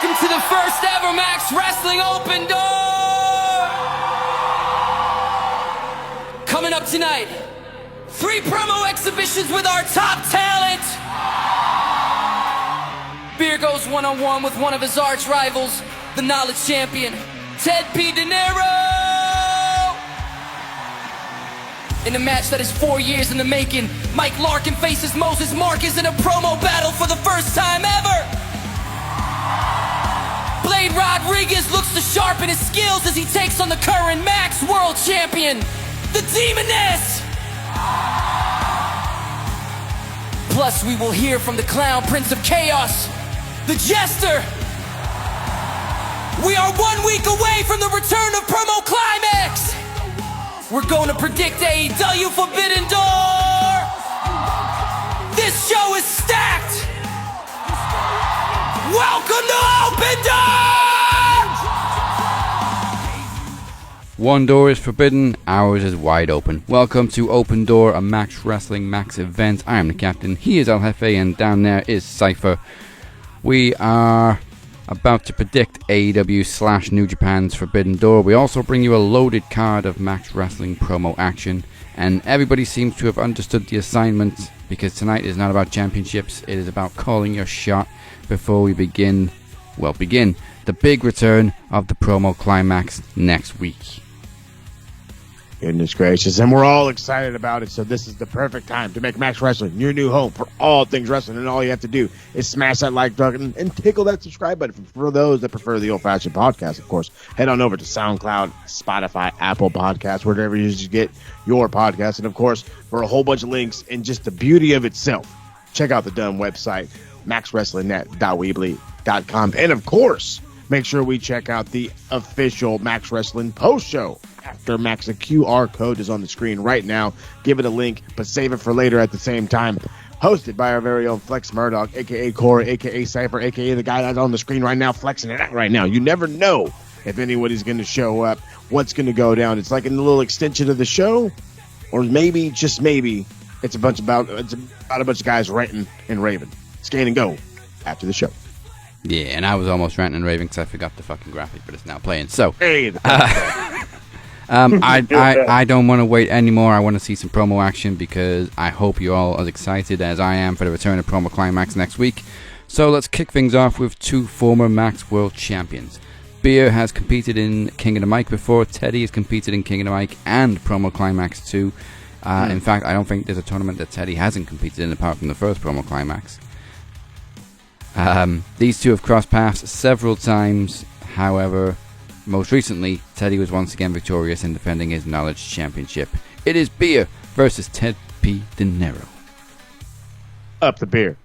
Welcome to the first ever Max Wrestling Open Door! Coming up tonight, 3 promo exhibitions with our top talent. Beer goes one-on-one with one of his arch rivals, the Knowledge Champion, Tedd P Dinero! In a match that is 4 years in the making, Mike Larkin faces Moses Marquez in a promo battle for the first time ever! Blade Rodriguez looks to sharpen his skills as he takes on the current Max World Champion, the Demoness! Plus, we will hear from the Clown Prince of Chaos, the Jester! We are 1 week away from the return of Promo Climax! We're going to predict AEW Forbidden Door! This show is stacked! Welcome to Open Door! One door is forbidden, ours is wide open. Welcome to Open Door, a Max Wrestling Max event. I am the captain, he is El Jefe, and down there is Cypher. We are about to predict AEW / New Japan's Forbidden Door. We also bring you a loaded card of Max Wrestling promo action, and everybody seems to have understood the assignment, because tonight is not about championships, it is about calling your shot before we begin the big return of the Promo Climax next week. Goodness gracious, and we're all excited about it, so this is the perfect time to make Max Wrestling your new home for all things wrestling, and all you have to do is smash that like button and tickle that subscribe button. For those that prefer the old-fashioned podcast, of course, head on over to SoundCloud, Spotify, Apple Podcasts, wherever you get your podcast, and of course, for a whole bunch of links and just the beauty of itself, check out the dumb website, maxwrestlingnet.weebly.com, and of course, make sure we check out the official Max Wrestling post show after Max. A QR code is on the screen right now. Give it a link, but save it for later at the same time. Hosted by our very own Flex Murdoch, a.k.a. Corey, a.k.a. Cypher, a.k.a. the guy that's on the screen right now, flexing it out right now. You never know if anybody's going to show up, what's going to go down. It's like a little extension of the show, or maybe, just maybe, it's about a bunch of guys ranting and raving. Scan and go after the show. Yeah, and I was almost ranting and raving because I forgot the fucking graphic, but it's now playing. So, I don't want to wait anymore. I want to see some promo action because I hope you're all as excited as I am for the return of Promo Climax next week. So let's kick things off with 2 former Max World Champions. Beer has competed in King of the Mic before. Teddy has competed in King of the Mic and Promo Climax too. In fact, I don't think there's a tournament that Teddy hasn't competed in apart from the first Promo Climax. These two have crossed paths several times. However, most recently, Teddy was once again victorious in defending his Knowledge Championship. It is Beer versus Tedd P Dinero. Up the beer.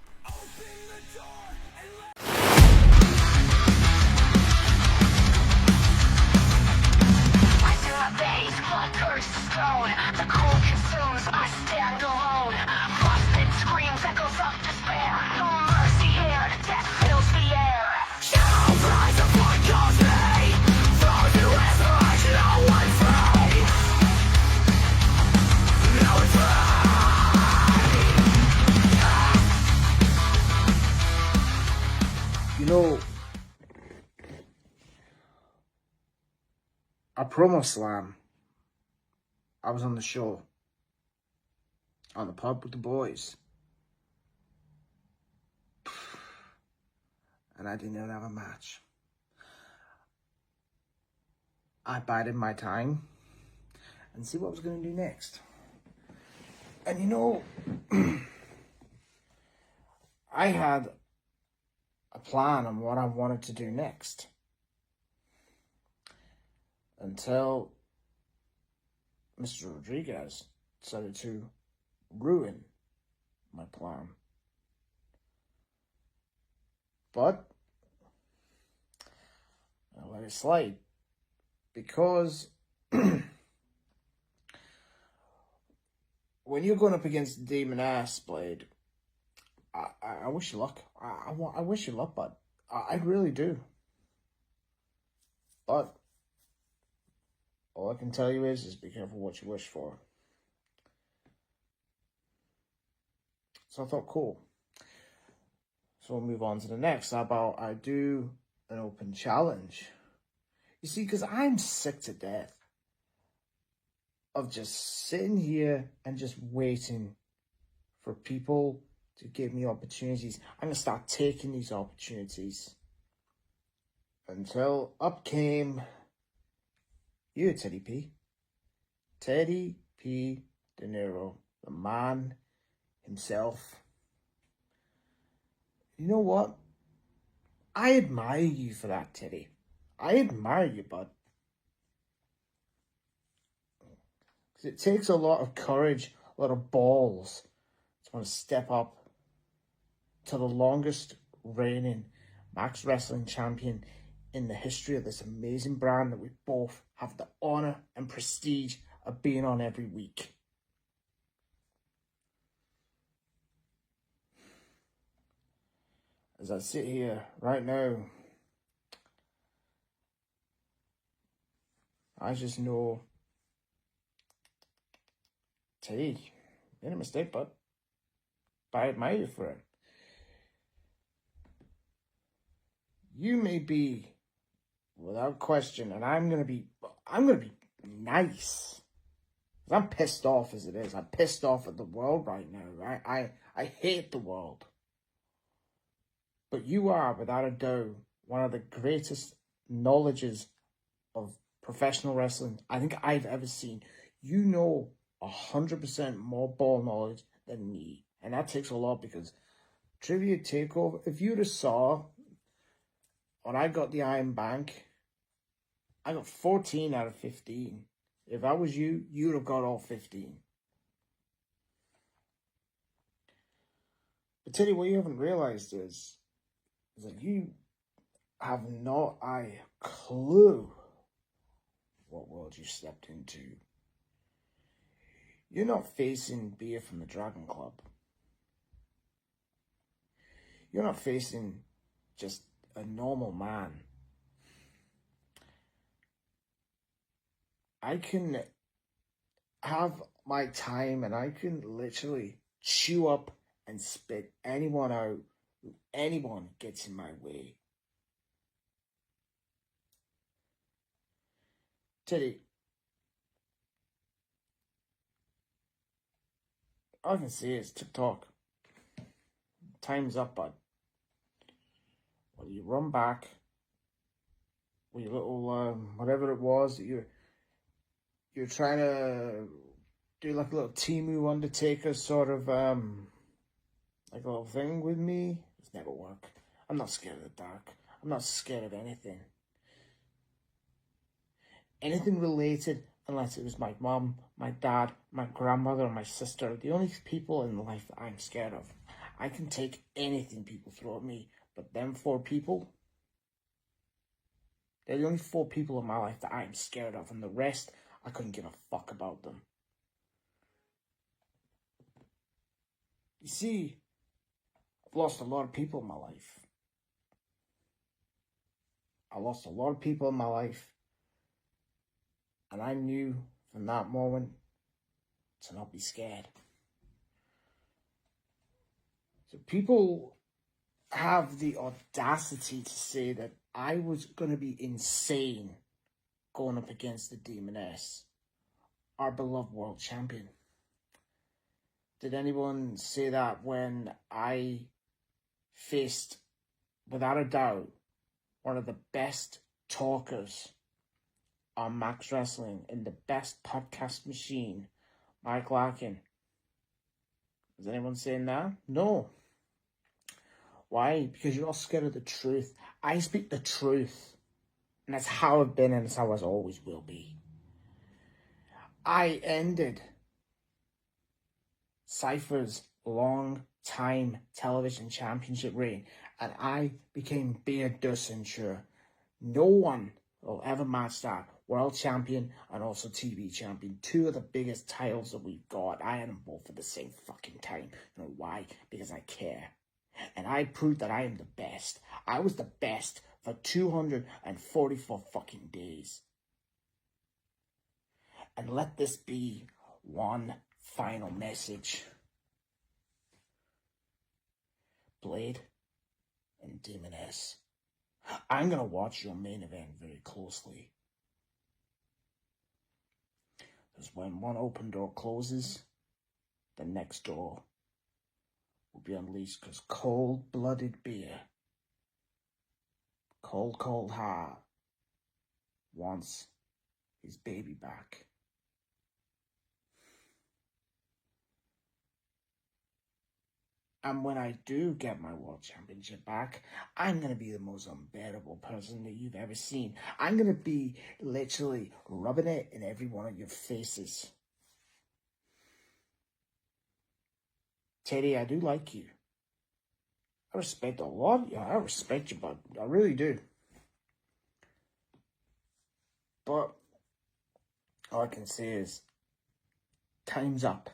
A promo slam. I was on the show, on the pub with the boys, and I didn't have a match. I bided my time and see what I was going to do next. And I had a plan on what I wanted to do next. Until Mr. Rodriguez decided to ruin my plan. But I let it slide because when you're going up against Demoness, Blade, I wish you luck. I wish you luck, bud. I really do. But all I can tell you is be careful what you wish for. So I thought, cool. So we'll move on to the next. How about I do an open challenge. You see, because I'm sick to death of just sitting here and just waiting for people to give me opportunities. I'm going to start taking these opportunities. Until up came you, Teddy P. Teddy P Dinero, the man himself. You know what? I admire you for that, Teddy. I admire you, bud. Because it takes a lot of courage, a lot of balls to want to step up to the longest reigning Max Wrestling champion in the history of this amazing brand that we both have the honor and prestige of being on every week. As I sit here right now, I just know, Teddy, you made a mistake, bud. But I admire you for it. You may be, without question, and I'm gonna be nice. I'm pissed off as it is. I'm pissed off at the world right now, right? I hate the world. But you are, without a doubt, one of the greatest knowledges of professional wrestling I think I've ever seen. You know 100% more ball knowledge than me. And that takes a lot, because Trivia Takeover, if you'd have saw when I got the Iron Bank, I got 14 out of 15. If I was you, you'd have got all 15. But Teddy, what you haven't realized is that you have not a clue what world you stepped into. You're not facing beer from the Dragon Club. You're not facing just a normal man. I can have my time and I can literally chew up and spit anyone out who anyone gets in my way. Teddy, all I can say is TikTok. Time's up, bud. Well, you run back with your little, whatever it was that you're trying to do, like a little Timu Undertaker sort of, like a little thing with me. It's never work. I'm not scared of the dark. I'm not scared of anything. Anything related, unless it was my mom, my dad, my grandmother, and my sister. The only people in life that I'm scared of. I can take anything people throw at me, but them 4 people, they're the only 4 people in my life that I'm scared of, and the rest, I couldn't give a fuck about them. You see, I've lost a lot of people in my life. I lost a lot of people in my life, and I knew from that moment to not be scared. So people have the audacity to say that I was going to be insane going up against the Demoness, our beloved world champion. Did anyone say that when I faced, without a doubt, one of the best talkers on Max Wrestling in the best podcast machine, Mike Larkin? Is anyone saying that? No. Why? Because you're all scared of the truth. I speak the truth. And that's how I've been, and that's how I always will be. I ended Cypher's long-time television championship reign, and I became Beer Dussenshire. No one will ever match that. World champion and also TV champion. 2 of the biggest titles that we've got. I had them both at the same fucking time. You know why? Because I care. And I proved that I am the best. I was the best for 244 fucking days. And let this be one final message. Blade and Demoness I'm going to watch your main event very closely. Because when one open door closes, the next door will be unleashed, because cold-blooded beer, cold heart, wants his baby back. And when I do get my World Championship back, I'm going to be the most unbearable person that you've ever seen. I'm going to be literally rubbing it in every one of your faces. Teddy, I do like you. I respect a lot. Yeah, I respect you, bud. I really do. But all I can say is, time's up.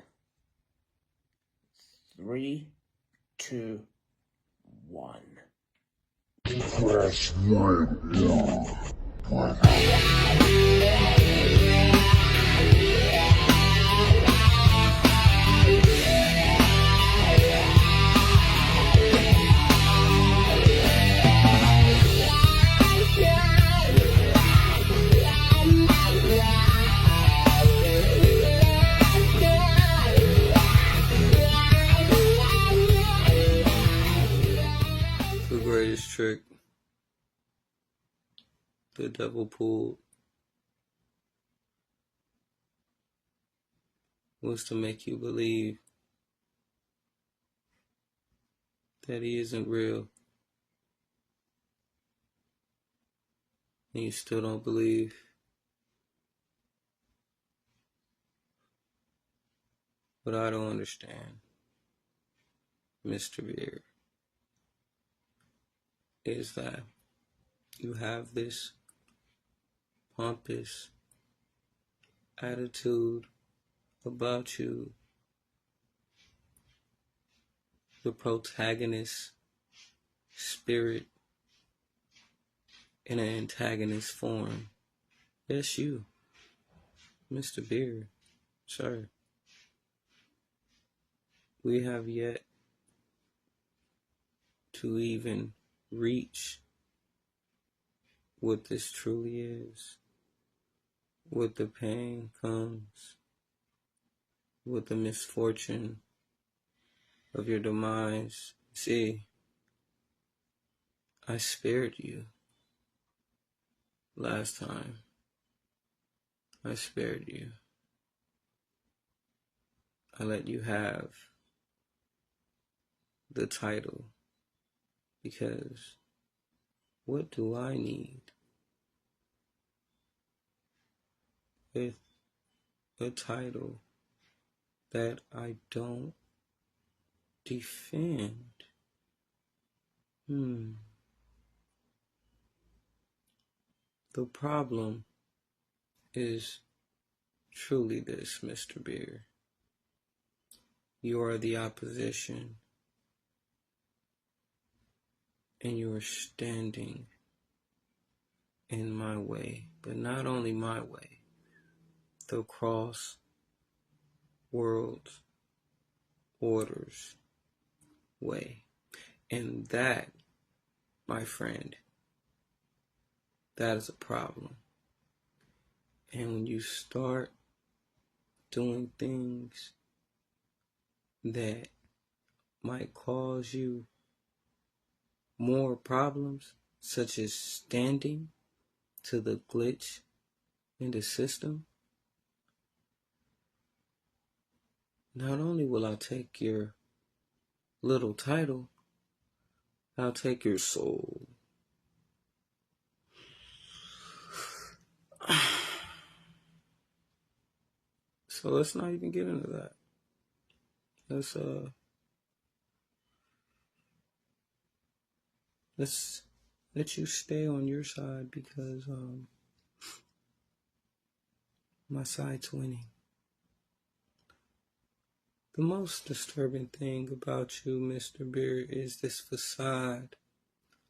3, 2, 1. Press 1. The greatest trick the devil pulled was to make you believe that he isn't real. And you still don't believe. What I don't understand, Mr. Beard, is that you have this pompous attitude about you, the protagonist spirit in an antagonist form. Yes, you, Mr. Beard, sir. We have yet to even reach what this truly is, what the pain comes, what the misfortune of your demise. See, I spared you last time. I spared you. I let you have the title, because what do I need with a title that I don't defend? The problem is truly this, Mr. Beard. You are the opposition, and you are standing in my way, but not only my way, the cross world orders way. And that, my friend, that is a problem. And when you start doing things that might cause you more problems, such as standing to the glitch in the system, not only will I take your little title, I'll take your soul. So let's not even get into that. Let's let you stay on your side, because my side's winning. The most disturbing thing about you, Mr. Beard, is this facade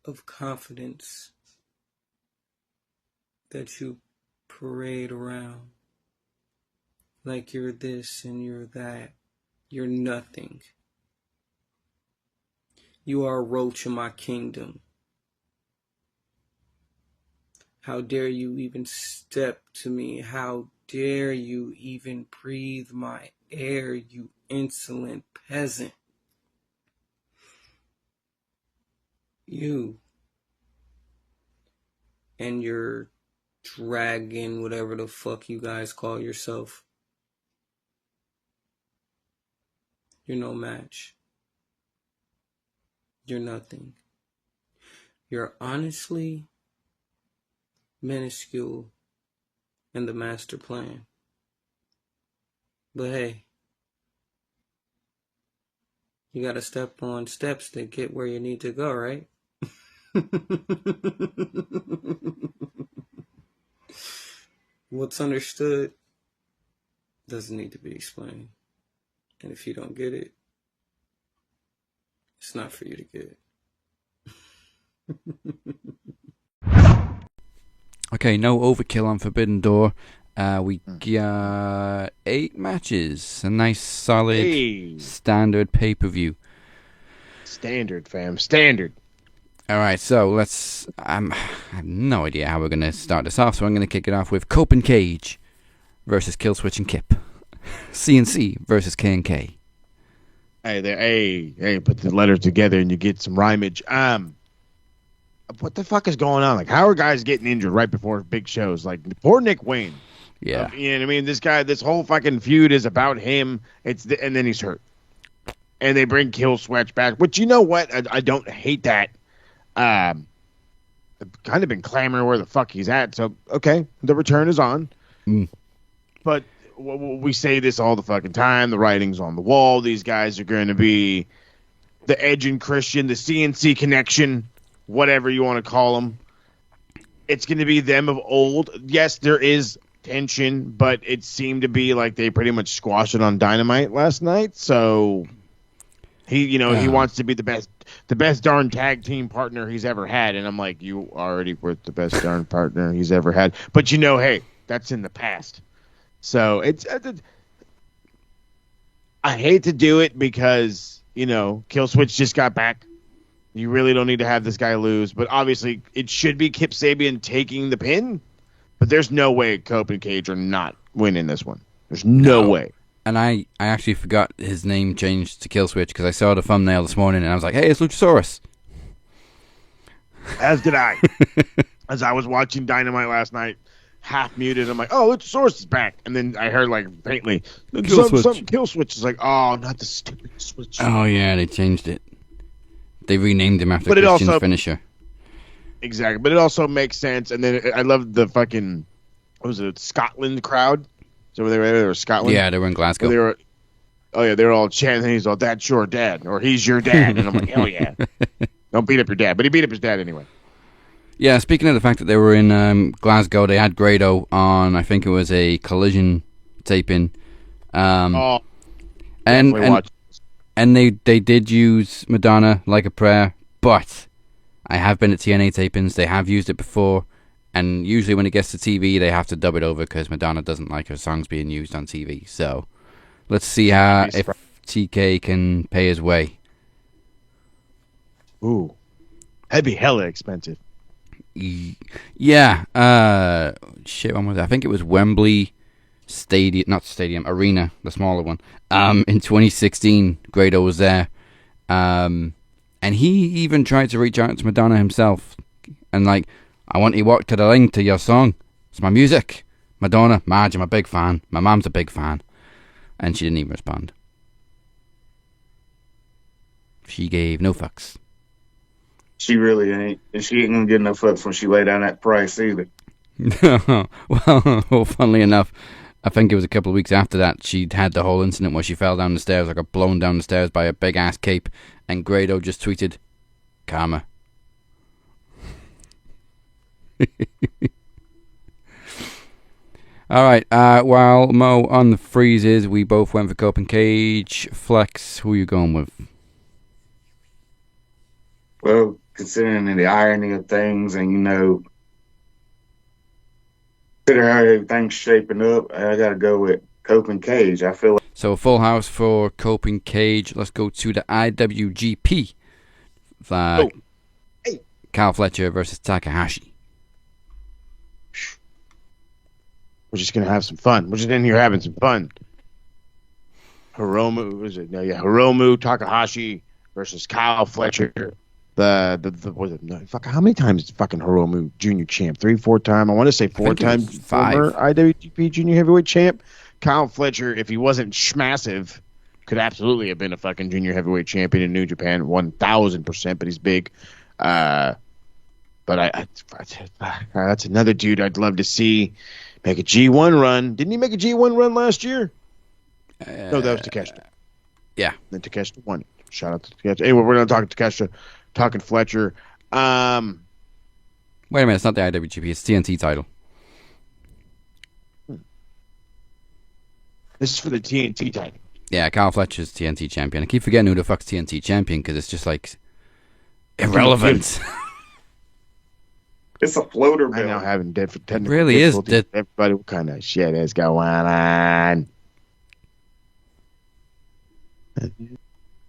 of confidence that you parade around. Like you're this and you're that. You're nothing. You are a roach in my kingdom. How dare you even step to me? How dare you even breathe my air, you insolent peasant? You and your dragon, whatever the fuck you guys call yourself. You're no match. You're nothing. You're honestly minuscule in the master plan. But hey, you gotta step on steps to get where you need to go, right? What's understood doesn't need to be explained. And if you don't get it, it's not for you to get. Okay, no overkill on Forbidden Door. We got 8 matches. A nice, solid, standard pay-per-view. Standard, fam. Standard. All right, so let's... I have no idea how we're going to start this off, so I'm going to kick it off with Cope and Cage versus Killswitch and Kip. CNC versus K&K. Hey, put the letters together and you get some rhymage. What the fuck is going on? Like, how are guys getting injured right before big shows? Like, poor Nick Wayne. Yeah. You know what I mean? This guy, this whole fucking feud is about him. And then he's hurt. And they bring Killswitch back, which, you know what? I don't hate that. I've kind of been clamoring where the fuck he's at. So, okay, the return is on. But we say this all the fucking time. The writing's on the wall. These guys are going to be the Edge and Christian, the CNC connection, whatever you want to call them. It's going to be them of old. Yes, there is tension, but it seemed to be like they pretty much squashed it on Dynamite last night. So he wants to be the best darn tag team partner he's ever had. And I'm like, you already were the best darn partner he's ever had. But hey, that's in the past. So I hate to do it because, Killswitch just got back. You really don't need to have this guy lose. But obviously, it should be Kip Sabian taking the pin. But there's no way Cope and Cage are not winning this one. There's no way. And I actually forgot his name changed to Killswitch because I saw the thumbnail this morning and I was like, hey, it's Luchasaurus. As did I. As I was watching Dynamite last night, half muted, I'm like, oh, Luchasaurus is back. And then I heard, like, faintly, some Killswitch is like, oh, not the stupid switch. Oh, yeah, they changed it. They renamed him after Christian's finisher. Exactly. But it also makes sense. And then I love the fucking, what was it, Scotland crowd? So were they were Scotland? Yeah, they were in Glasgow. They were all chanting. He's all, that's your dad, or he's your dad. And I'm like, hell yeah. Don't beat up your dad. But he beat up his dad anyway. Yeah, speaking of the fact that they were in Glasgow, they had Grado on, I think it was a Collision taping. And they did use Madonna Like a Prayer, but I have been at TNA tapings. They have used it before, and usually when it gets to TV, they have to dub it over because Madonna doesn't like her songs being used on TV. So let's see if TK can pay his way. Ooh, that'd be hella expensive. Yeah. When was it? I think it was Wembley Arena, the smaller one. In 2016, Grado was there. And he even tried to reach out to Madonna himself. And like, I want you to walk to the ring to your song. It's my music. Madonna, Marge, I'm a big fan. My mom's a big fan. And she didn't even respond. She gave no fucks. She really ain't. And she ain't gonna get no fucks when she lay down that price either. well, funnily enough, I think it was a couple of weeks after that, she'd had the whole incident where she fell down the stairs, like got blown down the stairs by a big-ass cape, and Grado just tweeted, karma. Alright, while Mo on the freezes, we both went for Cope and Cage. Flex, who are you going with? Well, considering the irony of things and, consider how everything's shaping up, I got to go with Cope and Cage. I feel like... So a full house for Cope and Cage. Let's go to the IWGP. Cal Fletcher versus Takahashi. We're just gonna have some fun. We're just in here having some fun. Hiromu Takahashi versus Kyle Fletcher. How many times is fucking Hiromu junior champ? 3, 4 time. I want to say 4 times former IWGP junior heavyweight champ. Kyle Fletcher, if he wasn't massive, could absolutely have been a fucking junior heavyweight champion in New Japan, 1,000%. But he's big. But that's another dude I'd love to see make a G1 run. Didn't he make a G1 run last year? No, that was Takeshita. Yeah. Then Takeshita won it. Shout out to Takeshita. Anyway, we're going to talk Takeshita, talking Fletcher. Wait a minute, it's not the IWGP, it's TNT title. This is for the TNT title. Yeah, Kyle Fletcher's TNT champion. I keep forgetting who the fuck's TNT champion because it's just like irrelevant. It's a floater belt. I know having technical really is. Everybody, what kind of shit is going on?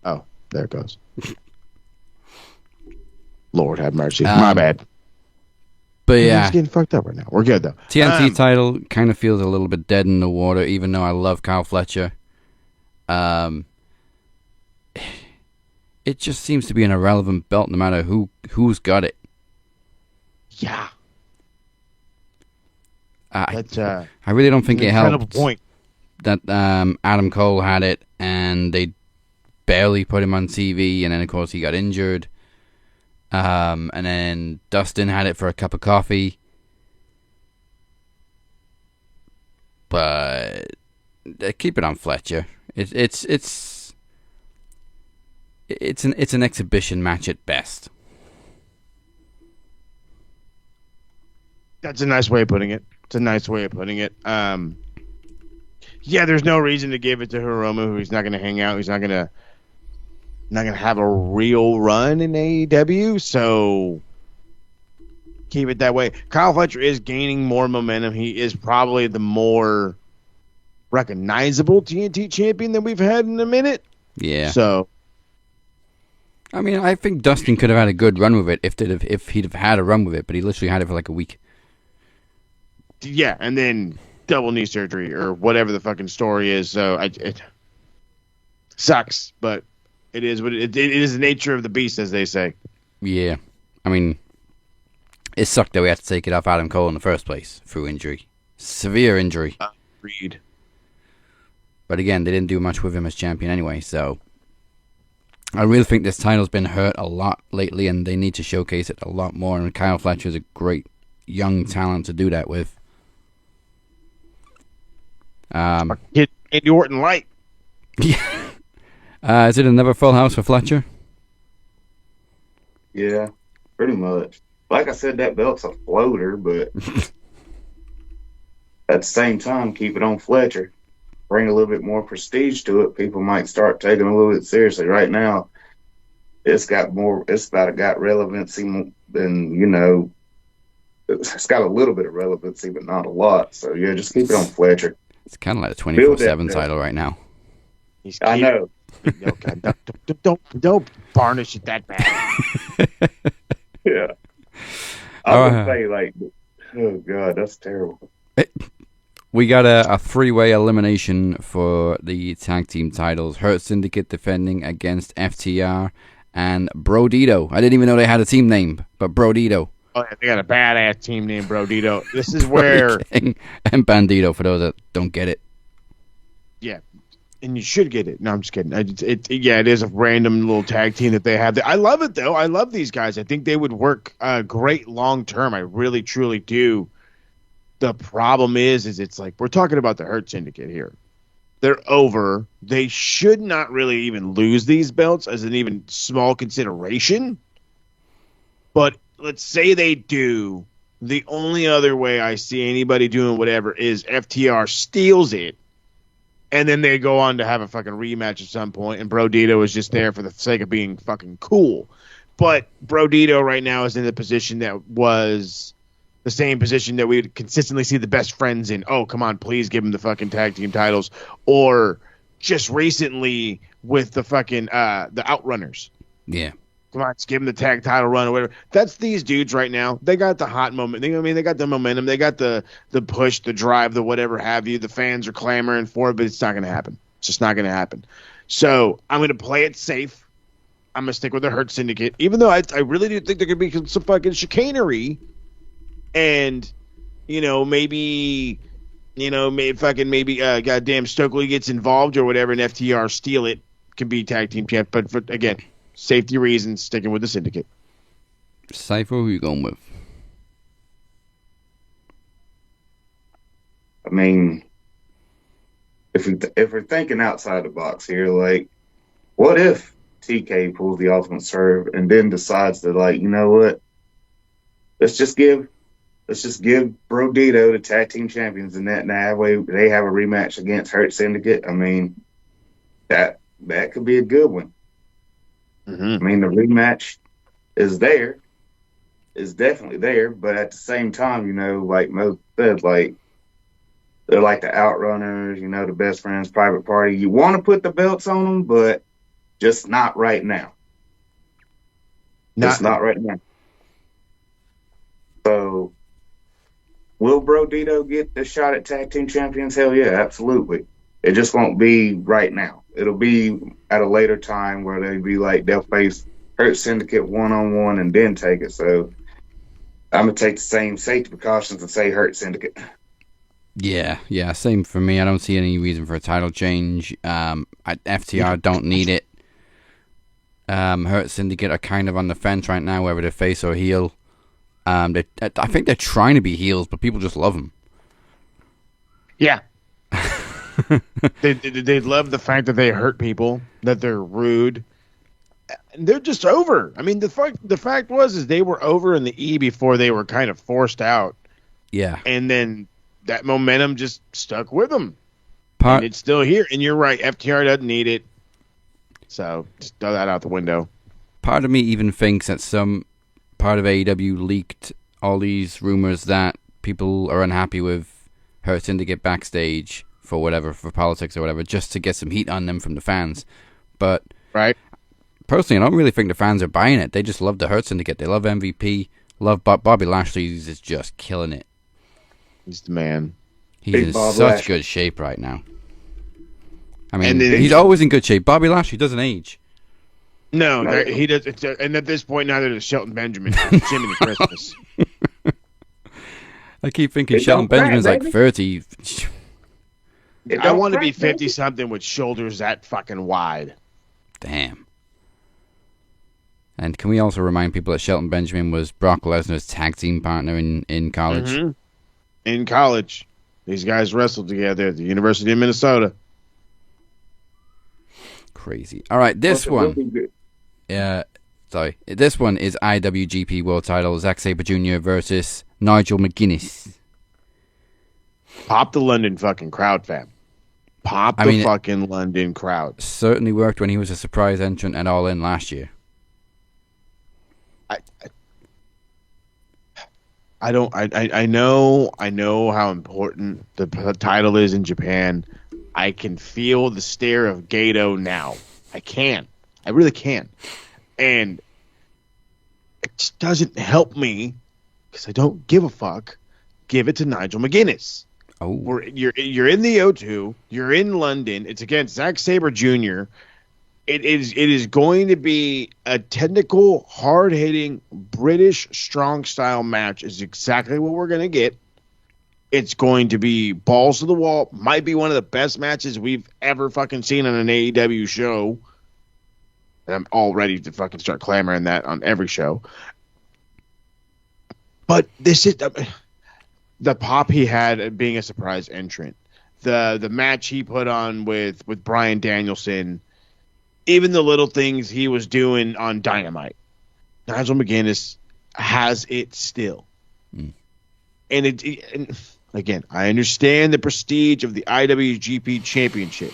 Oh, there it goes. Lord have mercy. My bad. But yeah, he's getting fucked up right now. We're good though. TNT title kind of feels a little bit dead in the water, even though I love Kyle Fletcher. It just seems to be an irrelevant belt, no matter who's got it. Yeah, I really don't think it helped point that Adam Cole had it, and they barely put him on TV, and then of course he got injured. And then Dustin had it for a cup of coffee. But keep it on Fletcher. It's an exhibition match at best. That's a nice way of putting it. Yeah, there's no reason to give it to Hiromu, who he's not going to hang out. He's not going to have a real run in AEW, so keep it that way. Kyle Fletcher is gaining more momentum. He is probably the more recognizable TNT champion that we've had in a minute. Yeah. So, I mean, I think Dustin could have had a good run with it if he'd have had a run with it, but he literally had it for like a week. Yeah, and then double knee surgery or whatever the fucking story is. So it sucks, but it is what it is. The nature of the beast, as they say. Yeah, I mean, it sucked that we had to take it off Adam Cole in the first place through injury, severe injury. Agreed. But again, they didn't do much with him as champion anyway. So I really think this title's been hurt a lot lately, and they need to showcase it a lot more. And Kyle Fletcher is a great young talent to do that with. Hit Andy Orton light. Is it another full house for Fletcher? Yeah, pretty much. Like I said, that belt's a floater, but at the same time, keep it on Fletcher. Bring a little bit more prestige to it. People might start taking it a little bit seriously. Right now, it's got relevancy than, it's got a little bit of relevancy, but not a lot. So, yeah, just keep it on Fletcher. It's kind of like a 24/7 title right now. I know. Okay, don't varnish it that bad. Yeah. I would say, oh, God, that's terrible. We got a three-way elimination for the tag team titles. Hurt Syndicate defending against FTR and Brodito. I didn't even know they had a team name, but Brodito. Oh, yeah, they got a badass team named Brodito. This is where... and Bandito, for those that don't get it. Yeah, and you should get it. No, I'm just kidding. It is a random little tag team that they have. I love it, though. I love these guys. I think they would work great long-term. I really, truly do. The problem is it's like we're talking about the Hurt Syndicate here. They're over. They should not really even lose these belts as an even small consideration. But let's say they do. The only other way I see anybody doing whatever is FTR steals it, and then they go on to have a fucking rematch at some point, and Brodito is just there for the sake of being fucking cool. But Brodito right now is in the position that was the same position that we would consistently see the best friends in. Oh, come on, please give him the fucking tag team titles. Or just recently with the fucking the Outrunners. Yeah. Come on, just give them the tag title run or whatever. That's these dudes right now. They got the hot moment. They got the momentum. They got the push, the drive, the whatever have you. The fans are clamoring for it, but it's not going to happen. It's just not going to happen. So I'm going to play it safe. I'm going to stick with the Hurt Syndicate, even though I really do think there could be some fucking chicanery. And, maybe goddamn Stokely gets involved or whatever, and FTR steal it. Can be tag team champ. But again, safety reasons, sticking with the Syndicate. Cypher, who you going with? I mean, if we're thinking outside the box here, like, what if TK pulls the ultimate serve and then decides to, like, you know what? Let's just give Bro Dito the tag team champions, and that way they have a rematch against Hurt Syndicate. I mean, that could be a good one. Mm-hmm. I mean, the rematch is definitely there, but at the same time, like Mo said, like, they're like the Outrunners, the Best Friends, Private Party. You want to put the belts on them, but just not right now. Just not right now. So, will Bro Dito get the shot at tag team champions? Hell yeah, absolutely. It just won't be right now. It'll be at a later time where they'll face Hurt Syndicate one-on-one and then take it. So I'm going to take the same safety precautions and say Hurt Syndicate. Yeah, same for me. I don't see any reason for a title change. FTR don't need it. Hurt Syndicate are kind of on the fence right now, whether they're face or heel. I think they're trying to be heels, but people just love them. Yeah. they love the fact that they hurt people, that they're rude. They're just over. I mean, the fact was they were over in the E before they were kind of forced out. Yeah. And then that momentum just stuck with them. And it's still here. And you're right, FTR doesn't need it. So just throw that out the window. Part of me even thinks that some part of AEW leaked all these rumors that people are unhappy with Hurt Syndicate backstage for politics or whatever, just to get some heat on them from the fans. But right, personally, I don't really think the fans are buying it. They just love the Hurt Syndicate. They love MVP. Love Bobby Lashley is just killing it. He's the man. He's in such good shape right now. I mean, he's always in good shape. Bobby Lashley doesn't age. No, he does. And at this point, neither does Shelton Benjamin. Jiminy Christmas. I keep thinking Shelton Benjamin's like 30. I want to be 50-something with shoulders that fucking wide. Damn. And can we also remind people that Shelton Benjamin was Brock Lesnar's tag team partner in college? Mm-hmm. In college. These guys wrestled together at the University of Minnesota. Crazy. All right, this one. This one is IWGP World Title. Zack Sabre Jr. versus Nigel McGuinness. Pop the London fucking crowd, fam. Pop the fucking London crowd. Certainly worked when he was a surprise entrant at All In last year. I know how important the title is in Japan. I can feel the stare of Gato now. I really can. And it just doesn't help me because I don't give a fuck. Give it to Nigel McGuinness. Oh, you're in the O2. You're in London. It's against Zack Sabre Jr. It is going to be a technical, hard-hitting, British strong style match. Is exactly what we're going to get. It's going to be balls to the wall. Might be one of the best matches we've ever fucking seen on an AEW show. And I'm all ready to fucking start clamoring that on every show. But this is the pop he had being a surprise entrant. The match he put on with Bryan Danielson. Even the little things he was doing on Dynamite. Nigel McGuinness has it still. Mm. And again, I understand the prestige of the IWGP Championship.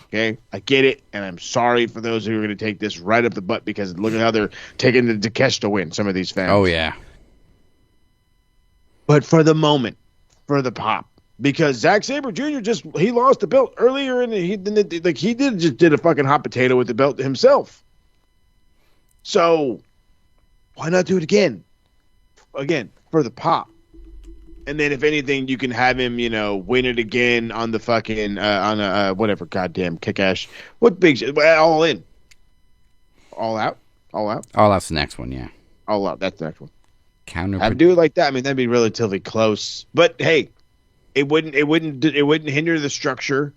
Okay? I get it, and I'm sorry for those who are going to take this right up the butt because look at how they're taking the Takeshita win, some of these fans. Oh, yeah. But for the moment, for the pop, because Zack Sabre Jr. he lost the belt earlier, and he did a fucking hot potato with the belt himself. So Why not do it again? Again, for the pop. And then if anything, you can have him, win it again on the fucking, on a, whatever, goddamn kick-ass. What big shit? All in. All out? All out? Oh, that's the next one, yeah. All out. That's the next one. Counter. I'd do it like that. I mean, that'd be relatively close. But hey, it wouldn't hinder the structure.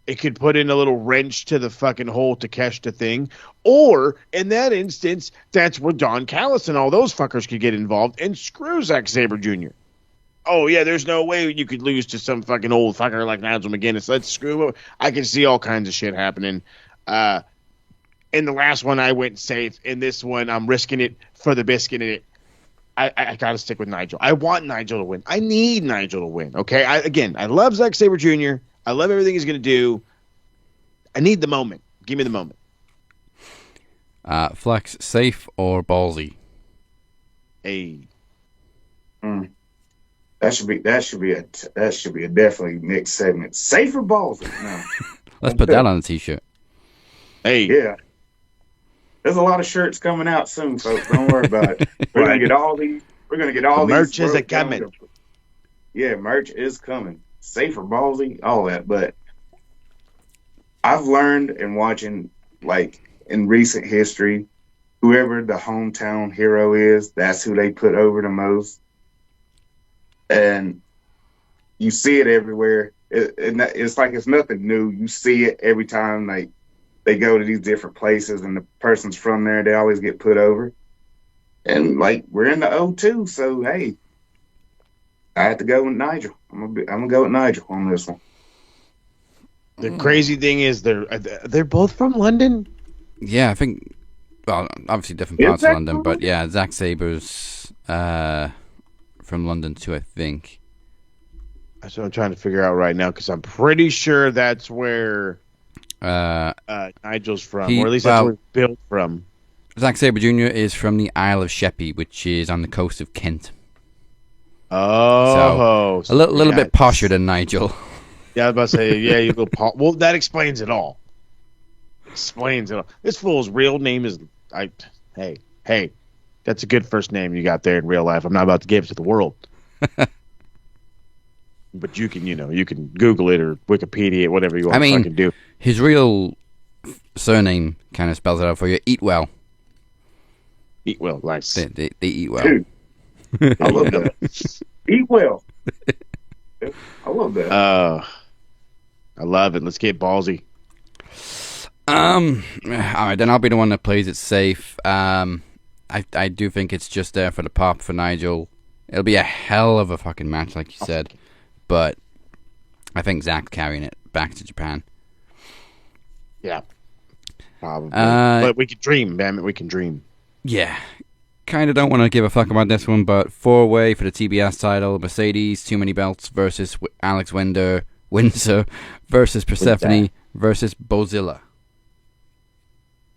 It could put in a little wrench to the fucking whole Takeshita thing. Or, in that instance, that's where Don Callis and all those fuckers could get involved and screw Zack Sabre Jr. Oh, yeah, there's no way you could lose to some fucking old fucker like Nigel McGuinness. Let's screw him. I can see all kinds of shit happening. In the last one, I went safe. In this one, I'm risking it for the biscuit in it. I got to stick with Nigel. I want Nigel to win. I need Nigel to win, okay? I love Zack Sabre Jr. I love everything he's going to do. I need the moment. Give me the moment. Flex, safe or ballsy? Hey. That should be a definitely next segment. Safe or ballsy? No. Let's put that on a t-shirt. Hey. Yeah. There's a lot of shirts coming out soon, folks. Don't worry about it. We're gonna get all these. We're gonna get all the these. Merch is a coming. Yeah, merch is coming. Safe or ballsy, all that. But I've learned in watching, like in recent history, whoever the hometown hero is, that's who they put over the most. And you see it everywhere. It's like it's nothing new. You see it every time, like. They go to these different places, and the person's from there. They always get put over. And, like, we're in the 0-2, so, hey, I have to go with Nigel. I'm gonna go with Nigel on this one. The crazy thing is they're both from London? Yeah, I think, well, obviously different parts of London, but yeah, Zack Sabre's from London too, I think. That's what I'm trying to figure out right now, because I'm pretty sure that's where... Nigel's from, or at least that's where he's built from. Zack Sabre Jr. is from the Isle of Sheppey, which is on the coast of Kent. Oh, so a little bit posher than Nigel. Yeah, I was about to say, yeah, you go. Well, that explains it all. Explains it all. This fool's real name is Hey, that's a good first name you got there in real life. I'm not about to give it to the world. But you can, you can Google it or Wikipedia it, whatever you want to fucking do. His real surname kind of spells it out for you. Eat well. Eat well, nice. They eat well. Dude, I love that. Eat well. I love that. I love it. Let's get ballsy. All right, then I'll be the one that plays it safe. I do think it's just there for the pop for Nigel. It'll be a hell of a fucking match, like you said. But I think Zach's carrying it back to Japan. Yeah. Probably. But we can dream, damn it. We can dream. Yeah. Kind of don't want to give a fuck about this one, but 4-way for the TBS title. Mercedes, too many belts versus Alex Windsor versus Persephone versus Bozilla.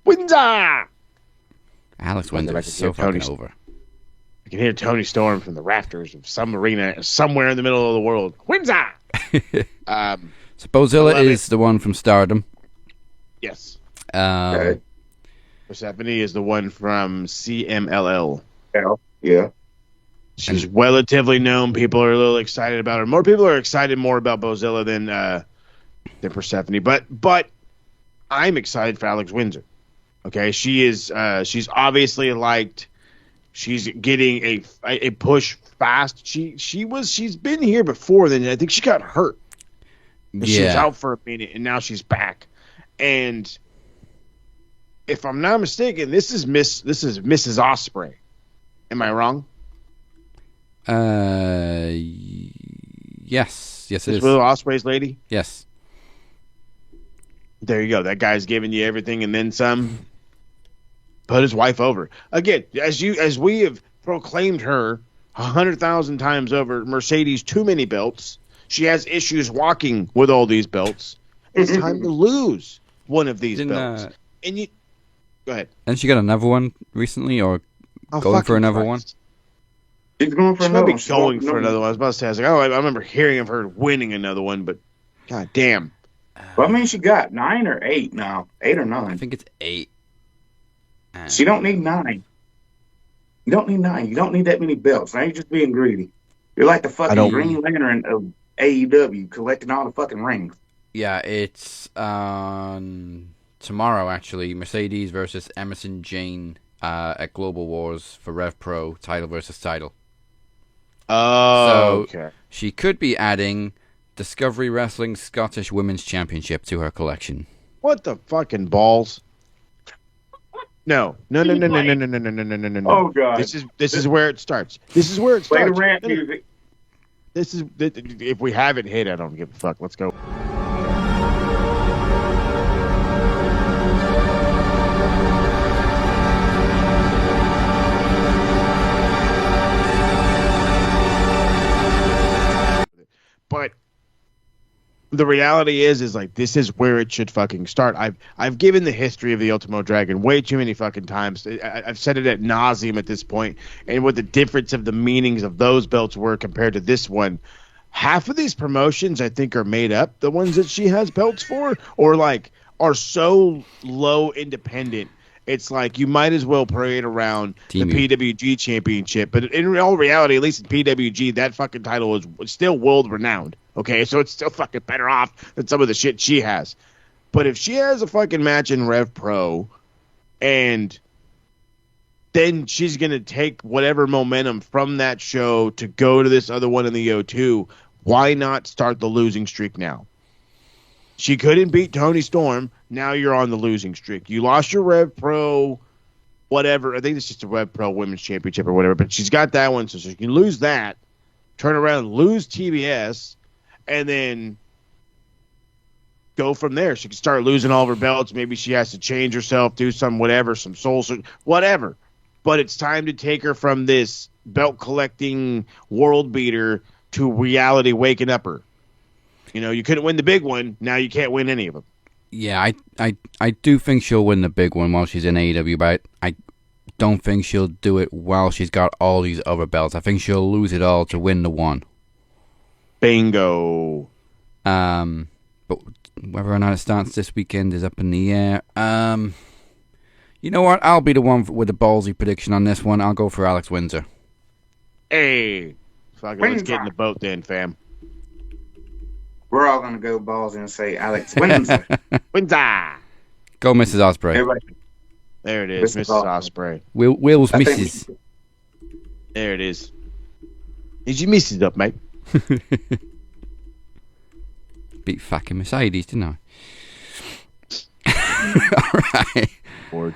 Windsor! Alex Windsor is so fucking over. I can hear Tony Storm from the rafters of some arena somewhere in the middle of the world. Windsor! So Bozilla is the one from Stardom. Yes. Okay. Persephone is the one from CMLL. Yeah. She's relatively known. People are a little excited about her. More people are excited more about Bozilla than Persephone. But I'm excited for Alex Windsor. Okay, she's obviously liked. She's getting a push fast. She's been here before. Then I think she got hurt. Yeah. She was out for a minute, and now she's back. And if I'm not mistaken, this is Mrs. Ospreay. Am I wrong? Yes, it is. Will Ospreay's lady? Yes. There you go. That guy's giving you everything and then some. Put his wife over. Again, as we have proclaimed her 100,000 times over, Mercedes too many belts. She has issues walking with all these belts. It's time to lose one of these belts. And you go ahead. And she got another one recently, or going for another one? She's going for She might another be one. going for another one. I was about to say, I remember hearing of her winning another one, but god damn. Well, I mean, she got 9 or 8 now. 8 or 9. I think it's 8. She don't need 9. You don't need 9. You don't need that many belts. Now you're just being greedy. You're like the fucking Green Lantern of AEW, collecting all the fucking rings. Yeah, it's tomorrow, actually. Mercedes versus Emerson Jane at Global Wars for Rev Pro, title versus title. Oh, so okay. She could be adding Discovery Wrestling Scottish Women's Championship to her collection. What the fucking balls? No. Oh god. This is where it starts. This is where it starts. Play the rant music. This is if we haven't hit, I don't give a fuck. Let's go. But the reality is like this is where it should fucking start. I've given the history of the Ultimo Dragon way too many fucking times. I've said it ad nauseum at this point, and what the difference of the meanings of those belts were compared to this one. Half of these promotions I think are made up. The ones that she has belts for, or like are so low independent. It's like you might as well parade around the PWG championship. But in all reality, at least in PWG, that fucking title is still world renowned. Okay, so it's still fucking better off than some of the shit she has. But if she has a fucking match in Rev Pro, and then she's going to take whatever momentum from that show to go to this other one in the O2, why not start the losing streak now? She couldn't beat Toni Storm. Now you're on the losing streak. You lost your Rev Pro, whatever. I think it's just a Rev Pro Women's Championship or whatever. But she's got that one, so she can lose that, turn around, lose TBS, and then go from there. She can start losing all of her belts. Maybe she has to change herself, do some whatever, some soul search, whatever. But it's time to take her from this belt collecting world beater to reality waking up her. You know, you couldn't win the big one. Now you can't win any of them. Yeah, I do think she'll win the big one while she's in AEW, but I don't think she'll do it while she's got all these other belts. I think she'll lose it all to win the one. Bingo. But whether or not it starts this weekend is up in the air. You know what? I'll be the one with the ballsy prediction on this one. I'll go for Alex Windsor. Hey. Fuck it, let's get in the boat then, fam. We're all gonna go balls and say Alex Windsor. Windsor. Go, Mrs. Ospreay. Everybody. There it is, Mrs. Ospreay. Will's Mrs. There it is. Is your Mrs. up, mate? Beat fucking Mercedes, didn't I? Alright. Bored.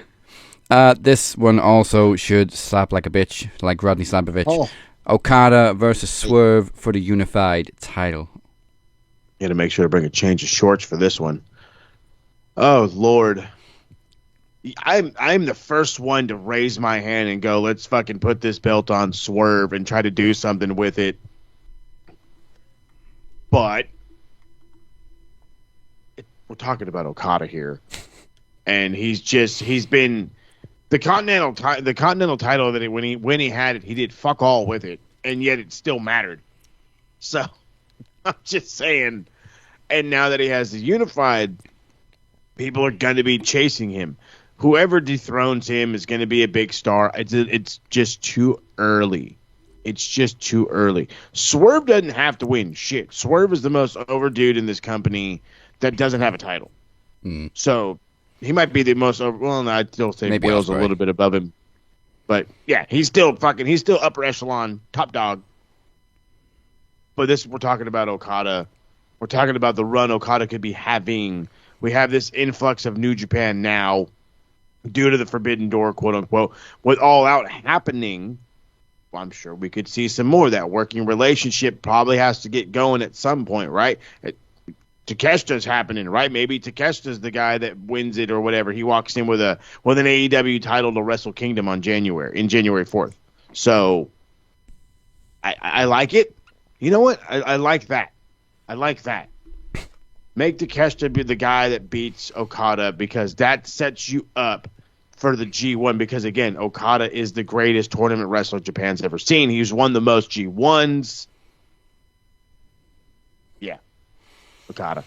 This one also should slap like a bitch, like Rodney Slapovich. Oh. Okada versus Swerve for the unified title. You got to make sure to bring a change of shorts for this one. Oh Lord, I'm the first one to raise my hand and go, let's fucking put this belt on Swerve and try to do something with it. But we're talking about Okada here, and he's been the continental title that when he had it, he did fuck all with it, and yet it still mattered. So I'm just saying. And now that he has the unified, people are going to be chasing him. Whoever dethrones him is going to be a big star. It's just too early. It's just too early. Swerve doesn't have to win shit. Swerve is the most over dude in this company that doesn't have a title. So he might be the most over. Well, no, I'd still say Will's a little bit above him. But yeah, he's still upper echelon, top dog. But we're talking about Okada. We're talking about the run Okada could be having. We have this influx of New Japan now due to the Forbidden Door, quote unquote. With All Out happening, well, I'm sure we could see some more. That working relationship probably has to get going at some point, right? Takeshita's happening, right? Maybe Takeshita's the guy that wins it or whatever. He walks in with an AEW title to Wrestle Kingdom in January 4th. So I like it. You know what? I like that. I like that. Make Takeshita be the guy that beats Okada because that sets you up for the G1 because, again, Okada is the greatest tournament wrestler Japan's ever seen. He's won the most G1s. Yeah. Okada.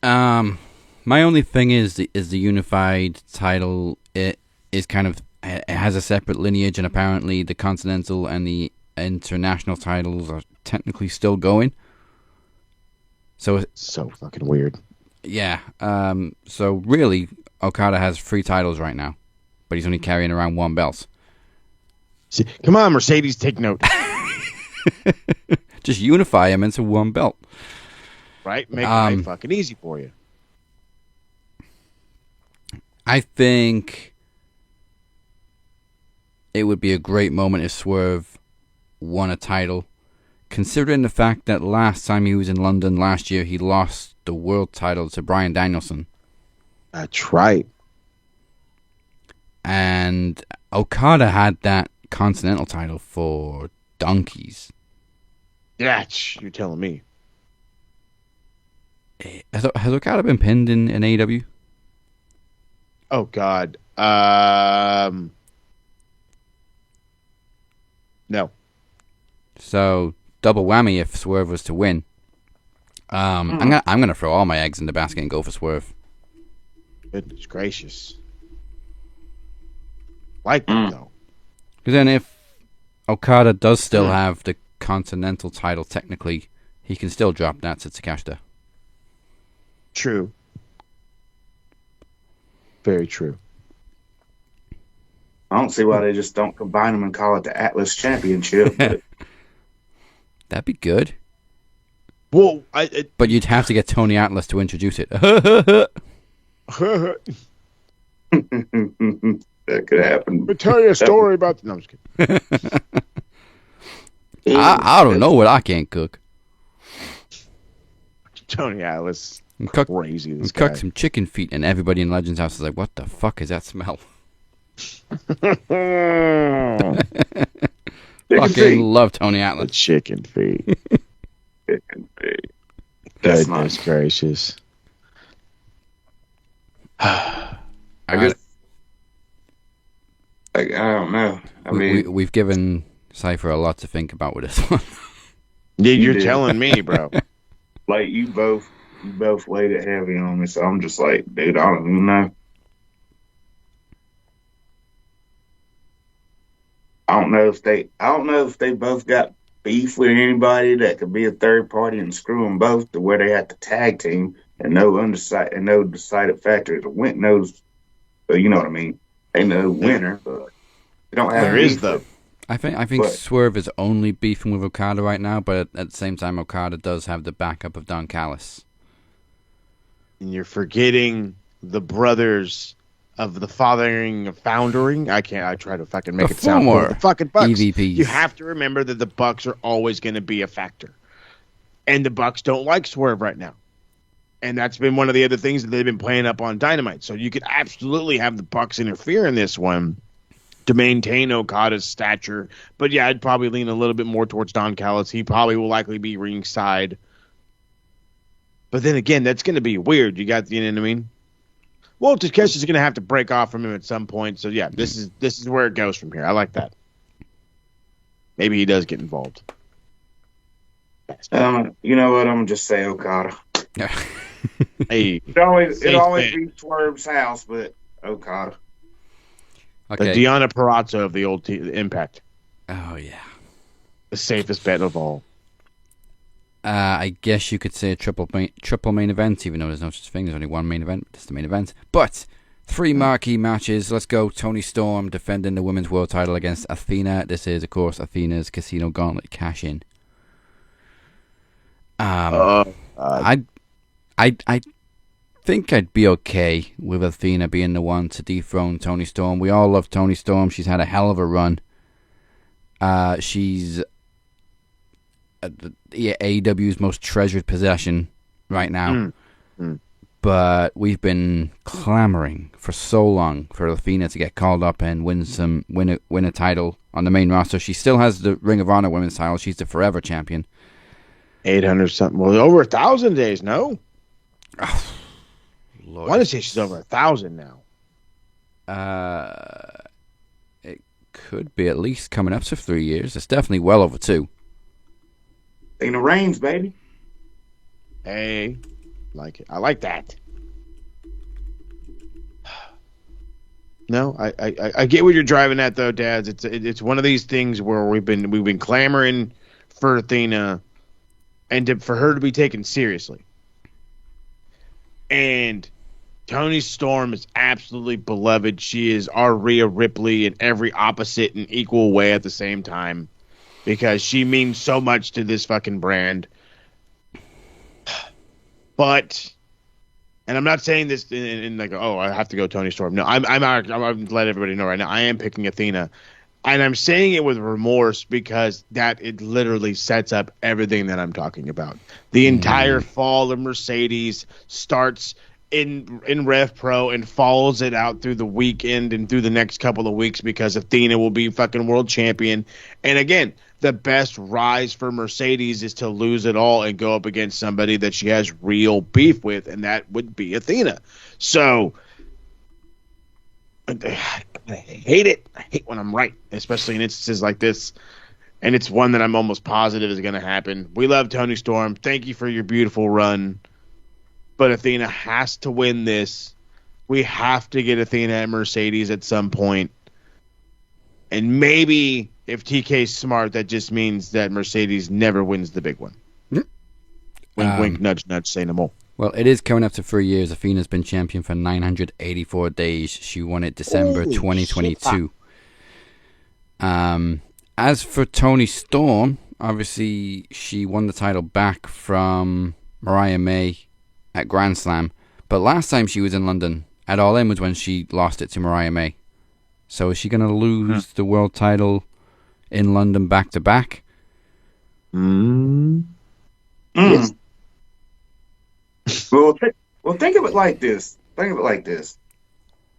My only thing is the unified title. It is kind of, it has a separate lineage, and apparently the Continental and the international titles are technically still going. So fucking weird. Yeah. So really, Okada has 3 titles right now, but he's only carrying around 1 belt. See, come on, Mercedes, take note. Just unify him into 1 belt. Right? Make it fucking easy for you. I think it would be a great moment if Swerve won a title, considering the fact that last time he was in London last year, he lost the world title to Bryan Danielson. That's right. And Okada had that Continental title for donkeys. Yeah, you're telling me. Has Okada been pinned in AEW? Oh, God. No. So, double whammy if Swerve was to win. I'm gonna throw all my eggs in the basket and go for Swerve. Goodness gracious. Like that, though. Because then if Okada does still have the Continental title, technically, he can still drop that to Takeshita. True. Very true. I don't see why they just don't combine them and call it the Atlas Championship. But That'd be good. Well, but you'd have to get Tony Atlas to introduce it. that could happen. I'll tell you a story about... No, I'm just kidding. I don't know what I can't cook. Tony Atlas. Cook, crazy, this guy. Cook some chicken feet, and everybody in Legends House is like, what the fuck is that smell? Fucking love Tony Atlas. Chicken feet. Chicken feet. Goodness gracious. I guess. I don't know. I mean, we've given Cypher a lot to think about with this one. Yeah, you're telling me, bro. Like you both laid it heavy on me, so I'm just like, dude, I don't even know. I don't know if they both got beef with anybody that could be a third party and screw them both to where they have to tag team and no decided factor. The win knows, but you know what I mean. Ain't no winner, but they don't have. There is though. I think Swerve is only beefing with Okada right now, but at the same time, Okada does have the backup of Don Callis. And you're forgetting the brothers of the foundering. I try to fucking make it sound cool. The fucking Bucks. EVPs. You have to remember that the Bucks are always going to be a factor. And the Bucks don't like Swerve right now. And that's been one of the other things that they've been playing up on Dynamite. So you could absolutely have the Bucks interfere in this one to maintain Okada's stature. But yeah, I'd probably lean a little bit more towards Don Callis. He probably will likely be ringside. But then again, that's going to be weird. You know what I mean? Well, Takeshi's going to have to break off from him at some point. So yeah, this is where it goes from here. I like that. Maybe he does get involved. You know what? I'm gonna just say Okada. Hey, it always be Swerve's house, but Okada. Okay. The Deonna Purrazzo of the old Impact. Oh yeah. The safest bet of all. I guess you could say a triple main event, even though there's no such thing. There's only one main event. It's the main event. But 3 marquee matches. Let's go. Toni Storm defending the women's world title against Athena. This is, of course, Athena's Casino Gauntlet cash-in. I think I'd be okay with Athena being the one to dethrone Toni Storm. We all love Toni Storm. She's had a hell of a run. She's AEW's most treasured possession right now. But we've been clamoring for so long for Athena to get called up and win a title on the main roster. She still has the Ring of Honor women's title. She's the forever champion. 800 something. Well, over 1,000 days, no? Oh, I want to say she's over 1,000 now. It could be at least coming up to 3 years. It's definitely well over 2. Athena Reigns, baby. Hey. Like it. I like that. No, I get what you're driving at though, Dads. It's one of these things where we've been clamoring for Athena and for her to be taken seriously. And Toni Storm is absolutely beloved. She is our Rhea Ripley in every opposite and equal way at the same time because she means so much to this fucking brand. But, and I'm not saying this in like, oh, I have to go Toni Storm. No, I'm let everybody know right now. I am picking Athena. And I'm saying it with remorse because it literally sets up everything that I'm talking about. The entire fall of Mercedes starts in Rev Pro and follows it out through the weekend and through the next couple of weeks because Athena will be fucking world champion. And again, the best rise for Mercedes is to lose it all and go up against somebody that she has real beef with, and that would be Athena. So I hate it. I hate when I'm right, especially in instances like this. And it's one that I'm almost positive is going to happen. We love Toni Storm. Thank you for your beautiful run. But Athena has to win this. We have to get Athena at Mercedes at some point. And maybe if TK's smart, that just means that Mercedes never wins the big one. Wink, wink, nudge, nudge, say no more. Well, it is coming up to 3 years. Athena's been champion for 984 days. She won it December 2022. As for Toni Storm, obviously she won the title back from Mariah May at Grand Slam. But last time she was in London at All In was when she lost it to Mariah May. So is she going to lose the world title in London back to back? Yes. Well, think of it like this.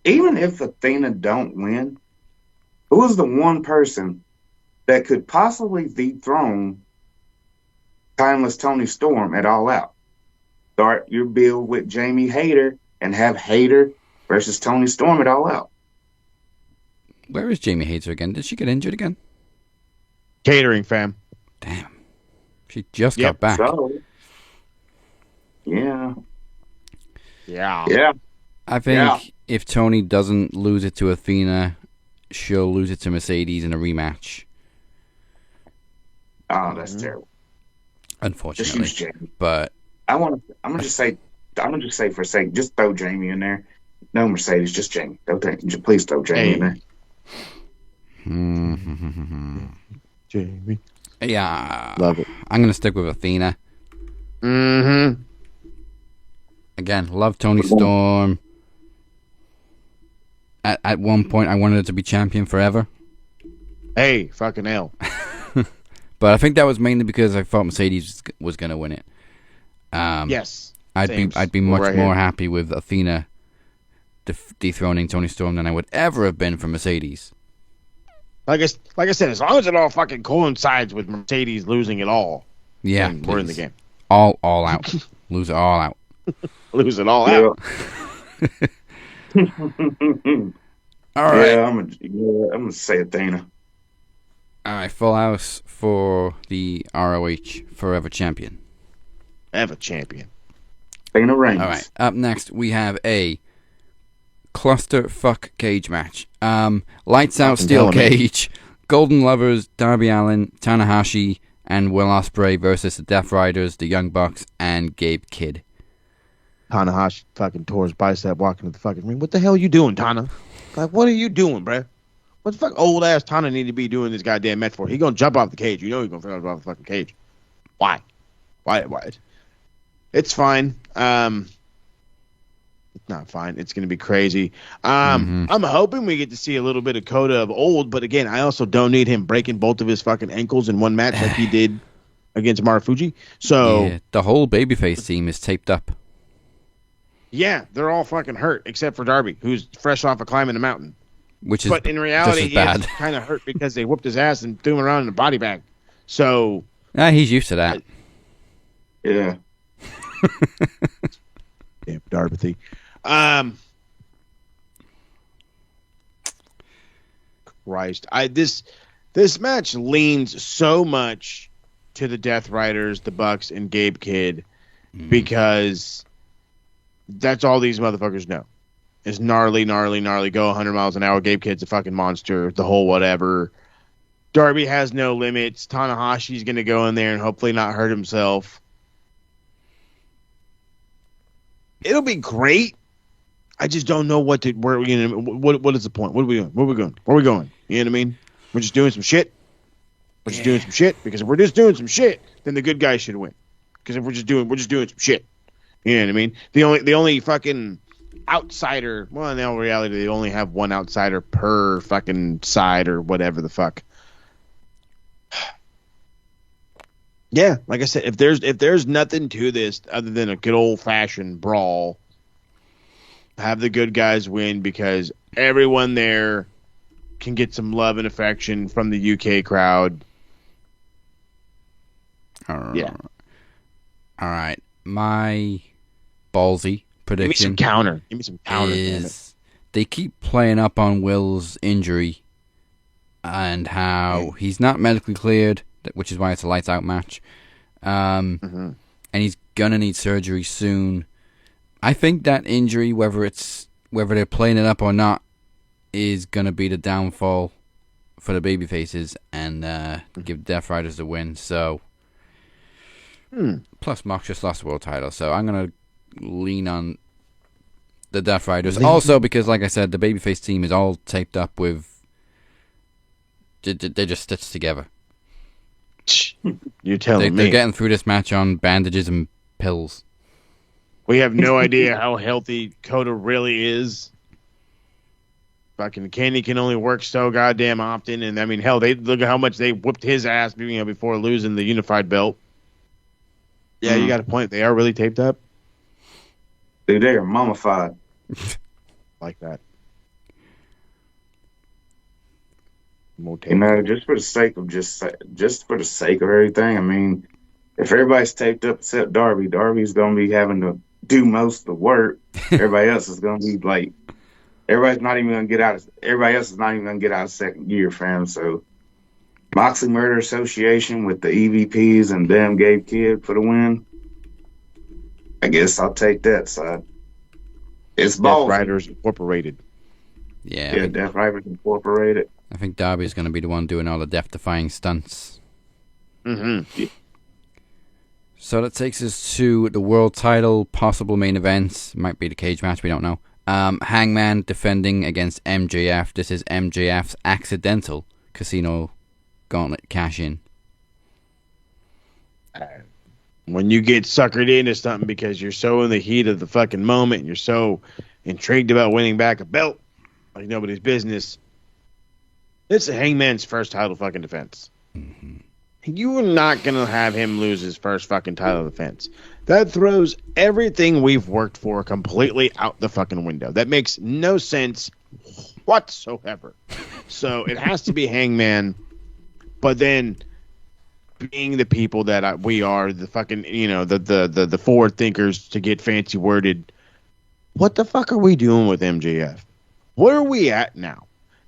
Even if Athena don't win, who is the one person that could possibly dethrone timeless Toni Storm at All Out? Start your build with Jamie Hayter and have Hayter versus Toni Storm at All Out. Where is Jamie Hayter again? Did she get injured again? Catering, fam. Damn. She just got back. So, yeah. Yeah. I think if Toni doesn't lose it to Athena, she'll lose it to Mercedes in a rematch. Oh, that's terrible. Unfortunately. Just use Jamie. But I'm gonna just say for sake, just throw Jamie in there. No Mercedes, just Jamie. Please throw Jamie in there. Jamie. Yeah. Love it. I'm going to stick with Athena. Mm-hmm. Again, love Toni Storm. At one point, I wanted her to be champion forever. Hey, fucking hell. But I think that was mainly because I thought Mercedes was going to win it. Yes. I'd be much more happy with Athena dethroning Toni Storm than I would ever have been for Mercedes. Like I said, as long as it all fucking coincides with Mercedes losing it all, yeah, we're in the game. All out. Lose it all out. Lose it all out. All right. Yeah, I'm gonna say Athena. All right, full house for the ROH Forever Champion. Ever champion. Athena Reigns. All right, up next we have a clusterfuck cage match. Lights out steel cage. Golden Lovers, Darby Allin, Tanahashi, and Will Ospreay versus the Death Riders, the Young Bucks, and Gabe Kidd. Tanahashi fucking tore his bicep walking to the fucking ring. What the hell are you doing, Tana? Like, what are you doing, bruh? What the fuck old ass Tana need to be doing this goddamn match for? He gonna jump off the cage. You know he's gonna jump off the fucking cage. Why? It's fine. It's not fine. It's gonna be crazy. I'm hoping we get to see a little bit of Coda of old, but again, I also don't need him breaking both of his fucking ankles in one match like he did against Marufuji. So yeah, the whole babyface team is taped up. Yeah, they're all fucking hurt except for Darby, who's fresh off of climbing the mountain. But in reality, he's kind of hurt because they whooped his ass and threw him around in a body bag. So he's used to that. Yeah. Damn Darby. Christ, this match leans so much to the Death Riders, the Bucks, and Gabe Kidd because That's all these motherfuckers know. Is gnarly, go 100 miles an hour. Gabe Kidd's a fucking monster. The whole whatever. Darby has no limits. Tanahashi's going to go in there and hopefully not hurt himself. It'll be great. I just don't know what is the point? What are we doing? Where are we going? You know what I mean? We're just doing some shit. Because if we're just doing some shit, then the good guys should win. Because if we're just doing some shit. You know what I mean? The only fucking outsider. Well, in all reality, they only have one outsider per fucking side or whatever the fuck. Yeah, like I said, if there's nothing to this other than a good old fashioned brawl, have the good guys win because everyone there can get some love and affection from the UK crowd. Yeah. All right. My ballsy prediction. Give me some counter. Is they keep playing up on Will's injury and how he's not medically cleared, which is why it's a lights out match. And he's gonna need surgery soon. I think that injury, whether they're playing it up or not, is gonna be the downfall for the babyfaces and give Death Riders the win. So, plus Mox just lost the world title, so I'm gonna lean on the Death Riders. Also, because like I said, the babyface team is all taped up with. They're just stitched together. You're telling me they're getting through this match on bandages and pills. We have no idea how healthy Kota really is. Fucking Kenny can only work so goddamn often, and I mean, hell, they look at how much they whooped his ass, before losing the unified belt. Yeah, you got a point. They are really taped up. Dude, they are mummified. Like that. Just for the sake of just for the sake of everything. I mean, if everybody's taped up except Darby, Darby's gonna be having to do most of the work. Everybody else is gonna be like, everybody else is not even gonna get out of second gear, fam. So, Moxley Murder Association with the EVPs and damn Gabe Kidd for the win. I guess I'll take that side. It's Death Riders Incorporated. Yeah, Death Riders Incorporated. I think Darby's going to be the one doing all the death-defying stunts. So that takes us to the world title, possible main events. Might be the cage match, we don't know. Hangman defending against MJF. This is MJF's accidental Casino Gauntlet cash-in. When you get suckered into something because you're so in the heat of the fucking moment and you're so intrigued about winning back a belt like nobody's business, it's a Hangman's first title fucking defense. You are not going to have him lose his first fucking title defense. That throws everything we've worked for completely out the fucking window. That makes no sense whatsoever. So it has to be Hangman, but then being the people that we are, the fucking, the forward thinkers, to get fancy worded, what the fuck are we doing with MJF? Where are we at now?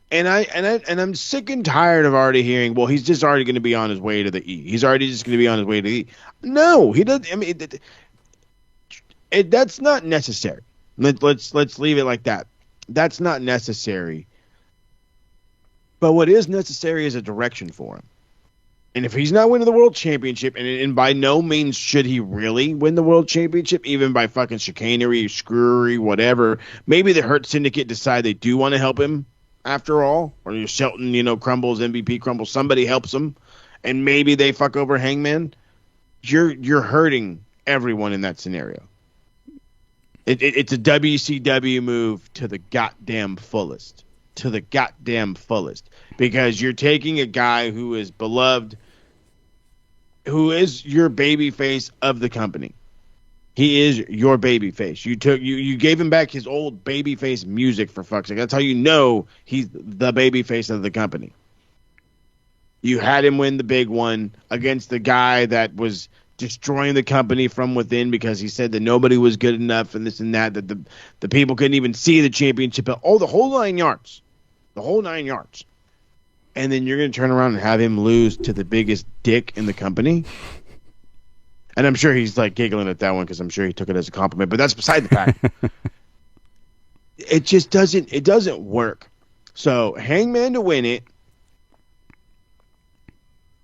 And I'm sick and tired of already hearing, well, he's just already going to be on his way to the E. He's already just going to be on his way to the E. No, he doesn't. I mean, that's not necessary. Let's leave it like that. That's not necessary. But what is necessary is a direction for him. And if he's not winning the world championship, and by no means should he really win the world championship, even by fucking chicanery, screwery, whatever, maybe the Hurt Syndicate decide they do want to help him after all, or Shelton, crumbles, MVP crumbles, somebody helps him, and maybe they fuck over Hangman. You're hurting everyone in that scenario. It's a WCW move to the goddamn fullest. To the goddamn fullest. Because you're taking a guy who is beloved, who is your baby face of the company. He is your baby face. You gave him back his old baby face music, for fuck's sake. That's how you know he's the baby face of the company. You had him win the big one against the guy that was destroying the company from within because he said that nobody was good enough and this and that the people couldn't even see the championship. The whole 9 yards. The whole 9 yards. And then you're going to turn around and have him lose to the biggest dick in the company? And I'm sure he's like giggling at that one because I'm sure he took it as a compliment. But that's beside the fact. It just doesn't work. So Hangman to win it.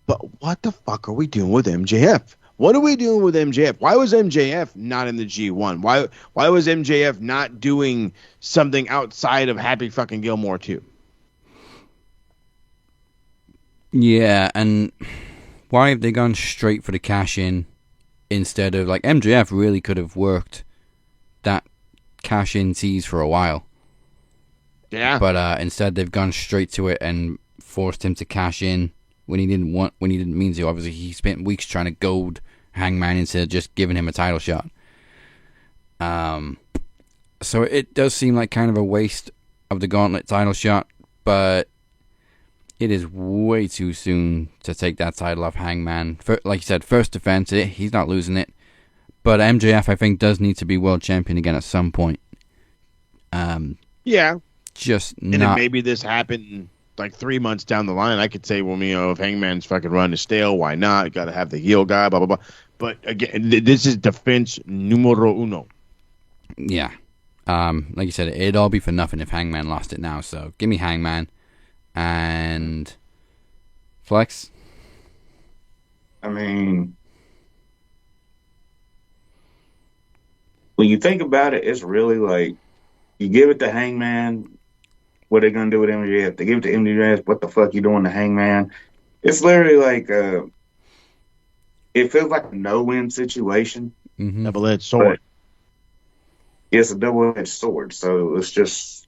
But what the fuck are we doing with MJF? What are we doing with MJF? Why was MJF not in the G1? Why was MJF not doing something outside of Happy fucking Gilmore too? Yeah, and why have they gone straight for the cash in instead of, like, MJF really could have worked that cash in tease for a while. Yeah. But instead they've gone straight to it and forced him to cash in when he didn't mean to. Obviously he spent weeks trying to goad Hangman into just giving him a title shot. So it does seem like kind of a waste of the Gauntlet title shot, but it is way too soon to take that title off Hangman. Like you said, first defense, he's not losing it. But MJF, I think, does need to be world champion again at some point. Yeah. Just and not. then maybe this happened like 3 months down the line. I could say, well, if Hangman's fucking run is stale, why not? Got to have the heel guy, blah, blah, blah. But again, this is defense numero uno. Yeah. Like you said, it'd all be for nothing if Hangman lost it now. So give me Hangman. And Flex? I mean, when you think about it, it's really like you give it to Hangman. What are they gonna do with MJF? They give it to MJF. What the fuck you doing to Hangman? It's literally like it feels like a no-win situation. Mm-hmm. Double-edged sword. It's a double-edged sword. So it's just,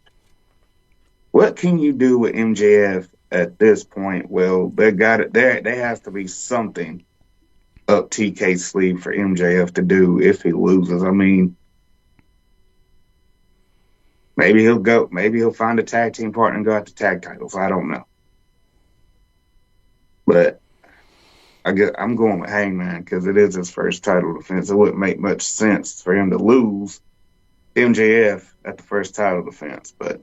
what can you do with MJF at this point? Well, they got it. There has to be something up TK's sleeve for MJF to do if he loses. I mean, maybe he'll find a tag team partner and go out to tag titles. I don't know. But I'm going with Hangman because it is his first title defense. It wouldn't make much sense for him to lose MJF at the first title defense. But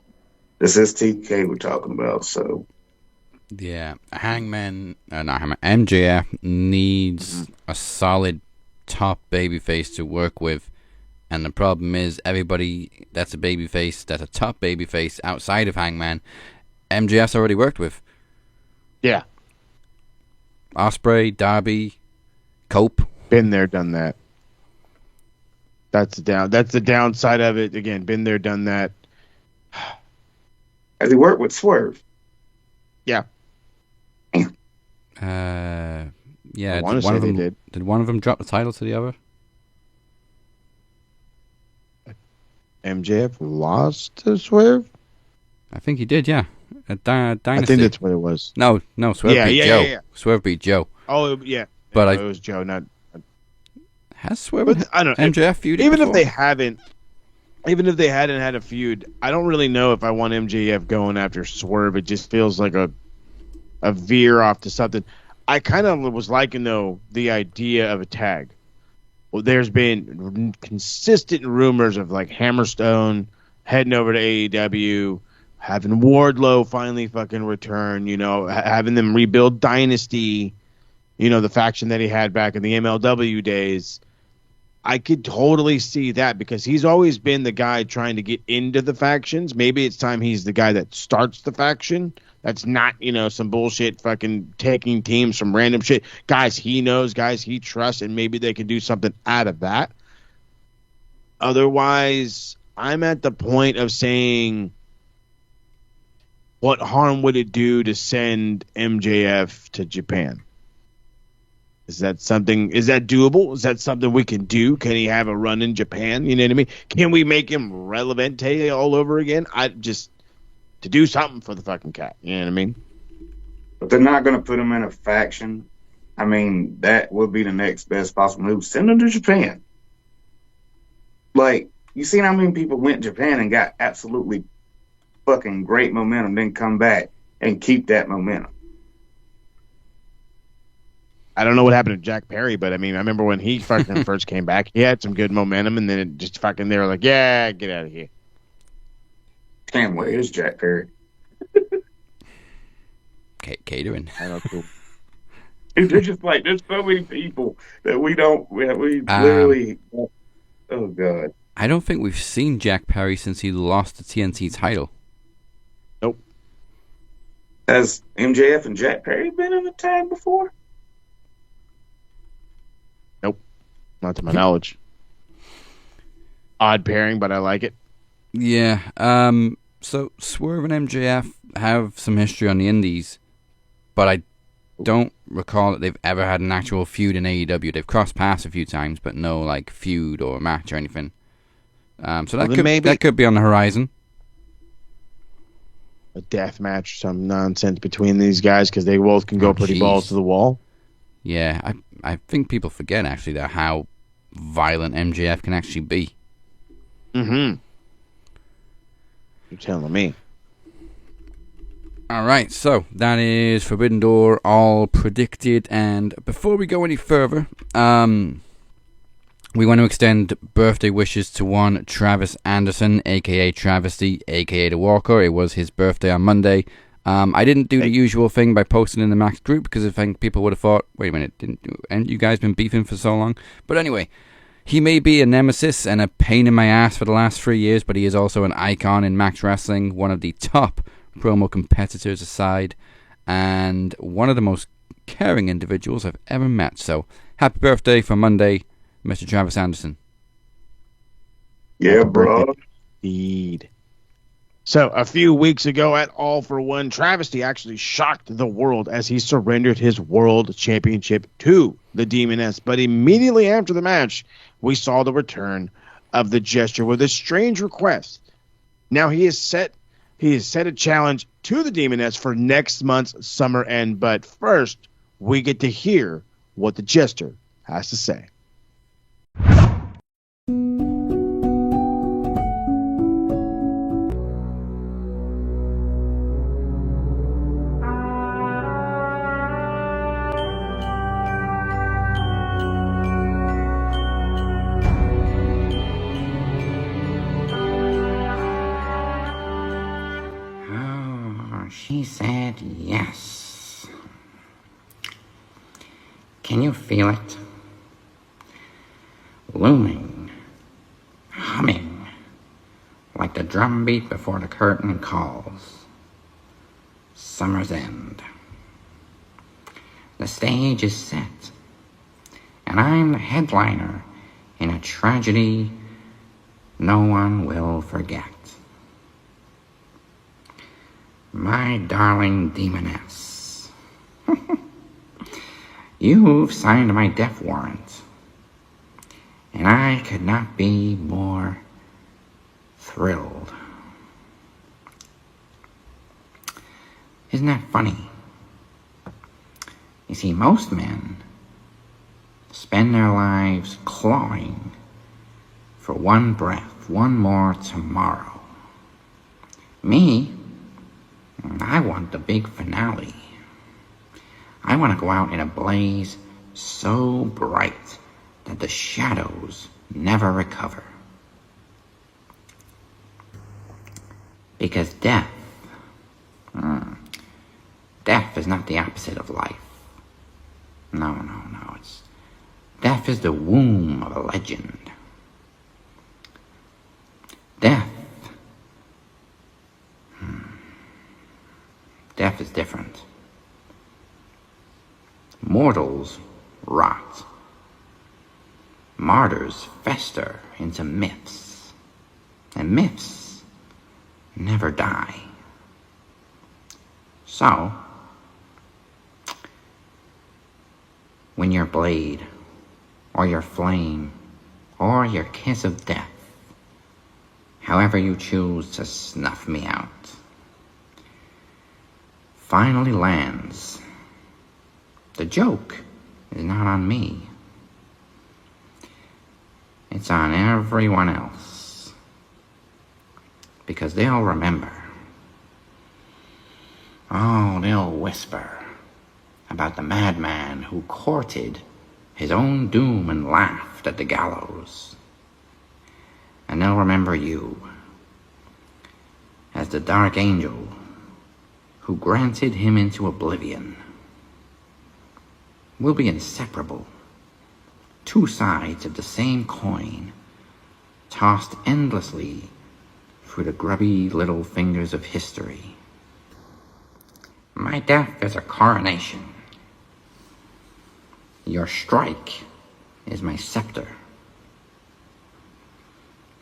this is TK we're talking about, so. Yeah, MJF needs a solid top babyface to work with. And the problem is, everybody that's a babyface, that's a top babyface outside of Hangman, MJF's already worked with. Yeah. Ospreay, Darby, Cope. Been there, done that. That's the downside of it. Again, been there, done that. Has he worked with Swerve? Yeah. Yeah. I want to say they did. Did one of them drop the title to the other? MJF lost to Swerve? I think he did, yeah. Dynasty. I think that's what it was. No, Swerve beat Joe. Yeah. Swerve beat Joe. Oh, yeah. But it was Joe, not... Has Swerve I don't know. MJF feuded even before? if they hadn't had a feud, I don't really know if I want MJF going after Swerve. It just feels like a veer off to something. I kind of was liking, though, the idea of a tag. Well, there's been consistent rumors of like Hammerstone heading over to AEW, having Wardlow finally fucking return, having them rebuild Dynasty, the faction that he had back in the MLW days. I could totally see that because he's always been the guy trying to get into the factions. Maybe it's time he's the guy that starts the faction. That's not, some bullshit fucking taking teams from random shit. Guys he knows, guys he trusts, and maybe they can do something out of that. Otherwise, I'm at the point of saying, what harm would it do to send MJF to Japan? Is that doable? Is that something we can do? Can he have a run in Japan? You know what I mean? Can we make him relevant all over again? To do something for the fucking cat. You know what I mean? But they're not going to put him in a faction. I mean, that would be the next best possible move. Send him to Japan. Like, you seen how many people went to Japan and got absolutely fucking great momentum, then come back and keep that momentum. I don't know what happened to Jack Perry, but I mean, I remember when he fucking first came back, he had some good momentum, and then it just fucking, they were like, yeah, get out of here. Damn, where is Jack Perry? Catering. I know, cool. It's just like there's so many people that we Um, literally. Oh God. I don't think we've seen Jack Perry since he lost the TNT title. Nope. Has MJF and Jack Perry been in the tag before? Nope. Not to my knowledge. Odd pairing, but I like it. Yeah. So Swerve and MJF have some history on the Indies, but I don't recall that they've ever had an actual feud in AEW. They've crossed paths a few times, but no like feud or match or anything. So that could be on the horizon. A death match, some nonsense between these guys because they both can go pretty balls to the wall. Yeah, I think people forget actually that how violent MJF can actually be. Mm-hmm. You're telling me. Alright, so that is Forbidden Door all predicted, and before we go any further, we want to extend birthday wishes to one Travis Anderson, aka Travesty, aka The Walker. It was his birthday on Monday. I didn't do the usual thing by posting in the Max group because I think people would have thought, wait a minute, and you guys been beefing for so long? But anyway, he may be a nemesis and a pain in my ass for the last 3 years, but he is also an icon in Max Wrestling, one of the top promo competitors aside, and one of the most caring individuals I've ever met. So, happy birthday for Monday, Mr. Travis Anderson. Yeah, bro. Indeed. So, a few weeks ago at All For One, Travesty actually shocked the world as he surrendered his world championship to the Demoness. But immediately after the match, we saw the return of the Gesture with a strange request. Now he has set a challenge to the Demoness for next month's Summer End. But first, we get to hear what the Jester has to say. She said yes. Can you feel it? Looming, humming, like the drum beat before the curtain calls. Summer's End. The stage is set, and I'm the headliner in a tragedy no one will forget. My darling Demoness, you've signed my death warrant, and I could not be more thrilled. Isn't that funny? You see, most men spend their lives clawing for one breath, one more tomorrow. Me, I want the big finale. I want to go out in a blaze so bright that the shadows never recover. Because death is not the opposite of life. No. Death is the womb of a legend. Death is different. Mortals rot. Martyrs fester into myths. And myths never die. So, when your blade, or your flame, or your kiss of death, however you choose to snuff me out, finally lands, the joke is not on me. It's on everyone else. Because they'll remember. Oh, they'll whisper about the madman who courted his own doom and laughed at the gallows. And they'll remember you as the dark angel who granted him into oblivion. will be inseparable. Two sides of the same coin, tossed endlessly through the grubby little fingers of history. My death is a coronation. Your strike is my scepter.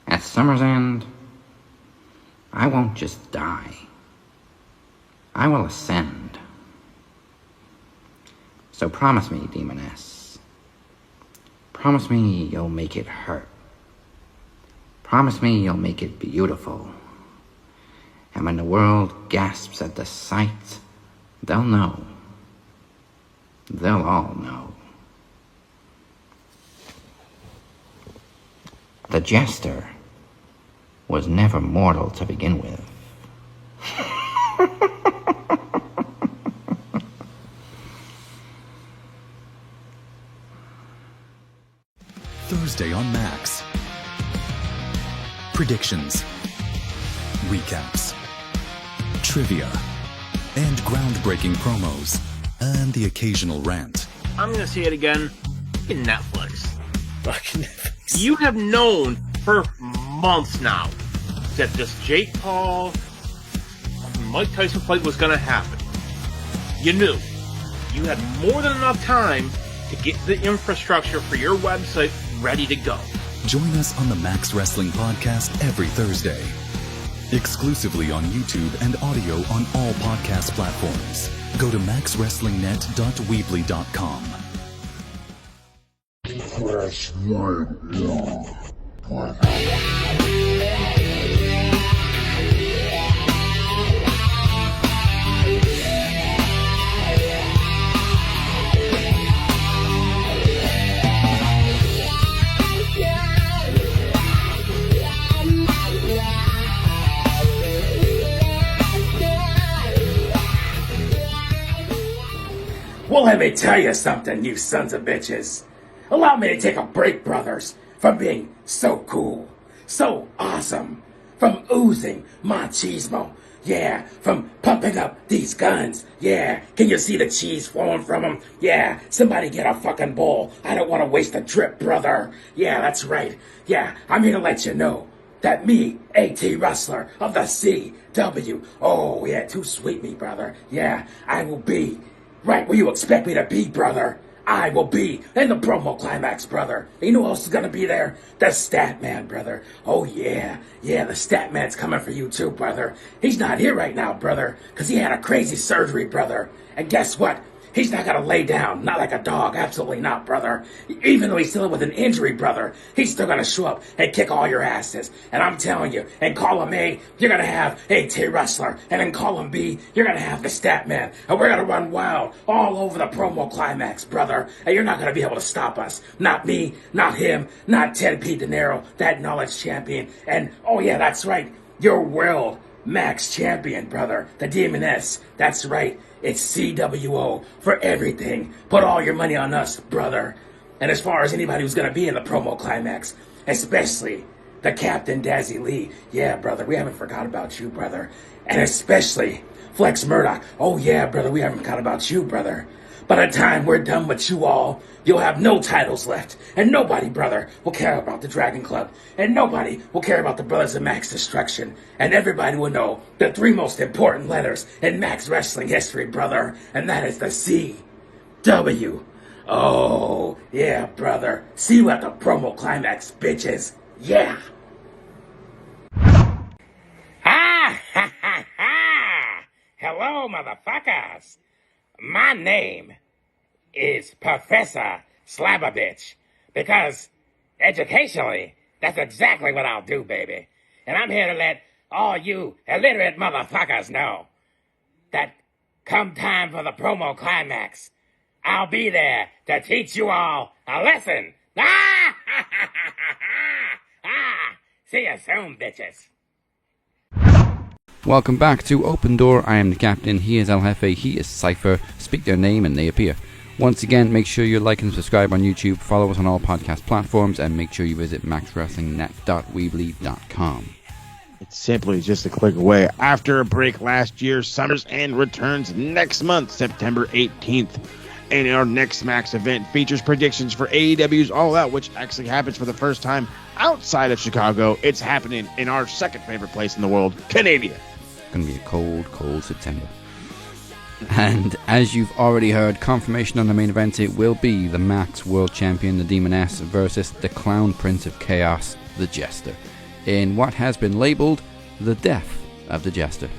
At summer's end, I won't just die. I will ascend. So promise me, Demoness. Promise me you'll make it hurt. Promise me you'll make it beautiful. And when the world gasps at the sight, they'll know. They'll all know. The jester was never mortal to begin with. Thursday on Max. Predictions, recaps, trivia, and groundbreaking promos, and the occasional rant. I'm gonna say it again. Fucking Netflix. Fucking Netflix. You have known for months now that this Jake Paul, Mike Tyson fight was gonna happen. You knew. You had more than enough time to get the infrastructure for your website ready to go. Join us on the Max Wrestling Podcast every Thursday. Exclusively on YouTube and audio on all podcast platforms. Go to maxwrestlingnet.weebly.com. Press 1. Well, let me tell you something, you sons of bitches. Allow me to take a break, brothers, from being so cool, so awesome, from oozing machismo, yeah, from pumping up these guns, yeah. Can you see the cheese flowing from them? Yeah, somebody get a fucking bowl. I don't want to waste a drip, brother. Yeah, that's right. Yeah, I'm here to let you know that me, A.T. Wrestler of the CW, oh yeah, too sweet me, brother. Yeah, I will be right where you expect me to be, brother. I will be in the Promo Climax, brother. You know who else is gonna be there? The Stat Man, brother. Oh yeah, the Stat Man's coming for you too, brother. He's not here right now, brother, because he had a crazy surgery, brother. And guess what? He's not gonna lay down, not like a dog, absolutely not, brother. Even though he's still with an injury, brother, he's still gonna show up and kick all your asses. And I'm telling you, in column A, you're gonna have A.T. Wrestler, and in column B, you're gonna have the Stat Man. And we're gonna run wild all over the Promo Climax, brother. And you're not gonna be able to stop us. Not me, not him, not Tedd P Dinero, that knowledge champion. And, oh yeah, that's right, your world Max champion, brother, the Demoness. That's right. It's CWO for everything. Put all your money on us, brother. And as far as anybody who's going to be in the Promo Climax, especially the Captain Dazzy Lea. Yeah, brother, we haven't forgot about you, brother. And especially Flex Murdoch. Oh, yeah, brother, we haven't forgot about you, brother. By the time we're done with you all, you'll have no titles left. And nobody, brother, will care about the Dragon Club. And nobody will care about the Brothers of Max Destruction. And everybody will know the three most important letters in Max Wrestling history, brother. And that is the C-W. Oh, yeah, brother. See you at the Promo Climax, bitches. Yeah. Ha ha ha ha! Hello, motherfuckers. My name is Professor Slababitch, because educationally, that's exactly what I'll do, baby. And I'm here to let all you illiterate motherfuckers know that come time for the Promo Climax, I'll be there to teach you all a lesson. Ah! See you soon, bitches. Welcome back to Open Door. I am the captain. He is El Jefe. He is Cypher. Speak their name and they appear. Once again, make sure you like and subscribe on YouTube. Follow us on all podcast platforms. And make sure you visit maxwrestlingnet.weebly.com. It's simply just a click away. After a break last year, Summer's End returns next month, September 18th. And our next Max event features predictions for AEW's All Out, which actually happens for the first time outside of Chicago. It's happening in our second favorite place in the world, Canada. It's going to be a cold, cold September. And as you've already heard, confirmation on the main event, it will be the Max World Champion, the Demoness, versus the Clown Prince of Chaos, the Jester, in what has been labeled the death of the Jester.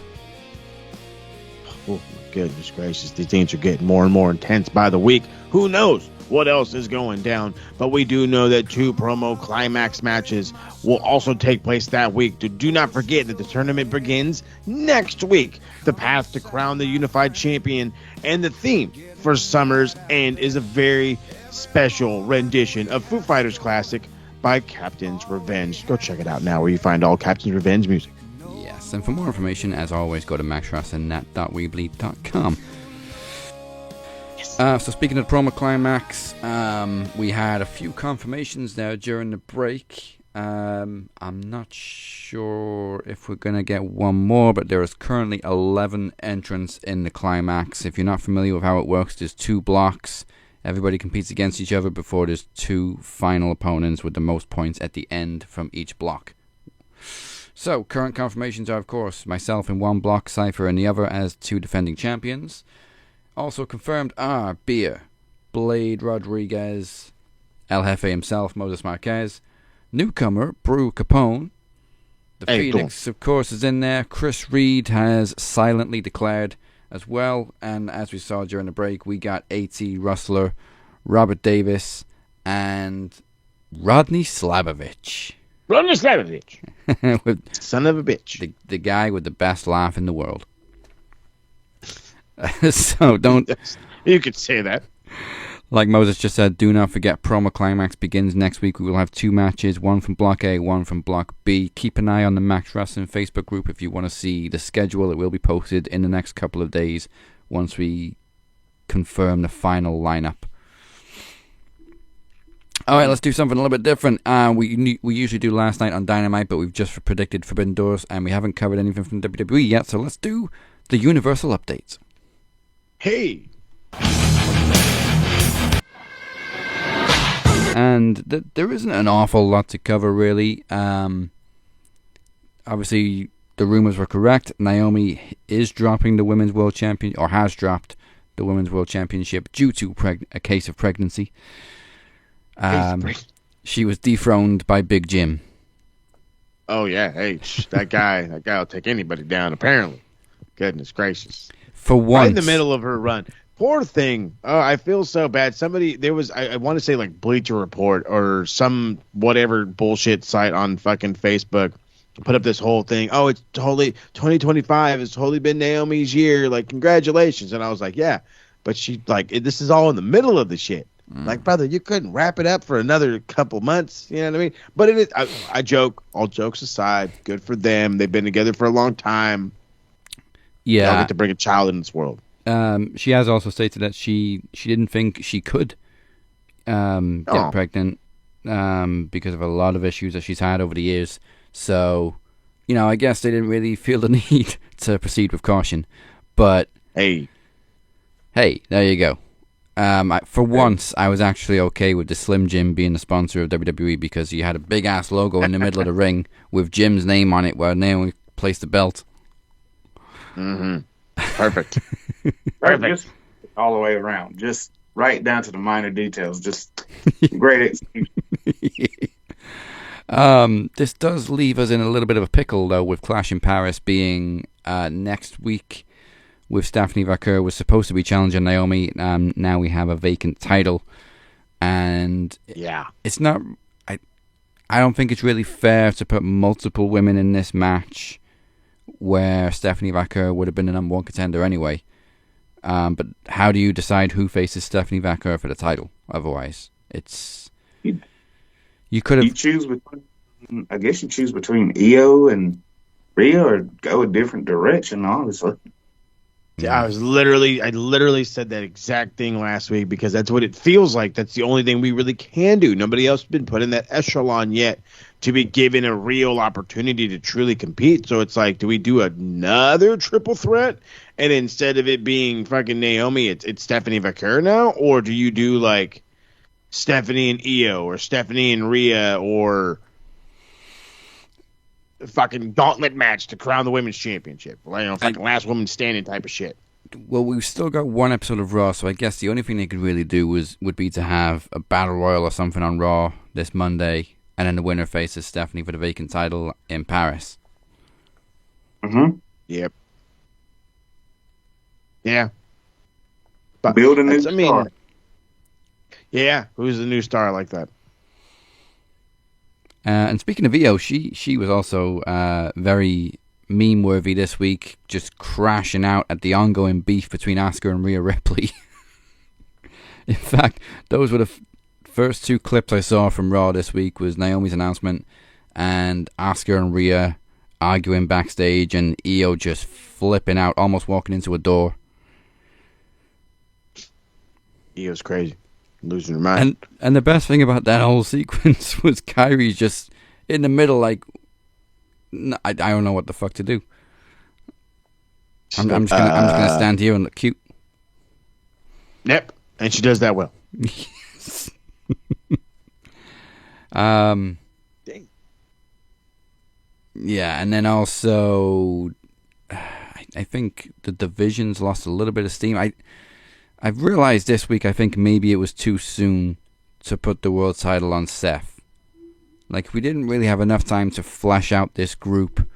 Oh, my goodness gracious. These things are getting more and more intense by the week. Who knows what else is going down? But we do know that 2 Promo Climax matches will also take place that week. Do not forget that the tournament begins next week. The path to crown the unified champion and the theme for Summer's End is a very special rendition of Foo Fighters Classic by Captain's Revenge. Go check it out now where you find all Captain's Revenge music. Yes, and for more information, as always, go to maxwrestlingnet.weebly.com. So speaking of the Promo Climax, we had a few confirmations there during the break. I'm not sure if we're going to get one more, but there is currently 11 entrants in the Climax. If you're not familiar with how it works, there's 2 blocks. Everybody competes against each other before there's 2 final opponents with the most points at the end from each block. So, current confirmations are, of course, myself in one block, Cypher in the other as 2 defending champions. Also confirmed are Beer, Blade Rodriguez, El Jefe himself, Moses Marquez, newcomer, Brew Capone. The Phoenix, of course, is in there. Chris Reed has silently declared as well. And as we saw during the break, we got A.T. Rustler, Robert Davis, and Rodney Slabovich. Rodney Slabovich. Son of a bitch. The guy with the best laugh in the world. So don't... You could say that. Like Moses just said, do not forget Promo Climax begins next week. We will have 2 matches, one from Block A, one from Block B. Keep an eye on the Max Wrestling Facebook group if you want to see the schedule. It will be posted in the next couple of days once we confirm the final lineup. Alright, let's do something a little bit different. We usually do last night on Dynamite, but we've just predicted Forbidden Doors, and we haven't covered anything from WWE yet, so let's do the Universal updates. Hey! And there isn't an awful lot to cover, really. Obviously, the rumors were correct. Naomi is dropping the Women's World Champion, or has dropped the Women's World Championship due to a case of pregnancy. She was dethroned by Big Jim. Oh, yeah. Hey, that guy will take anybody down, apparently. Goodness gracious. For once. Right in the middle of her run. Poor thing. Oh, I feel so bad. There was, I want to say like Bleacher Report or some whatever bullshit site on fucking Facebook put up this whole thing. Oh, it's totally 2025. It's totally been Naomi's year. Like, congratulations. And I was like, yeah, but this is all in the middle of the shit. Like, brother, you couldn't wrap it up for another couple months. You know what I mean? But it is, I joke, all jokes aside, good for them. They've been together for a long time. Yeah. They'll get to bring a child in this world. She has also stated that she didn't think she could get pregnant because of a lot of issues that she's had over the years. So, I guess they didn't really feel the need to proceed with caution. But hey, there you go. Once, I was actually okay with the Slim Jim being the sponsor of WWE because he had a big ass logo in the middle of the ring with Jim's name on it where Naomi placed the belt. Mm-hmm. Perfect. Perfect. Just all the way around. Just right down to the minor details. Just great execution. This does leave us in a little bit of a pickle, though, with Clash in Paris being next week. With Stephanie Vaquer was supposed to be challenging Naomi. Now we have a vacant title. And it's not... I don't think it's really fair to put multiple women in this match where Stephanie Vaquer would have been the number 1 contender anyway. But how do you decide who faces Stephanie Vaquer for the title? Otherwise, it's... You could have... You choose between... I guess you choose between Io and Rhea or go a different direction, honestly. Yeah, I literally said that exact thing last week because that's what it feels like. That's the only thing we really can do. Nobody else has been put in that echelon yet to be given a real opportunity to truly compete. So it's like, do we do another triple threat? And instead of it being fucking Naomi, it's Stephanie Vaquer now? Or do you do like Stephanie and Io or Stephanie and Rhea or fucking gauntlet match to crown the women's championship? Fucking last woman standing type of shit. Well, we've still got one episode of Raw, so I guess the only thing they could really do would be to have a battle royal or something on Raw this Monday, and then the winner faces Stephanie for the vacant title in Paris. Mm-hmm. Yep. Yeah. But Build a new star. Yeah, who's the new star like that? And speaking of Io, she was also very meme-worthy this week, just crashing out at the ongoing beef between Asuka and Rhea Ripley. In fact, those were the first two clips I saw from Raw this week, was Naomi's announcement and Asuka and Rhea arguing backstage, and Io just flipping out, almost walking into a door. Io's crazy. Losing her mind. And the best thing about that whole sequence was Kyrie just in the middle, like, I don't know what the fuck to do. I'm just gonna stand here and look cute. Yep, and she does that well. Dang. Yeah, and then also, I think the divisions lost a little bit of steam. I've realized this week, I think maybe it was too soon to put the world title on Seth. Like, we didn't really have enough time to flesh out this group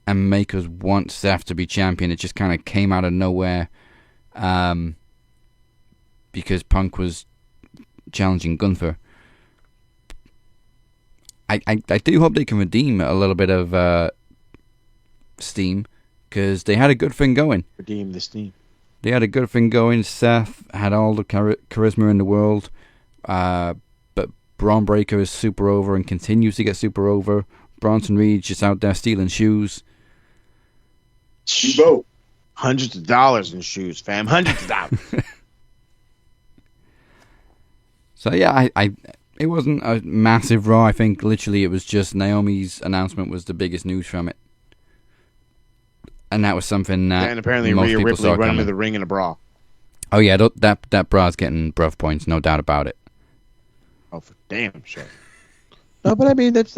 and make us want Seth to be champion. It just kind of came out of nowhere because Punk was challenging Gunther. I do hope they can redeem a little bit of steam, because they had a good thing going. Redeem the steam. They had a good thing going. Seth had all the charisma in the world. Braun Breaker is super over and continues to get super over. Bronson Reed's just out there stealing shoes. Go. Hundreds of dollars in shoes, fam. Hundreds of dollars. So yeah, it wasn't a massive Raw. I think literally it was just Naomi's announcement was the biggest news from it. And that was something that and apparently most Rhea people Ripley saw running coming. to the ring in a bra. Oh yeah, that bra's getting bruv points, no doubt about it. Oh, for damn sure. No, but I mean that's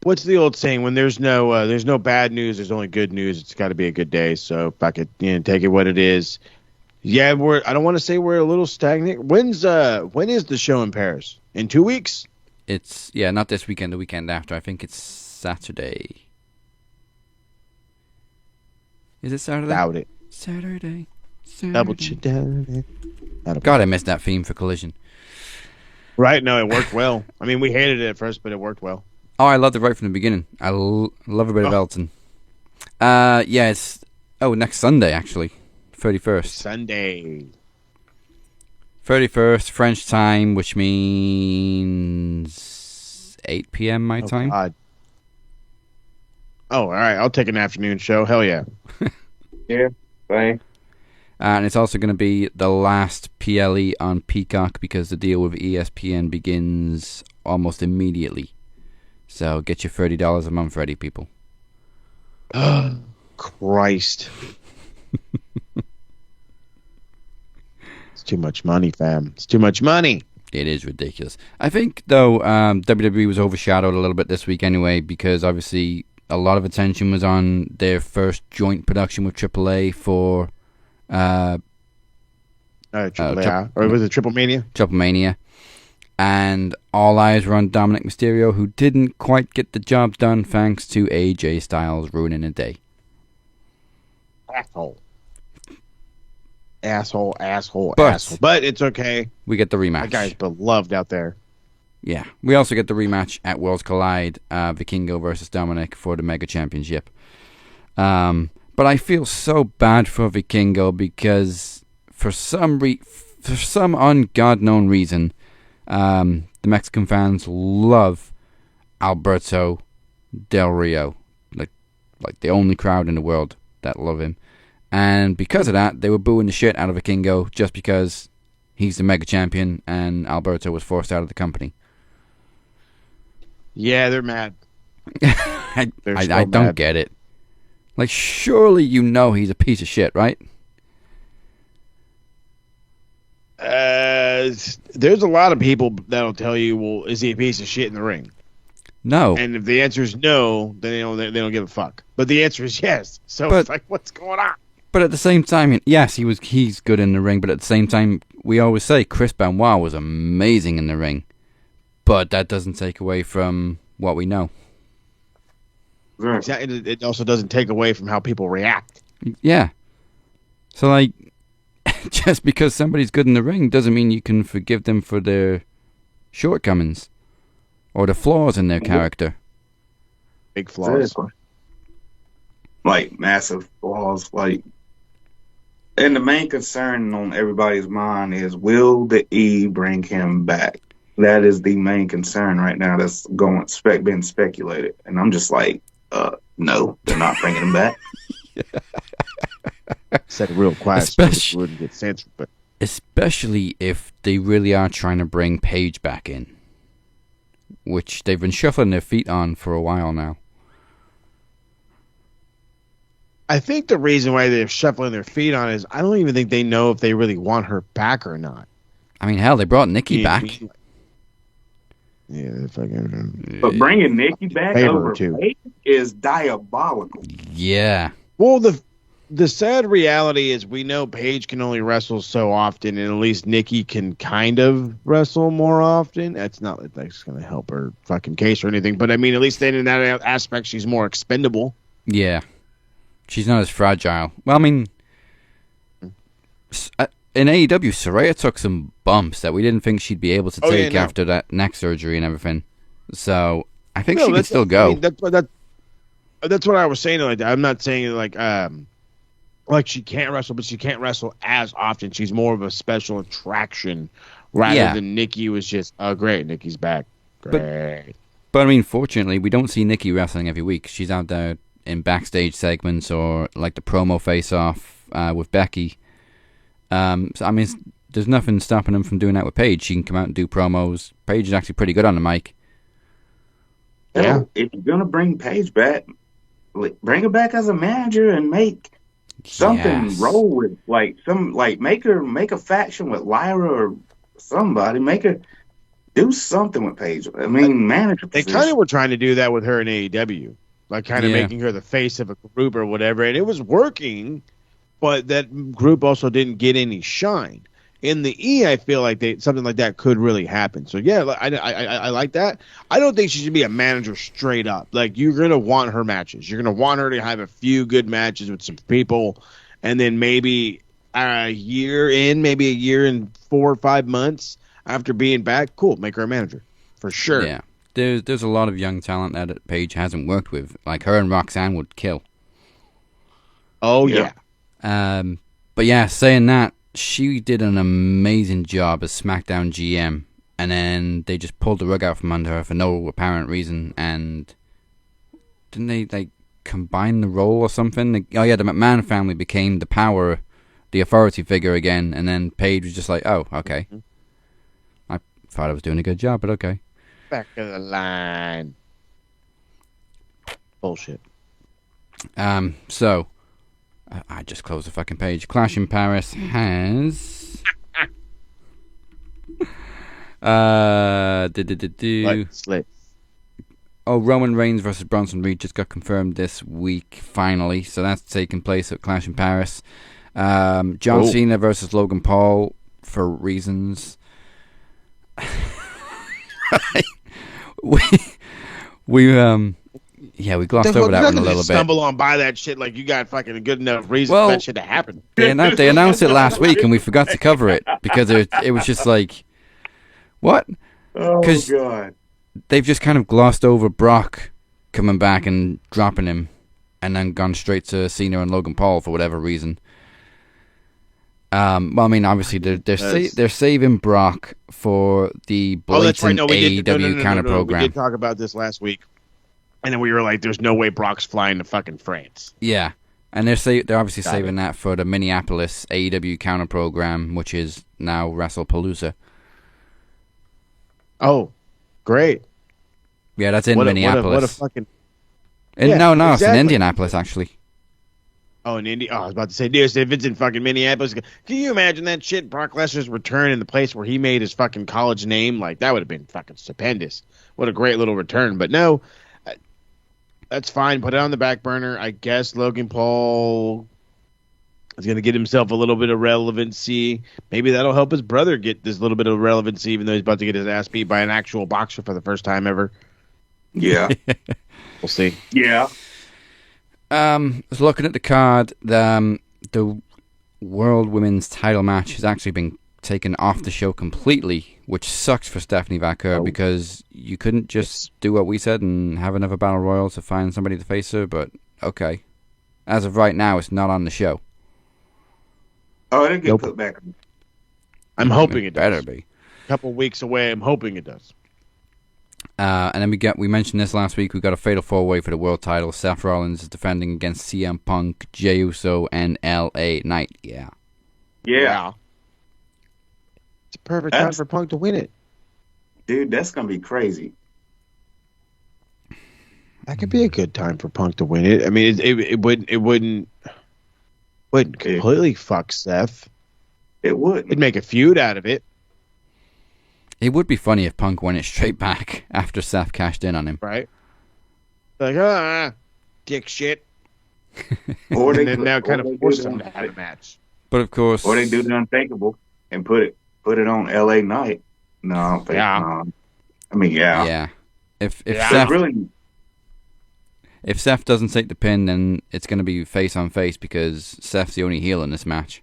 what's the old saying? When there's no bad news, there's only good news. It's got to be a good day. So if I could take it what it is. Yeah, I don't want to say we're a little stagnant. When is the show in Paris? In 2 weeks? It's not this weekend, the weekend after. I think it's Saturday. Is it Saturday? Doubt it. Saturday. Double down. God, I missed that theme for Collision. Right? No, it worked well. I mean, we hated it at first, but it worked well. Oh, I loved it right from the beginning. I love a bit of Elton. Yeah, it's next Sunday actually, 31st. Sunday. 31st French time, which means 8 p.m. my time. God. Oh, all right. I'll take an afternoon show. Hell yeah. Yeah, thanks. And it's also going to be the last PLE on Peacock because the deal with ESPN begins almost immediately. So get your $30 a month ready, people. Christ. It's too much money, fam. It's too much money. It is ridiculous. I think, though, WWE was overshadowed a little bit this week anyway, because obviously a lot of attention was on their first joint production with AAA for AAA, or was it Triple Mania? Triple Mania. And all eyes were on Dominic Mysterio, who didn't quite get the job done thanks to AJ Styles ruining a day. Asshole. But it's okay. We get the rematch. That guy's beloved out there. Yeah. We also get the rematch at Worlds Collide, Vikingo versus Dominic for the Mega Championship. But I feel so bad for Vikingo because for some ungod-known reason, the Mexican fans love Alberto Del Rio. Like the only crowd in the world that love him. And because of that, they were booing the shit out of Vikingo just because he's the Mega Champion and Alberto was forced out of the company. Yeah, they're mad. I so don't mad. get it. Like, surely you know he's a piece of shit, right? There's a lot of people that'll tell you, well, is he a piece of shit in the ring? No. And if the answer is no, then they don't give a fuck. But the answer is yes. So But- it's like, what's going on? But at the same time, yes, he's good in the ring, but at the same time, we always say Chris Benoit was amazing in the ring. But that doesn't take away from what we know. Exactly. It also doesn't take away from how people react. Yeah. So, like, just because somebody's good in the ring doesn't mean you can forgive them for their shortcomings or the flaws in their character. Big flaws. Like, massive flaws. Like, and the main concern on everybody's mind is, will the E bring him back? That is the main concern right now that's being speculated. And I'm just like, no, they're not bringing him back. Said real quiet so it wouldn't get censored. But Especially if they really are trying to bring Paige back in, which they've been shuffling their feet on for a while now. I think the reason why they're shuffling their feet on is I don't even think they know if they really want her back or not. I mean, hell, they brought Nikki back. Yeah, fucking. But bringing Nikki back over too Paige is diabolical. Yeah. Well, the sad reality is we know Paige can only wrestle so often, and at least Nikki can kind of wrestle more often. That's not that that's going to help her fucking case or anything, but I mean, at least then in that aspect, she's more expendable. Yeah. She's not as fragile. Well, I mean, in AEW, Saraya took some bumps that we didn't think she'd be able to take after that neck surgery and everything. So I think she could still go. I mean, that's what I was saying. Like, I'm not saying like she can't wrestle, but she can't wrestle as often. She's more of a special attraction rather than Nikki was just, oh, great, Nikki's back. Great. But I mean, fortunately, we don't see Nikki wrestling every week. She's out there in backstage segments or like the promo face-off with Becky. So I mean, there's nothing stopping them from doing that with Paige. She can come out and do promos. Paige is actually pretty good on the mic. Yeah. If you're gonna bring Paige back, bring her back as a manager and make something roll with, make a faction with Lyra or somebody. Make her do something with Paige. I mean, manager. They kind of were trying to do that with her in AEW. Like, kind of making her the face of a group or whatever, and it was working, but that group also didn't get any shine. In the E, I feel like something like that could really happen. So yeah, I like that. I don't think she should be a manager straight up. Like, you're gonna want her matches. You're gonna want her to have a few good matches with some people, and then maybe a year and 4 or 5 months after being back, cool, make her a manager for sure. Yeah. There's a lot of young talent that Paige hasn't worked with. Like, her and Roxanne would kill. Oh, yeah. But yeah, saying that, she did an amazing job as SmackDown GM. And then they just pulled the rug out from under her for no apparent reason. And didn't they, like, combine the role or something? The McMahon family became the authority figure again. And then Paige was just like, oh, okay. Mm-hmm. I thought I was doing a good job, but okay. Back of the line. Bullshit. So I just closed the fucking page. Clash in Paris has Roman Reigns versus Bronson Reed just got confirmed this week finally, so that's taking place at Clash in Paris. John Cena versus Logan Paul for reasons. we glossed over that one a little bit. Stumble on by that shit like you got fucking a good enough reason for that shit to happen. They announced it last week and we forgot to cover it because it was just like, what? Oh, God. They've just kind of glossed over Brock coming back and dropping him and then gone straight to Cena and Logan Paul for whatever reason. Well, I mean, obviously they're saving Brock for the blatant AEW counter program. We did talk about this last week, and then we were like, "There's no way Brock's flying to fucking France." Yeah, and they're obviously saving that for the Minneapolis AEW counter program, which is now WrestlePalooza. Oh, great! Yeah, that's in Minneapolis. What a fucking... No, exactly. It's in Indianapolis, actually. Oh, in Indy. Oh, I was about to say, dude, if it's in fucking Minneapolis, can you imagine that shit? Brock Lesnar's return in the place where he made his fucking college name. Like, that would have been fucking stupendous. What a great little return. But no, that's fine. Put it on the back burner. I guess Logan Paul is going to get himself a little bit of relevancy. Maybe that'll help his brother get this little bit of relevancy, even though he's about to get his ass beat by an actual boxer for the first time ever. Yeah. We'll see. Yeah. I was looking at the card. The World Women's title match has actually been taken off the show completely, which sucks for Stephanie Vaquer because you couldn't just do what we said and have another battle royal to find somebody to face her, but okay. As of right now, it's not on the show. Oh, it didn't get put back. I'm hoping it better does. be. A couple weeks away, I'm hoping it does. And then we mentioned this last week. We got a fatal 4-way for the world title. Seth Rollins is defending against CM Punk, Jey Uso, and LA Knight. Yeah. Yeah. It's a perfect time for Punk to win it. Dude, that's gonna be crazy. That could be a good time for Punk to win it. I mean, it wouldn't completely fuck Seth. It would. It'd make a feud out of it. It would be funny if Punk won it straight back after Seth cashed in on him. Right. Like, dick shit. Or and they then now kind of force him to have a match. But of course... Or they do the unthinkable and put it on LA Knight. No, I don't think. Yeah. I mean, yeah. Yeah. If Seth... Really... If Seth doesn't take the pin, then it's going to be face on face because Seth's the only heel in this match.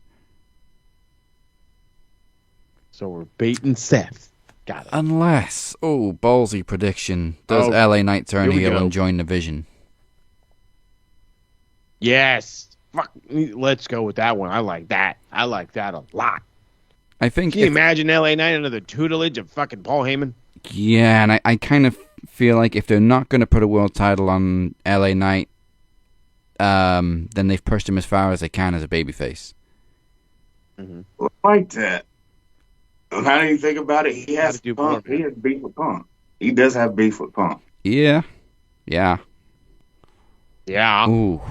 So we're beating Seth. Got it. Unless, ballsy prediction. Does LA Knight turn heel and join the Vision? Yes. Fuck. Let's go with that one. I like that. I like that a lot. I think. Can you imagine LA Knight under the tutelage of fucking Paul Heyman? Yeah, and I kind of feel like if they're not going to put a world title on LA Knight, then they've pushed him as far as they can as a babyface. I like that. How do you think about it? He has Punk. He has beef with Punk. He does have beef with Punk. Yeah. Yeah. Yeah. Ooh.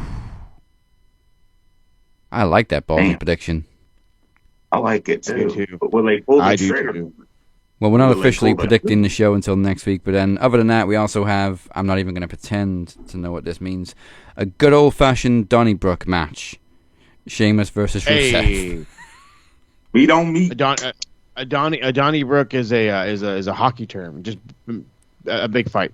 I like that ballsy prediction. I like it too. But will they pull the trigger? Well, we're not officially predicting the show until next week, but then other than that, we also have, I'm not even going to pretend to know what this means, a good old-fashioned Donnybrook match. Sheamus versus Rusev. Meet on meat. A Donnybrook is a hockey term. Just a big fight.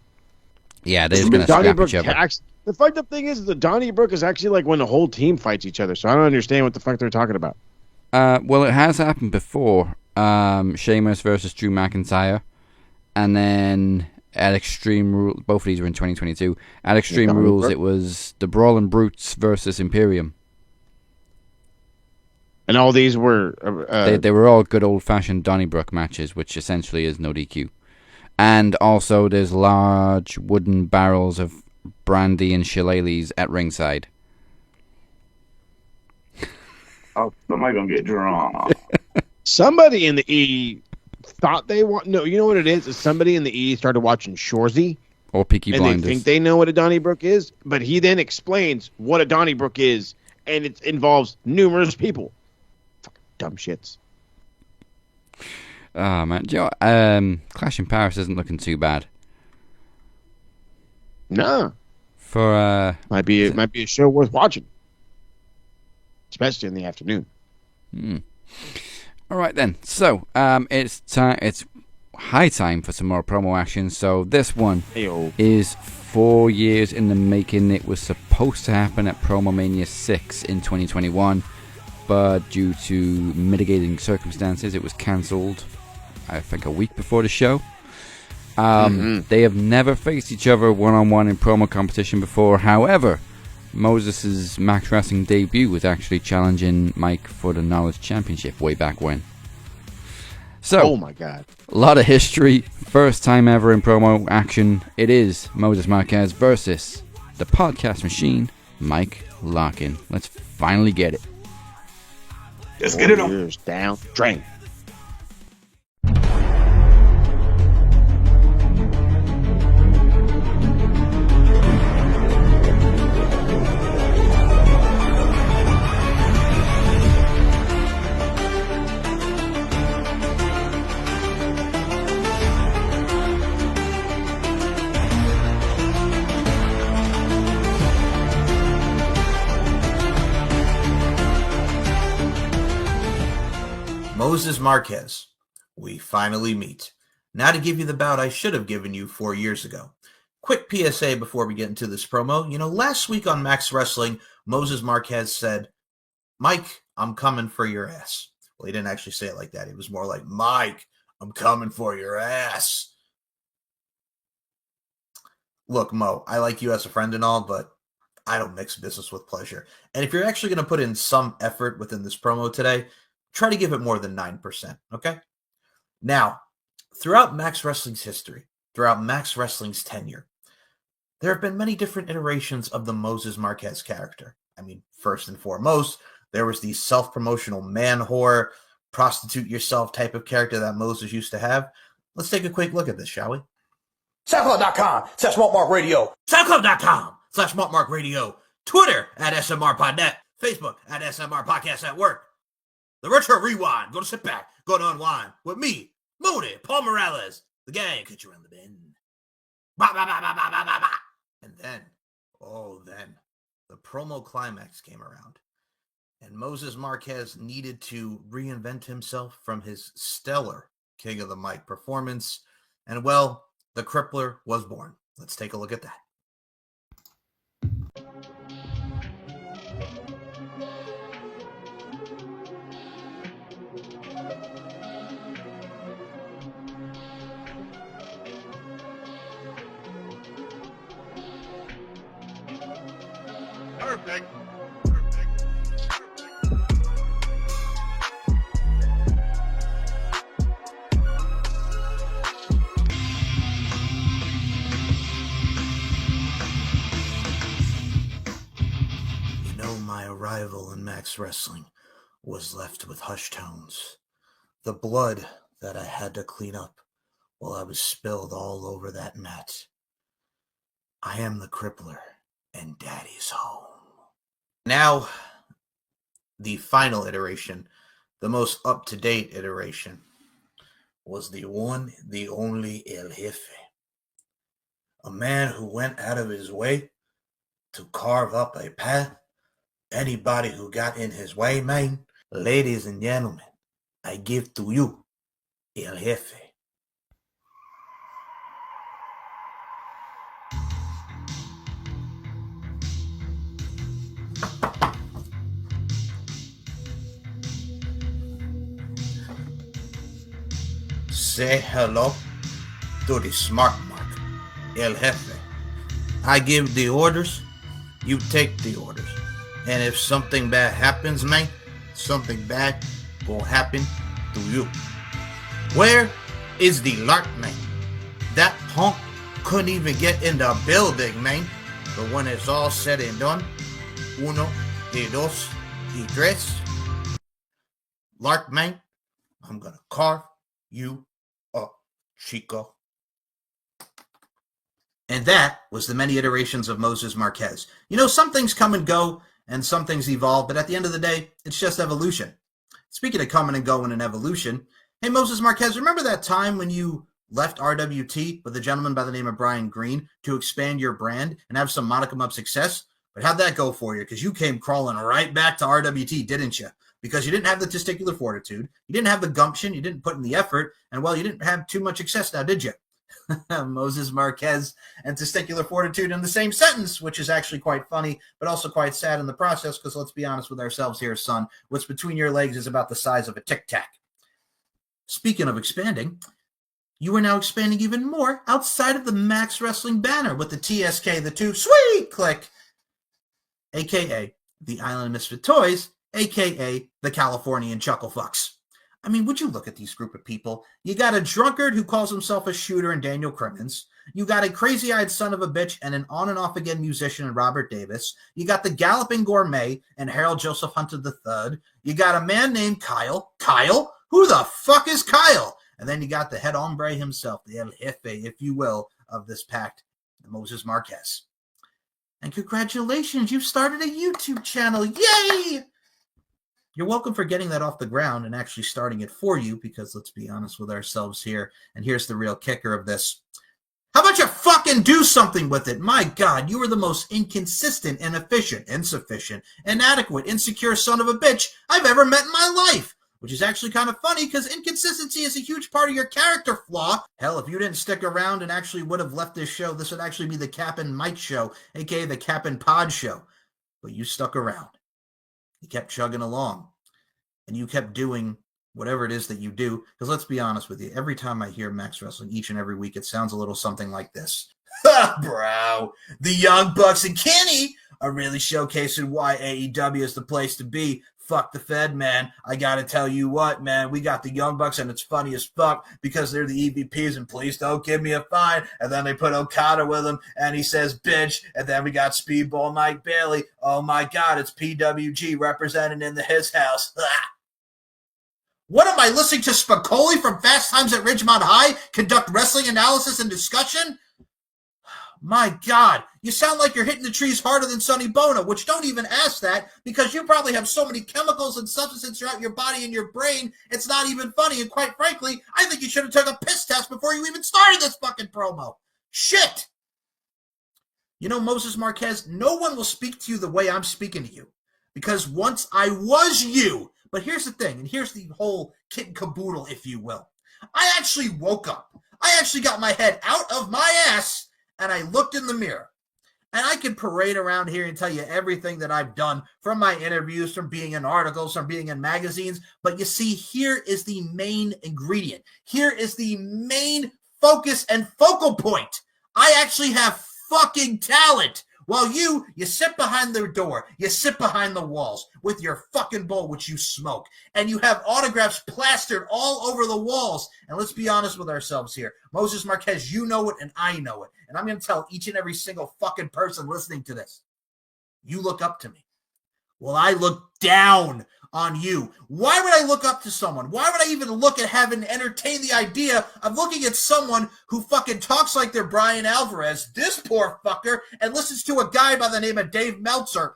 Yeah, they're just going to scrap each other. The fucked up thing is the Donnybrook is actually like when the whole team fights each other, so I don't understand what the fuck they're talking about. Well, it has happened before. Sheamus versus Drew McIntyre. And then at Extreme Rules, both of these were in 2022. At Extreme Rules, it was the Brawling Brutes versus Imperium. And all these were... they were all good old-fashioned Donnybrook matches, which essentially is no DQ. And also, there's large wooden barrels of brandy and shillelaghs at ringside. Oh, somebody gonna get drunk. Somebody in the E thought they want... No, you know what it is? Somebody in the E started watching Shoresy. Or Peaky Blinders. And they think they know what a Donnybrook is, but he then explains what a Donnybrook is, and it involves numerous people. Fucking dumb shits. Oh, man. Clash in Paris isn't looking too bad. No. For might be a show worth watching. Especially in the afternoon. All right then. So it's high time for some more promo action. So this one is 4 years in the making. It was supposed to happen at Promo Mania 6 in 2021, but due to mitigating circumstances, it was cancelled. I think a week before the show. They have never faced each other one-on-one in promo competition before. However, Moses' Max Wrestling debut was actually challenging Mike for the Knowledge Championship way back when. So, oh my god. A lot of history. First time ever in promo action. It is Moses Marquez versus the podcast machine, Mike Larkin. Let's finally get it. Let's get it on. Down, drain. Moses Marquez, we finally meet. Now to give you the bout I should have given you 4 years ago. Quick PSA before we get into this promo. You know, last week on Max Wrestling, Moses Marquez said, Mike, I'm coming for your ass. Well, he didn't actually say it like that. It was more like, Mike, I'm coming for your ass. Look, Mo, I like you as a friend and all, but I don't mix business with pleasure. And if you're actually going to put in some effort within this promo today, try to give it more than 9%, okay? Now, throughout Max Wrestling's history, throughout Max Wrestling's tenure, there have been many different iterations of the Moses Marquez character. I mean, first and foremost, there was the self-promotional man whore, prostitute yourself type of character that Moses used to have. Let's take a quick look at this, shall we? SoundCloud.com/MarkMarkRadio. SoundCloud.com/MarkMarkRadio. Twitter at SMRPodNet. Facebook at SMR Podcast at Work. The Retro Rewind. Go to sit back. Go to unwind with me, Moody, Paul Morales. The gang catch you around the bend. Bah, bah, bah, bah, bah, bah, bah, bah. And then, the Promo Climax came around. And Moses Marquez needed to reinvent himself from his stellar King of the Mic performance. And, well, the Crippler was born. Let's take a look at that. Perfect. My arrival in Max Wrestling was left with hushed tones. The blood that I had to clean up while I was spilled all over that mat. I am the Crippler, and Daddy's home. Now, the final iteration, the most up-to-date iteration, was the one, the only El Jefe. A man who went out of his way to carve up a path. Anybody who got in his way, man, ladies and gentlemen, I give to you El Jefe. Say hello to the smart mark, El Jefe. I give the orders, you take the orders. And if something bad happens, man, something bad will happen to you. Where is the Lark, man? That punk couldn't even get in the building, man. But when it's all said and done, uno, y dos, y tres, Lark, man, I'm gonna carve you up, Chico. And that was the many iterations of Moses Marquez. You know, some things come and go, and some things evolve, but at the end of the day, it's just evolution. Speaking of coming and going and evolution, hey, Moses Marquez, remember that time when you left RWT with a gentleman by the name of Brian Green to expand your brand and have some modicum of success? But how'd that go for you? Because you came crawling right back to RWT, didn't you? Because you didn't have the testicular fortitude, you didn't have the gumption, you didn't put in the effort, and, well, you didn't have too much success now, did you? Moses Marquez and testicular fortitude in the same sentence, which is actually quite funny, but also quite sad in the process, because let's be honest with ourselves here, son. What's between your legs is about the size of a Tic Tac. Speaking of expanding, you are now expanding even more outside of the Max Wrestling banner with the TSK, the Two Sweet Click, a.k.a. the Island of Misfit Toys, a.k.a. the Californian Chuckle Fucks. I mean, would you look at these group of people? You got a drunkard who calls himself a shooter in Daniel Crimmins. You got a crazy-eyed son of a bitch and an on-and-off-again musician in Robert Davis. You got the Galloping Gourmet and Harold Joseph Hunter III. You got a man named Kyle. Kyle? Who the fuck is Kyle? And then you got the head hombre himself, the El Jefe, if you will, of this pact, Moses Marquez. And congratulations, you've started a YouTube channel. Yay! You're welcome for getting that off the ground and actually starting it for you, because let's be honest with ourselves here, and here's the real kicker of this. How about you fucking do something with it? My God, you are the most inconsistent, inefficient, insufficient, inadequate, insecure son of a bitch I've ever met in my life. which is actually kind of funny because inconsistency is a huge part of your character flaw. Hell, if you didn't stick around and actually would have left this show, this would actually be the Cap and Mike show, aka the Cap and Pod show. But you stuck around. You kept chugging along. And you kept doing whatever it is that you do. Because let's be honest with you, every time I hear Max Wrestling each and every week, it sounds a little something like this. Ha, bro! The Young Bucks and Kenny are really showcasing why AEW is the place to be. Fuck the Fed, man. I gotta tell you what, man. We got the Young Bucks, and it's funny as fuck because they're the EVPs, and please don't give me a fine. And then they put Okada with him, and he says, bitch. And then we got Speedball Mike Bailey. Oh my God, it's PWG represented in his house. What am I listening to Spicoli from Fast Times at Ridgemont High conduct wrestling analysis and discussion? My God, you sound like you're hitting the trees harder than Sonny Bono, which don't even ask that because you probably have so many chemicals and substances throughout your body and your brain, it's not even funny. And quite frankly, I think you should have took a piss test before you even started this fucking promo. Shit. You know, Moses Marquez, no one will speak to you the way I'm speaking to you because once I was you. But here's the thing, and here's the whole kit and caboodle, if you will. I actually woke up. I actually got my head out of my ass, and I looked in the mirror. And I can parade around here and tell you everything that I've done from my interviews, from being in articles, from being in magazines. But you see, here is the main ingredient. Here is the main focus and focal point. I actually have fucking talent. While you sit behind the door, you sit behind the walls with your fucking bowl, which you smoke, and you have autographs plastered all over the walls. And let's be honest with ourselves here. Moses Marquez, you know it and I know it. And I'm going to tell each and every single fucking person listening to this, you look up to me. Well, I look down on you. Why would I look up to someone? Why would I even look at having entertained the idea of looking at someone who fucking talks like they're Brian Alvarez, this poor fucker, and listens to a guy by the name of Dave Meltzer,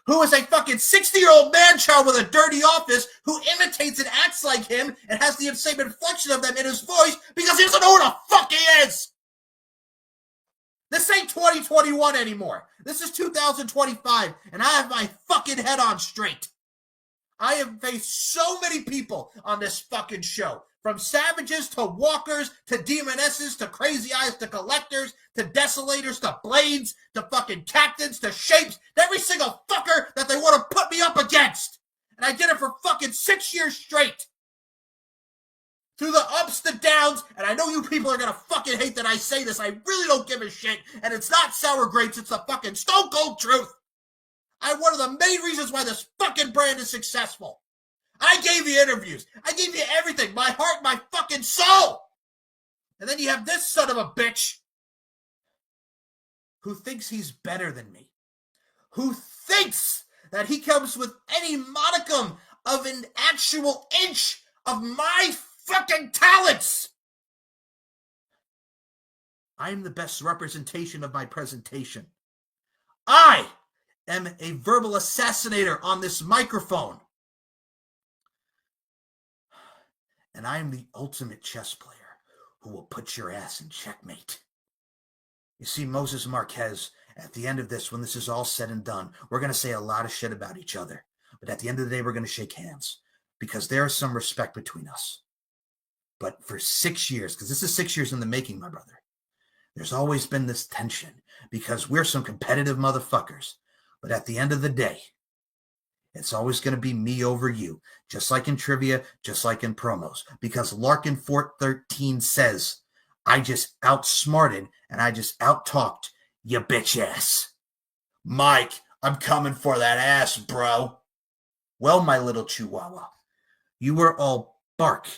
who is a fucking 60-year-old man-child with a dirty office who imitates and acts like him and has the same inflection of them in his voice because he doesn't know who the fuck he is. This ain't 2021 anymore. This is 2025, and I have my fucking head on straight. I have faced so many people on this fucking show, from savages to walkers to demonesses to crazy eyes to collectors to desolators to blades to fucking captains to shapes, to every single fucker that they want to put me up against. And I did it for fucking 6 years straight. Through the ups, the downs, and I know you people are going to fucking hate that I say this. I really don't give a shit, and it's not sour grapes. It's the fucking stone cold truth. I'm one of the main reasons why this fucking brand is successful. I gave you interviews. I gave you everything, my heart, my fucking soul. And then you have this son of a bitch who thinks he's better than me, who thinks that he comes with any modicum of an actual inch of my fucking talents. I am the best representation of my presentation. I am a verbal assassinator on this microphone. And I am the ultimate chess player who will put your ass in checkmate. You see, Moses Marquez, at the end of this, when this is all said and done, we're going to say a lot of shit about each other. But at the end of the day, we're going to shake hands because there is some respect between us. But for 6 years, because this is 6 years in the making, my brother, there's always been this tension because we're some competitive motherfuckers. But at the end of the day, it's always going to be me over you, just like in trivia, just like in promos. Because Larkin Fort 13 says, I just outsmarted and I just out-talked you bitch ass. Mike, I'm coming for that ass, bro. Well, my little chihuahua, you were all bark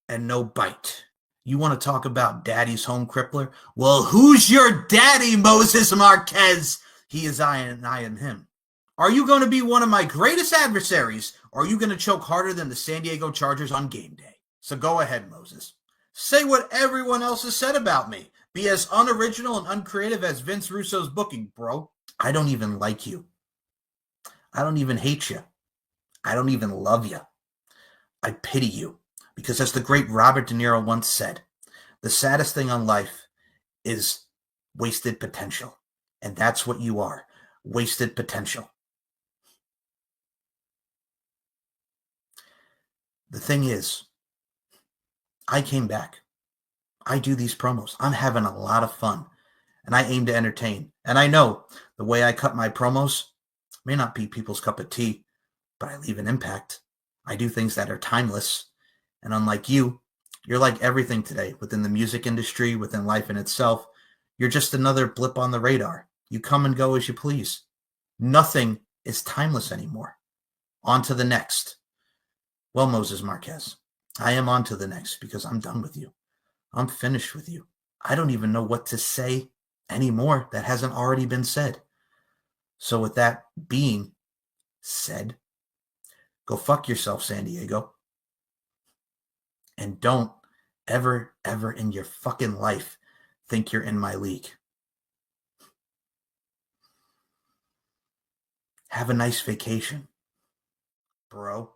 and no bite. You want to talk about daddy's home crippler? Well, who's your daddy, Moses Marquez? He is I and I am him. Are you going to be one of my greatest adversaries, or are you going to choke harder than the San Diego Chargers on game day? So go ahead, Moses. Say what everyone else has said about me. Be as unoriginal and uncreative as Vince Russo's booking, bro. I don't even like you. I don't even hate you. I don't even love you. I pity you. Because as the great Robert De Niro once said, the saddest thing on life is wasted potential. And that's what you are. Wasted potential. The thing is, I came back. I do these promos. I'm having a lot of fun, and I aim to entertain. And I know the way I cut my promos may not be people's cup of tea, but I leave an impact. I do things that are timeless. And unlike you, you're like everything today within the music industry, within life in itself. You're just another blip on the radar. You come and go as you please. Nothing is timeless anymore. On to the next. Well, Moses Marquez, I am on to the next because I'm done with you. I'm finished with you. I don't even know what to say anymore that hasn't already been said. So with that being said, go fuck yourself, San Diego. And don't ever in your fucking life think you're in my league. Have a nice vacation, bro.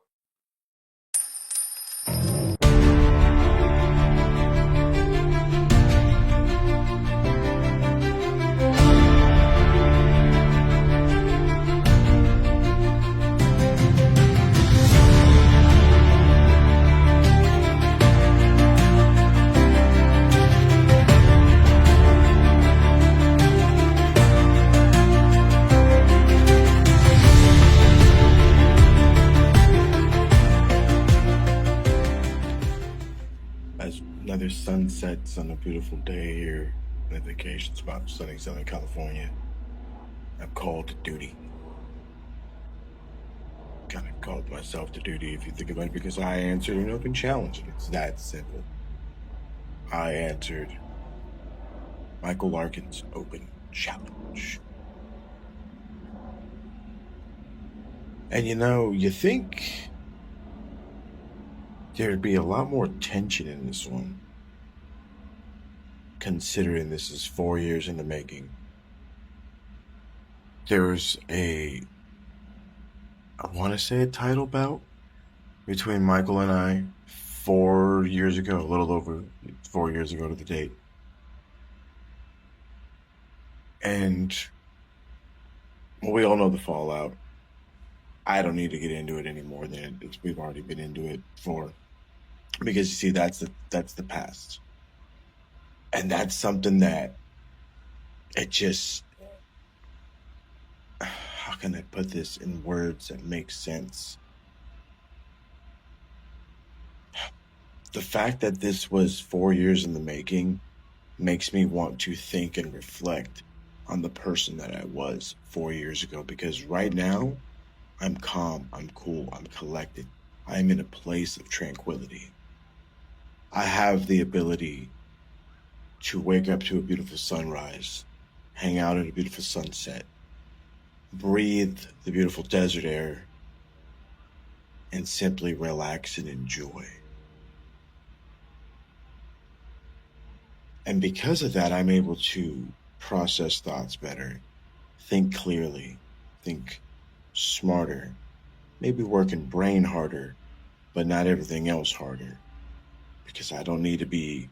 Another sun sets on a beautiful day here in a vacation spot in sunny Southern California. I'm called to duty. Kind of called myself to duty if you think about it, because I answered an open challenge. It's that simple. I answered Michael Larkin's open challenge. And you think there'd be a lot more tension in this one, considering this is 4 years in the making. There's I want to say a title bout between Michael and I 4 years ago, a little over 4 years ago to the date. And we all know the fallout. I don't need to get into it any more than we've already been into it for. Because you see, that's the past. And that's something that it just, how can I put this in words that make sense? The fact that this was 4 years in the making makes me want to think and reflect on the person that I was 4 years ago, because right now I'm calm, I'm cool, I'm collected. I'm in a place of tranquility. I have the ability to wake up to a beautiful sunrise, hang out at a beautiful sunset, breathe the beautiful desert air, and simply relax and enjoy. And because of that, I'm able to process thoughts better, think clearly, think smarter, maybe working brain harder, but not everything else harder. Because I don't need to be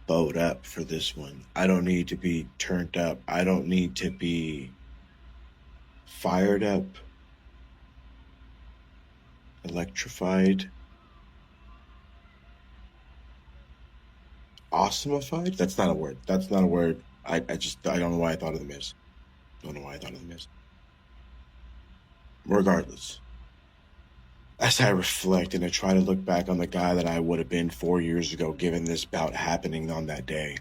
bowed up for this one. I don't need to be turned up. I don't need to be fired up, electrified, awesomeified. That's not a word. I don't know why I thought of the Miz. Regardless, as I reflect and I try to look back on the guy that I would have been 4 years ago, given this bout happening on that day,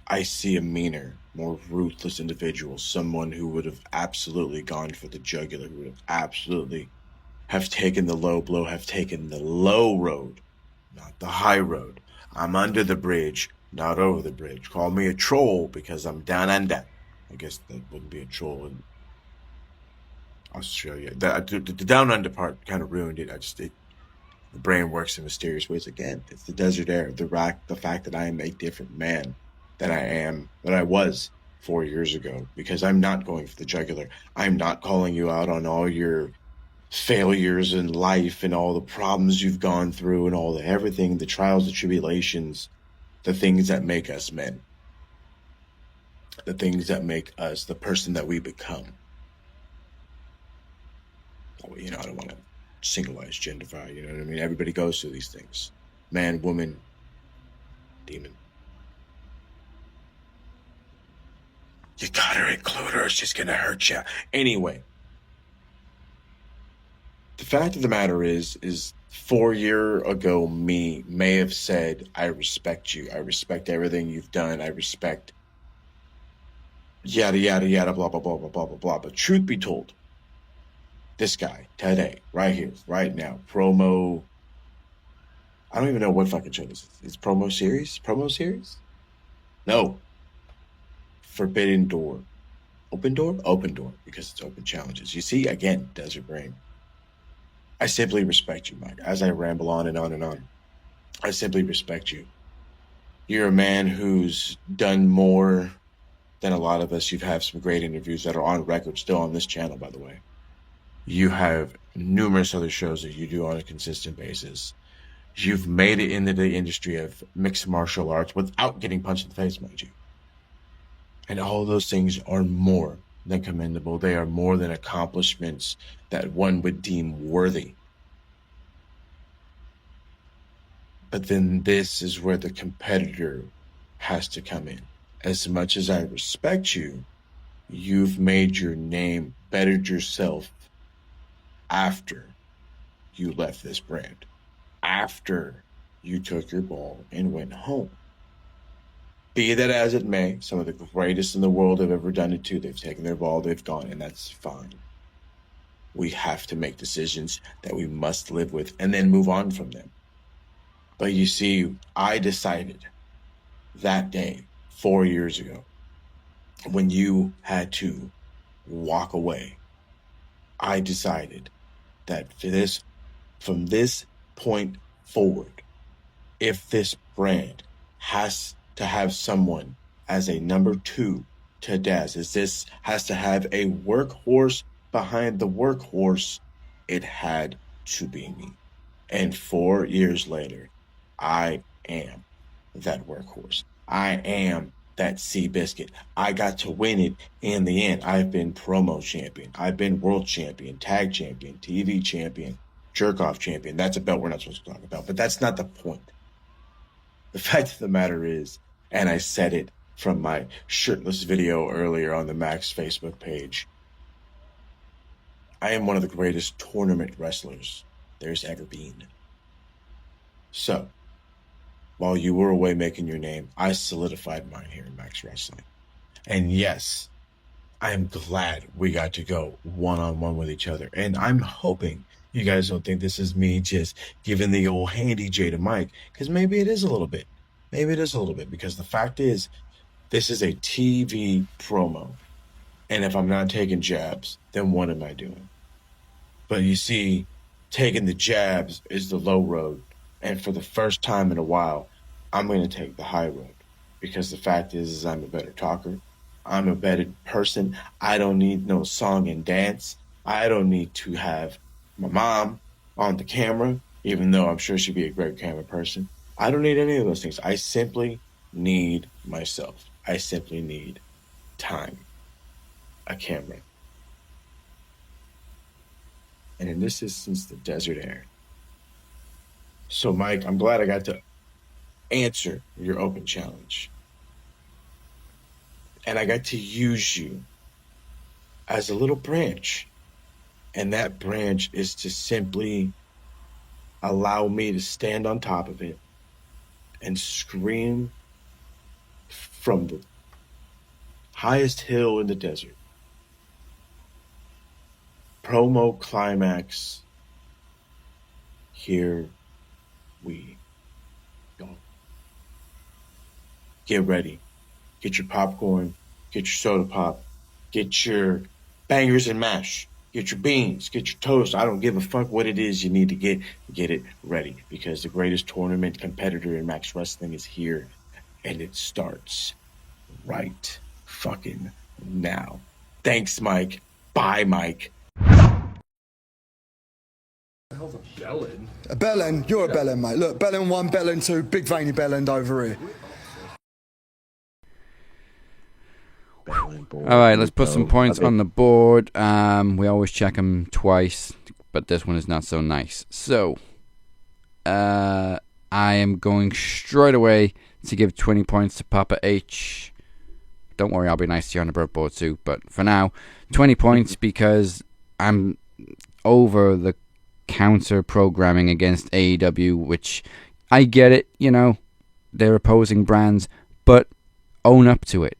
I see a meaner, more ruthless individual, someone who would have absolutely gone for the jugular, who would have absolutely have taken the low blow, have taken the low road, not the high road. I'm under the bridge, not over the bridge. Call me a troll because I'm down under. I guess that wouldn't be a troll in Australia. The down under part kind of ruined it. The brain works in mysterious ways. Again, it's the desert air, the fact that I am a different man than I was 4 years ago, because I'm not going for the jugular. I'm not calling you out on all your failures in life and all the problems you've gone through and everything, the trials, the tribulations, the things that make us men, the things that make us the person that we become. I don't want to singleize, genderify. You know what I mean? Everybody goes through these things. Man, woman, demon. You gotta include her. It's just gonna hurt you. Anyway, the fact of the matter is 4 years ago, me may have said, I respect you. I respect everything you've done. I respect yada, yada, yada, blah, blah, blah, blah, blah, blah, blah. But truth be told, this guy, today, right here, right now, promo, I don't even know what fucking show this is. It's promo series? Promo series? No. Forbidden Door. Open Door? Open Door, because it's open challenges. You see, again, Desert Brain. I simply respect you, Mike. As I ramble on and on and on, I simply respect you. You're a man who's done more than a lot of us. You've had some great interviews that are on record, still on this channel, by the way. You have numerous other shows that you do on a consistent basis. You've made it into the industry of mixed martial arts without getting punched in the face, mind you. And all those things are more than commendable. They are more than accomplishments that one would deem worthy. But then this is where the competitor has to come in. As much as I respect you, you've made your name, bettered yourself after you left this brand, after you took your ball and went home. Be that as it may, some of the greatest in the world have ever done it too. They've taken their ball, they've gone, and that's fine. We have to make decisions that we must live with and then move on from them. But you see, I decided that day, 4 years ago, when you had to walk away, I decided that from this point forward, if this brand has to have someone as a number 2 to Daz, as this has to have a workhorse behind the workhorse, it had to be me. And 4 years later, I am that workhorse. I am that Seabiscuit. I got to win it in the end. I've been promo champion. I've been world champion, tag champion, TV champion, jerk-off champion. That's a belt we're not supposed to talk about, but that's not the point. The fact of the matter is, and I said it from my shirtless video earlier on the Max Facebook page, I am one of the greatest tournament wrestlers there's ever been. So, while you were away making your name, I solidified mine here in Max Wrestling. And yes, I am glad we got to go one-on-one with each other. And I'm hoping you guys don't think this is me just giving the old handy J to Mike, because maybe it is a little bit. Maybe it is a little bit, because the fact is, this is a TV promo. And if I'm not taking jabs, then what am I doing? But you see, taking the jabs is the low road. And for the first time in a while, I'm going to take the high road. Because the fact is I'm a better talker. I'm a better person. I don't need no song and dance. I don't need to have my mom on the camera, even though I'm sure she'd be a great camera person. I don't need any of those things. I simply need myself. I simply need time, a camera. And in this instance, the desert air. So, Mike, I'm glad I got to answer your open challenge. And I got to use you as a little branch. And that branch is to simply allow me to stand on top of it and scream from the highest hill in the desert. Promo Climax. Here we go. Get ready. Get your popcorn. Get your soda pop. Get your bangers and mash. Get your beans. Get your toast. I don't give a fuck what it is you need to get. Get it ready. Because the greatest tournament competitor in Max Wrestling is here. And it starts right fucking now. Thanks, Mike. Bye, Mike. A bellend, you're a bellend, mate. Look, bellend 1, bellend 2, big veiny bellend over here. All right, let's put some points on the board. We always check them twice. but this one is not so nice. So, I am going straight away to give 20 points to Papa H. Don't worry, I'll be nice to you on the Burt board too. But for now, 20 points because I'm over the counter programming against AEW, which I get it, they're opposing brands, but own up to it.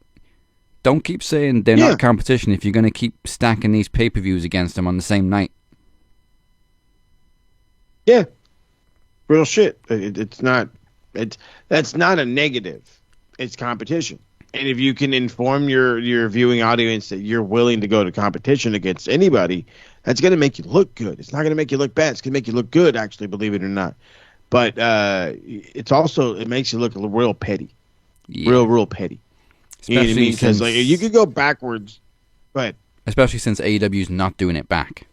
Don't keep saying they're not competition if you're going to keep stacking these pay-per-views against them on the same night. Yeah. Real shit. That's not a negative. It's competition. And if you can inform your viewing audience that you're willing to go to competition against anybody, that's going to make you look good. It's not going to make you look bad. It's going to make you look good, actually, believe it or not. But it makes you look real petty. Yeah. Real petty. You know what I mean? Because you could go backwards, but especially since AEW's not doing it back.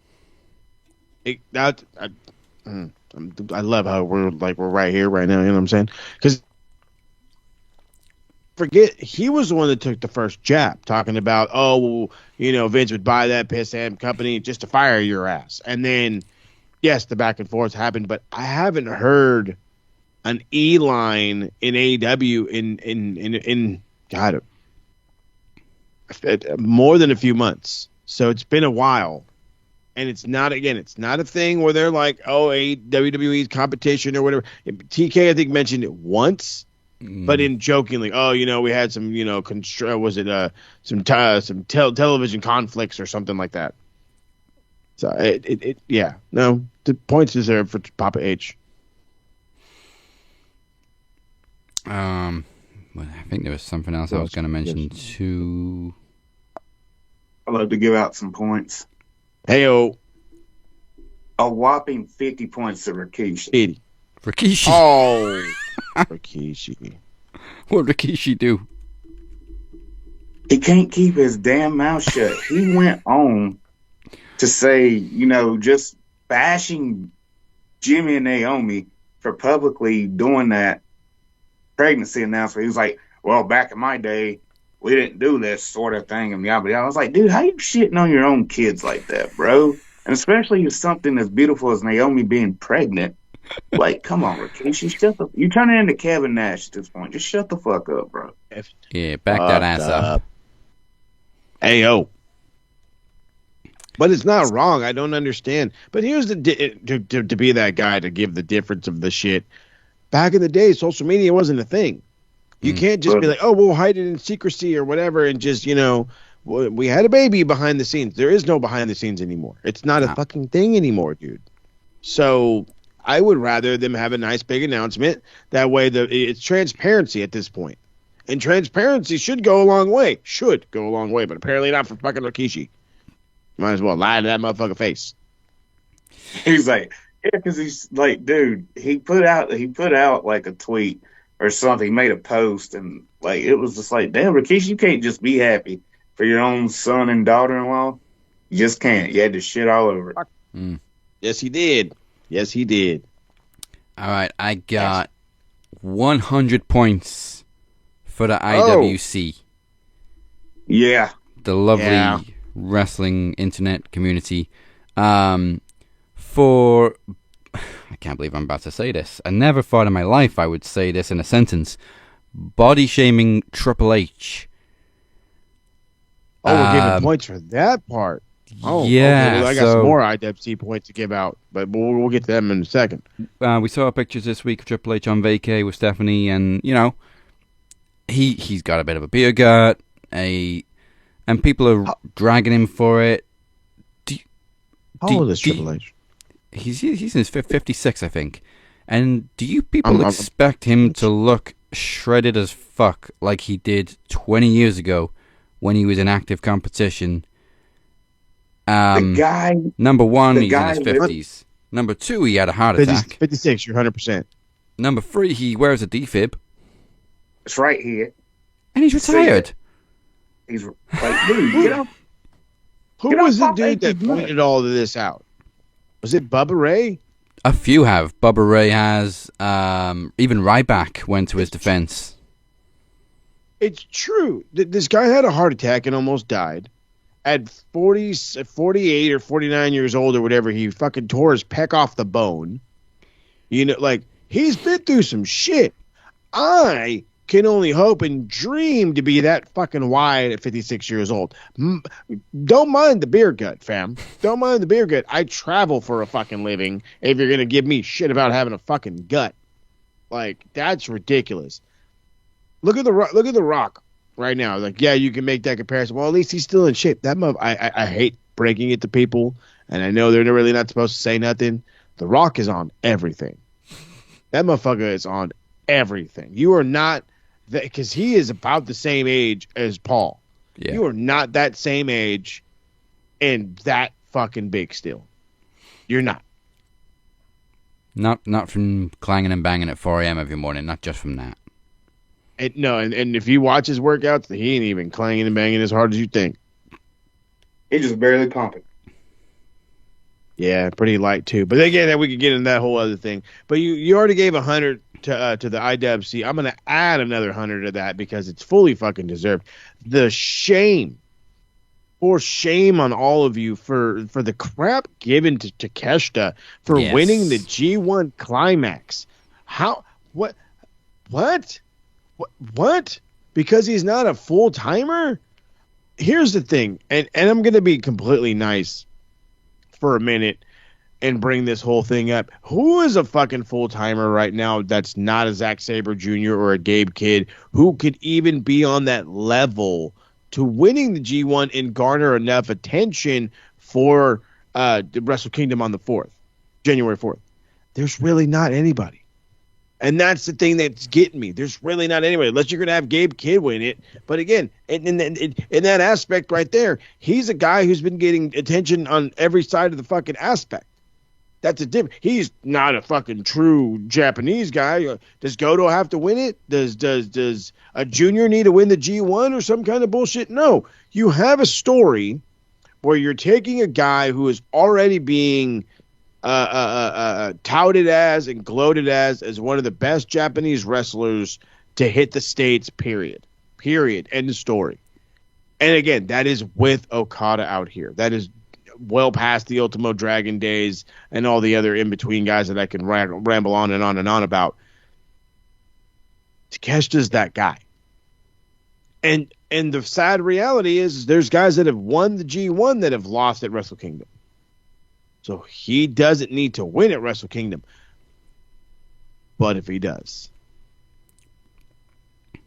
I love how we're right here, right now. You know what I'm saying? Because forget he was the one that took the first jab, talking about Vince would buy that piss and company just to fire your ass, and then yes, the back and forth happened, but I haven't heard an E line in AEW in God. More than a few months, so it's been a while, and it's not a thing where they're like, WWE's competition or whatever. TK I think mentioned it once, but in jokingly, we had some television conflicts or something like that. So the points deserved for Papa H. Well, I think there was something else I was going to mention too. I'd love to give out some points. Heyo. A whopping 50 points to Rikishi. 80. Rikishi. Oh. Rikishi. What did Rikishi do? He can't keep his damn mouth shut. He went on to say, just bashing Jimmy and Naomi for publicly doing that pregnancy announcement. He was like, well, back in my day, we didn't do this sort of thing. And I was like, dude, how you shitting on your own kids like that, bro? And especially with something as beautiful as Naomi being pregnant. Like, come on, Rikishi, you turning into Kevin Nash at this point. Just shut the fuck up, bro. Yeah, back that ass up. Ayo. But it's not wrong. I don't understand. But here's to be that guy to give the difference of the shit. Back in the day, social media wasn't a thing. You can't just be like, we'll hide it in secrecy or whatever, and just, we had a baby behind the scenes. There is no behind the scenes anymore. It's not a fucking thing anymore, dude. So I would rather them have a nice big announcement. That way it's transparency at this point. And transparency should go a long way. But apparently not for fucking Rikishi. Might as well lie to that motherfucker face. He's like, yeah, because he's like, dude, he put out like a tweet or something. He made a post, and like it was just like, damn, Rikishi, you can't just be happy for your own son and daughter-in-law. You just can't. You had to shit all over it. Yes, he did. All right, I got 100 points for the IWC. Yeah. The lovely wrestling internet community. For, I can't believe I'm about to say this. I never thought in my life I would say this in a sentence. Body shaming Triple H. Oh, we're giving points for that part. Oh, yeah. Okay. Well, I got some more IWC points to give out, but we'll get to them in a second. We saw pictures this week of Triple H on vacay with Stephanie, and he's got a bit of a beer gut, and people are dragging him for it. How old is Triple H? He's in his 56, I think. And do you people expect him to look shredded as fuck like he did 20 years ago when he was in active competition? The guy... Number one, he's in his 50s. Number two, he had a heart attack. 56, you're 100%. Number three, he wears a defib. It's right here. And he's retired. He's like, dude, get up. Who was the dude that pointed all of this out? Was it Bubba Ray? A few have. Bubba Ray has. Even Ryback went to his defense. It's true. This guy had a heart attack and almost died. at 48 or 49 years old or whatever, he fucking tore his pec off the bone. You know, like, he's been through some shit. I can only hope and dream to be that fucking wide at 56 years old. Don't mind the beer gut, fam. Don't mind the beer gut. I travel for a fucking living if you're going to give me shit about having a fucking gut. Like, that's ridiculous. Look at the Rock right now. Like, yeah, you can make that comparison. Well, at least he's still in shape. That I hate breaking it to people, and I know they're really not supposed to say nothing. The Rock is on everything. That motherfucker is on everything. You are not, because he is about the same age as Paul. Yeah. You are not that same age and that fucking big still. You're not. Not from clanging and banging at 4 a.m. every morning. Not just from that. And if you watch his workouts, he ain't even clanging and banging as hard as you think. He just barely pumping. Yeah, pretty light too. But again, we could get into that whole other thing. But you already gave 100 to the IWC. I'm gonna add another 100 to that because it's fully fucking deserved. The shame on all of you for the crap given to Takeshita for winning the G1 Climax. How? What? Because he's not a full timer? Here's the thing, and I'm gonna be completely nice for a minute and bring this whole thing up. Who is a fucking full-timer right now that's not a Zack Sabre Jr. or a Gabe Kidd who could even be on that level to winning the G1 and garner enough attention for the Wrestle Kingdom on the 4th, January 4th? There's really not anybody. And that's the thing that's getting me. There's really not anybody, unless you're going to have Gabe Kidd win it. But again, in that aspect right there, he's a guy who's been getting attention on every side of the fucking aspect. That's a different. He's not a fucking true Japanese guy. Does Goto have to win it? Does a junior need to win the G1 or some kind of bullshit? No. You have a story where you're taking a guy who is already being touted as and gloated as one of the best Japanese wrestlers to hit the States, period. End of story. And again, that is with Okada out here. That is well past the Ultimo Dragon days and all the other in-between guys that I can ramble on and on and on about. Takeshita's that guy. And the sad reality is there's guys that have won the G1 that have lost at Wrestle Kingdom. So he doesn't need to win at Wrestle Kingdom. But if he does,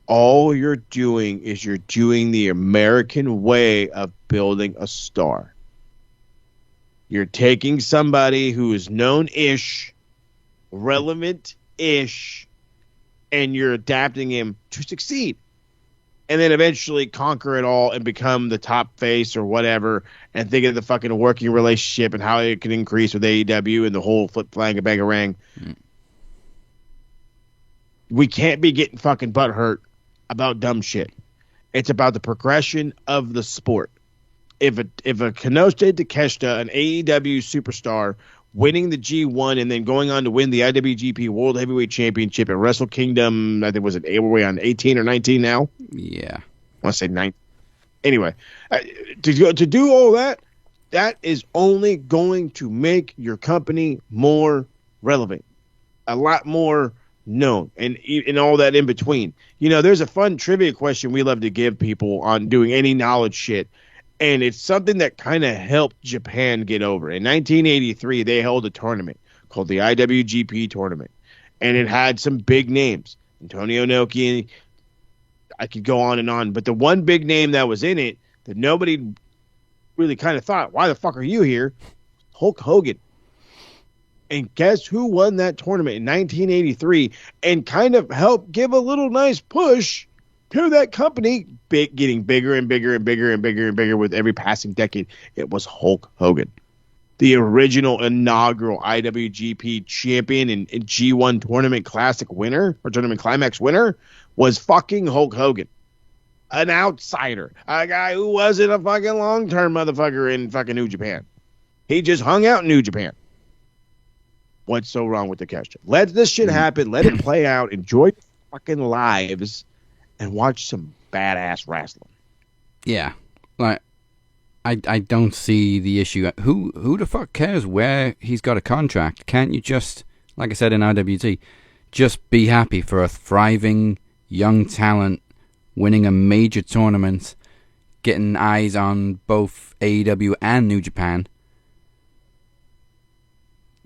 all you're doing is you're doing the American way of building a star. You're taking somebody who is known-ish, relevant-ish, and you're adapting him to succeed. And then eventually conquer it all and become the top face or whatever, and think of the fucking working relationship and how it can increase with AEW and the whole flip flang a bangarang. We can't be getting fucking butthurt about dumb shit. It's about the progression of the sport. If a Kenosuke Takeshita, an AEW superstar, winning the G1 and then going on to win the IWGP World Heavyweight Championship at Wrestle Kingdom, I think were we on 18 or 19 now? Yeah. I want to say 9. Anyway, to do all that, that is only going to make your company more relevant, a lot more known, and all that in between. You know, there's a fun trivia question we love to give people on doing any knowledge shit. And it's something that kind of helped Japan get over. In 1983, they held a tournament called the IWGP tournament. And it had some big names. Antonio Inoki, I could go on and on. But the one big name that was in it that nobody really kind of thought, why the fuck are you here? Hulk Hogan. And guess who won that tournament in 1983 and kind of helped give a little nice push to that company, getting bigger and bigger and bigger and bigger and bigger with every passing decade? It was Hulk Hogan. The original inaugural IWGP champion and G1 tournament classic winner, or tournament climax winner, was fucking Hulk Hogan. An outsider. A guy who wasn't a fucking long-term motherfucker in fucking New Japan. He just hung out in New Japan. What's so wrong with the Takeshita? Let this shit happen. Let it play out. Enjoy fucking lives. And watch some badass wrestling. Yeah. Like, I don't see the issue. Who the fuck cares where he's got a contract? Can't you just, like I said in IWT, just be happy for a thriving young talent winning a major tournament, getting eyes on both AEW and New Japan?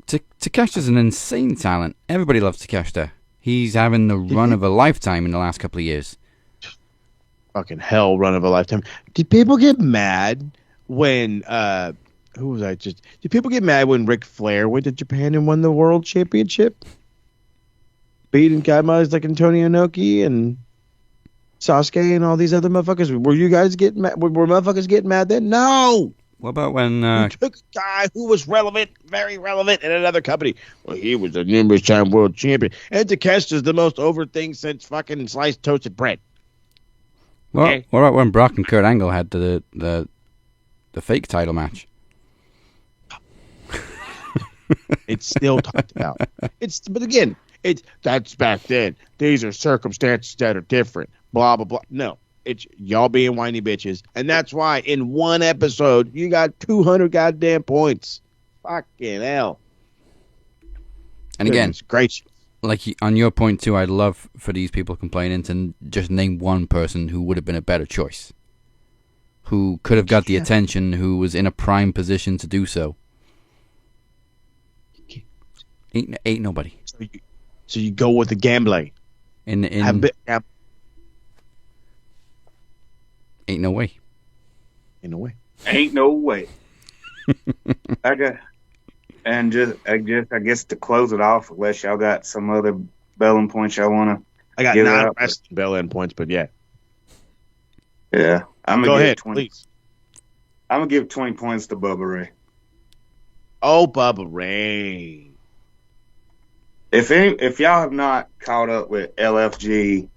Takeshita's an insane talent. Everybody loves Takeshita. He's having the run of a lifetime in the last couple of years. Fucking hell run of a lifetime. Did people get mad when who was I just did people get mad when Ric Flair went to Japan and won the world championship? Beating guys like Antonio Inoki and Sasuke and all these other motherfuckers. Were you guys getting mad? Were motherfuckers getting mad then? No. What about when you took a guy who was relevant, very relevant in another company? Well, he was a numerous time world champion. And Takeshita's the most over thing since fucking sliced toasted bread. Okay. What about when Brock and Kurt Angle had the fake title match? It's still talked about. But again, that's back then. These are circumstances that are different. Blah blah blah. No, it's y'all being whiny bitches, and that's why in one episode you got 200 goddamn points. Fucking hell. And again, it's great. Like on your point too, I'd love for these people complaining to just name one person who would have been a better choice, who could have got the attention, who was in a prime position to do so. Ain't nobody. So you go with the gambling. Ain't no way. Ain't no way. Ain't no way. I guess to close it off, unless y'all got some other belling points y'all want to. I got 9 wrestling bell-in points, but yeah. Yeah, I'm go gonna ahead, 20. Please. I'm gonna give 20 points to Bubba Ray. Oh, Bubba Ray. If y'all have not caught up with LFG,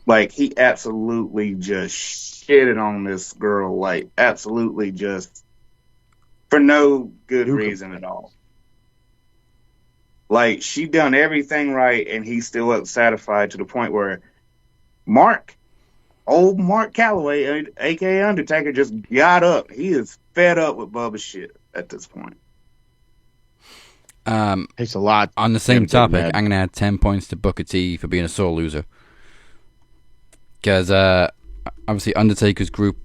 like he absolutely just shitted on this girl, like absolutely just for no good reason at all. Like she done everything right, and he's still unsatisfied to the point where old Mark Calloway, aka Undertaker, just got up. He is fed up with Bubba's shit at this point. Takes a lot. On the same topic, I'm gonna add 10 points to Booker T for being a sore loser. Because obviously Undertaker's group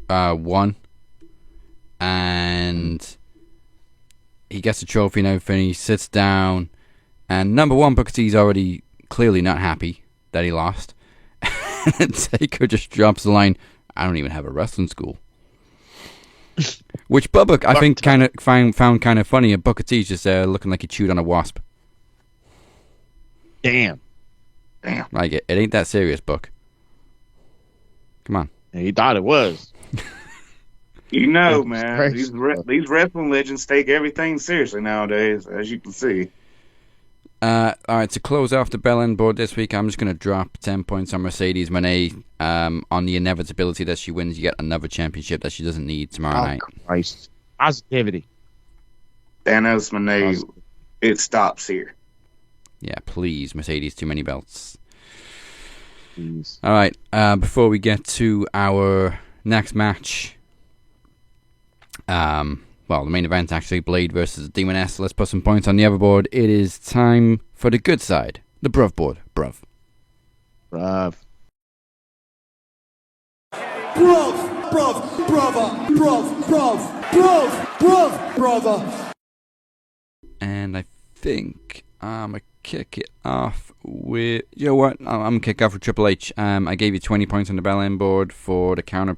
won, and he gets a trophy and everything. He sits down, and number one, Booker T's already clearly not happy that he lost. And Taker just drops the line, "I don't even have a wrestling school." Which Bubba, I think, kind of found kind of funny. And Booker T's just looking like he chewed on a wasp. Damn. Like it ain't that serious, Buck. Come on. Yeah, he thought it was. You know, man, these wrestling legends take everything seriously nowadays, as you can see. All right, to close off the bell-end board this week, I'm just going to drop 10 points on Mercedes Moné on the inevitability that she wins yet another championship that she doesn't need tomorrow night. Christ. Positivity. Thanos Moné, it stops here. Yeah, please, Mercedes, too many belts. Please. All right, before we get to our next match, well, the main event actually, Blade versus Demoness. Let's put some points on the other board. It is time for the good side, the bruv board. Bruv. Bruv, brother. And I think I'm going to kick it off with... You know what? I'm going to kick off with Triple H. I gave you 20 points on the bell-end board for the counter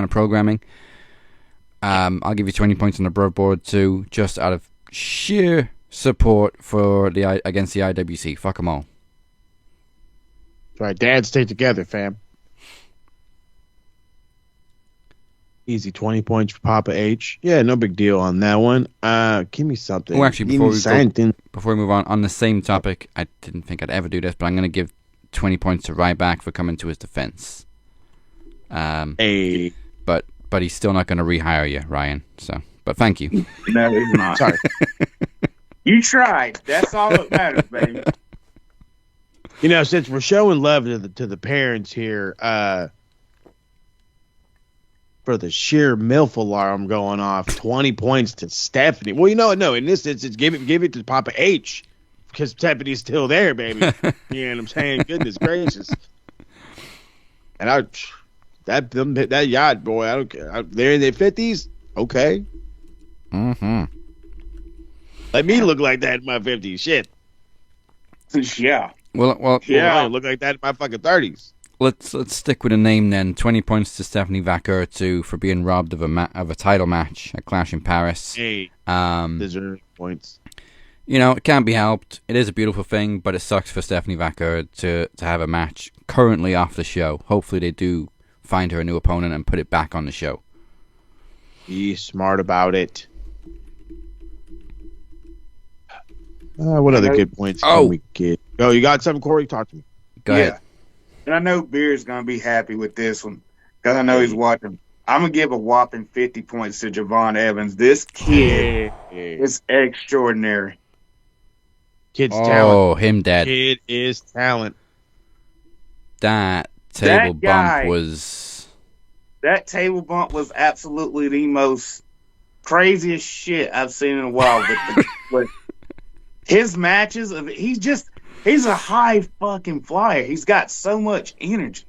programming. I'll give you 20 points on the bruv board too, just out of sheer support for against the IWC. Fuck them all. That's right, Dad, stay together, fam. Easy 20 points for Papa H. Yeah, no big deal on that one. Give me something. Oh, actually, before we move on the same topic, I didn't think I'd ever do this, but I'm going to give 20 points to Ryback for coming to his defense. But he's still not going to rehire you, Ryan. So, but thank you. No, he's not. Sorry. You tried. That's all that matters, baby. Since we're showing love to the parents here, for the sheer MILF alarm going off, 20 points to Stephanie. Well, no, in this instance, give it to Papa H, because Stephanie's still there, baby. You know what I'm saying? Goodness gracious. And that yacht, boy, I don't care. They're in their 50s? Okay. Mm-hmm. Let me look like that in my 50s. Shit. Yeah. Well, I don't look like that in my fucking 30s. Let's stick with a name then. 20 points to Stephanie Vaquer for being robbed of a title match at Clash in Paris. Hey, deserved points. It can't be helped. It is a beautiful thing, but it sucks for Stephanie Vaquer to have a match currently off the show. Hopefully they do find her a new opponent and put it back on the show. Be smart about it. What other good points can we get? Oh, you got something, Corey? Talk to me. Go ahead. And I know Beer's going to be happy with this one because I know he's watching. I'm going to give a whopping 50 points to Javon Evans. This kid is extraordinary. Kid's talent. Oh, him dead. Kid is talent. That table bump was... That table bump was absolutely the most craziest shit I've seen in a while. But his matches, he's a high fucking flyer. He's got so much energy.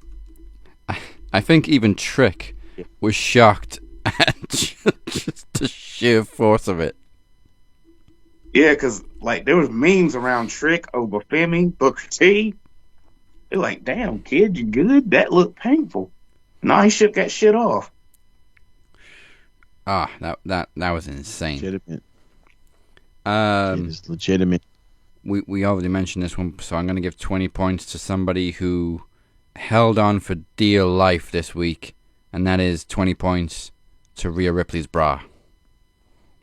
I think even Trick was shocked at just the sheer force of it. Yeah, because there was memes around Trick, Obafemi, Booker T. They're like, damn, kid, you good? That looked painful. No, he shook that shit off. That was insane. Legitimate. It is legitimate. We already mentioned this one, so I'm going to give 20 points to somebody who held on for dear life this week, and that is 20 points to Rhea Ripley's bra.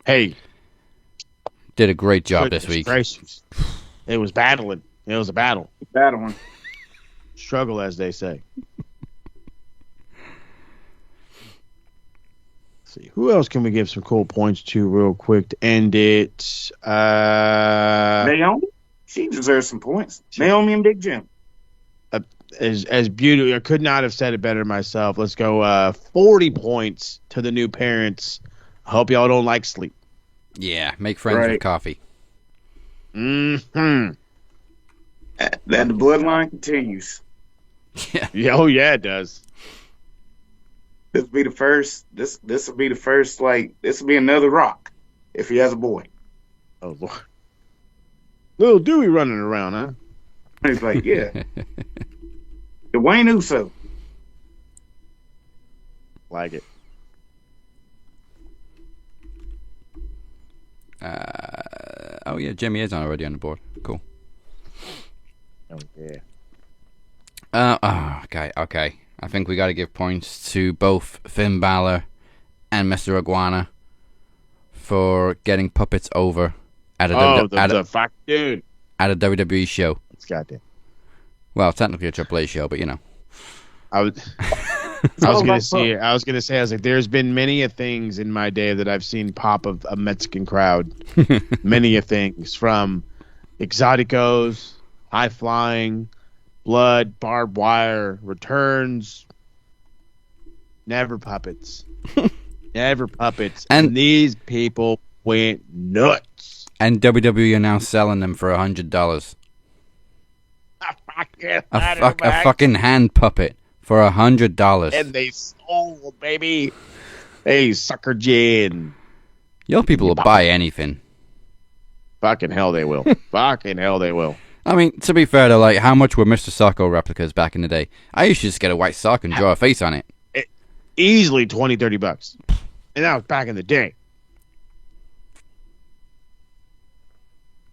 Hey. Did a great job this week. Gracious. It was battling. It was a battle. Battling. Struggle, as they say. See, who else can we give some cool points to real quick to end it? Naomi? She deserves some points. Naomi and Big Jim. As beautiful, I could not have said it better myself. Let's go 40 points to the new parents. I hope y'all don't like sleep. Yeah, make friends with coffee. Mm-hmm. And the bloodline continues. Yeah. Oh, yeah, it does. This will be the first. This will be the first. This will be another Rock if he has a boy. Oh Lord, little Dewey running around, huh? He's like, yeah, Dwayne Uso. Like it. Oh yeah, Jimmy is already on the board. Cool. Oh yeah. Okay. I think we got to give points to both Finn Balor and Mr. Iguana for getting puppets over at a WWE show. It's goddamn. Well, technically a AAA show, but I was gonna say, I was like, there's been many a things in my day that I've seen pop of a Mexican crowd. Many a things from exoticos, high flying, blood, barbed wire, returns. Never puppets. Never puppets. And these people went nuts. And WWE are now selling them for $100. A fucking hand puppet for $100. And they sold, baby. Hey, sucker gin. Your people will buy anything. Fucking hell they will. Fucking hell they will. I mean, to be fair, though, how much were Mr. Socko replicas back in the day? I used to just get a white sock and draw a face on it. Easily $20-$30. And that was back in the day.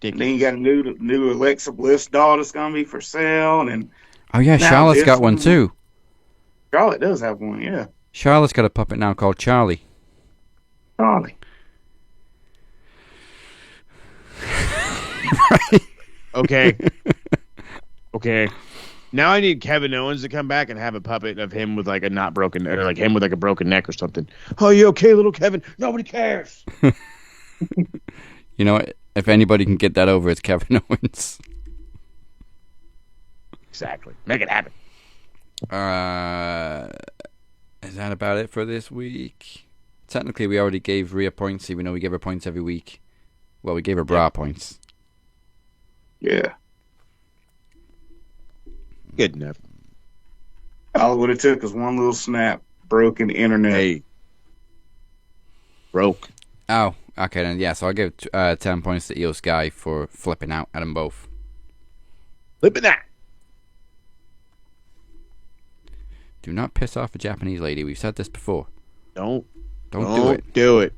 And then you got a new Alexa Bliss doll that's gonna be for sale, and oh yeah, Charlotte's got one too. Charlotte does have one, yeah. Charlotte's got a puppet now called Charlie. Charlie. Right. Okay. Now I need Kevin Owens to come back and have a puppet of him with like a not broken, or like him with like a broken neck or something. Oh, you okay, little Kevin? Nobody cares. You know, if anybody can get that over, it's Kevin Owens. Exactly. Make it happen. Is that about it for this week? Technically, we already gave Rhea points, even though we give her points every week. Well, we gave her bra points. Yeah. Good enough. All it would have took was one little snap, broken internet. Hey. Broke. Oh, okay then. Yeah, so I'll give 10 points to Io Sky for flipping out at them both. Flipping out. Do not piss off a Japanese lady. We've said this before. Don't do it. Do it.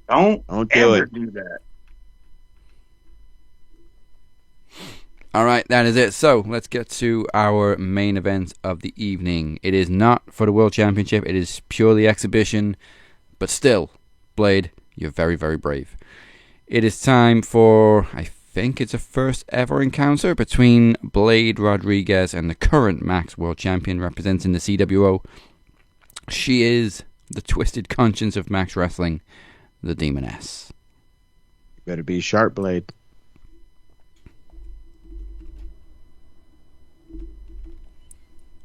Don't do ever it. do that. All right, that is it. So let's get to our main event of the evening. It is not for the World Championship. It is purely exhibition. But still, Blade, you're very, very brave. It is time for, I think it's a first ever encounter between Blade Rodriguez and the current Max World Champion representing the CWO. She is the twisted conscience of Max Wrestling, the Demoness. Better be sharp, Blade.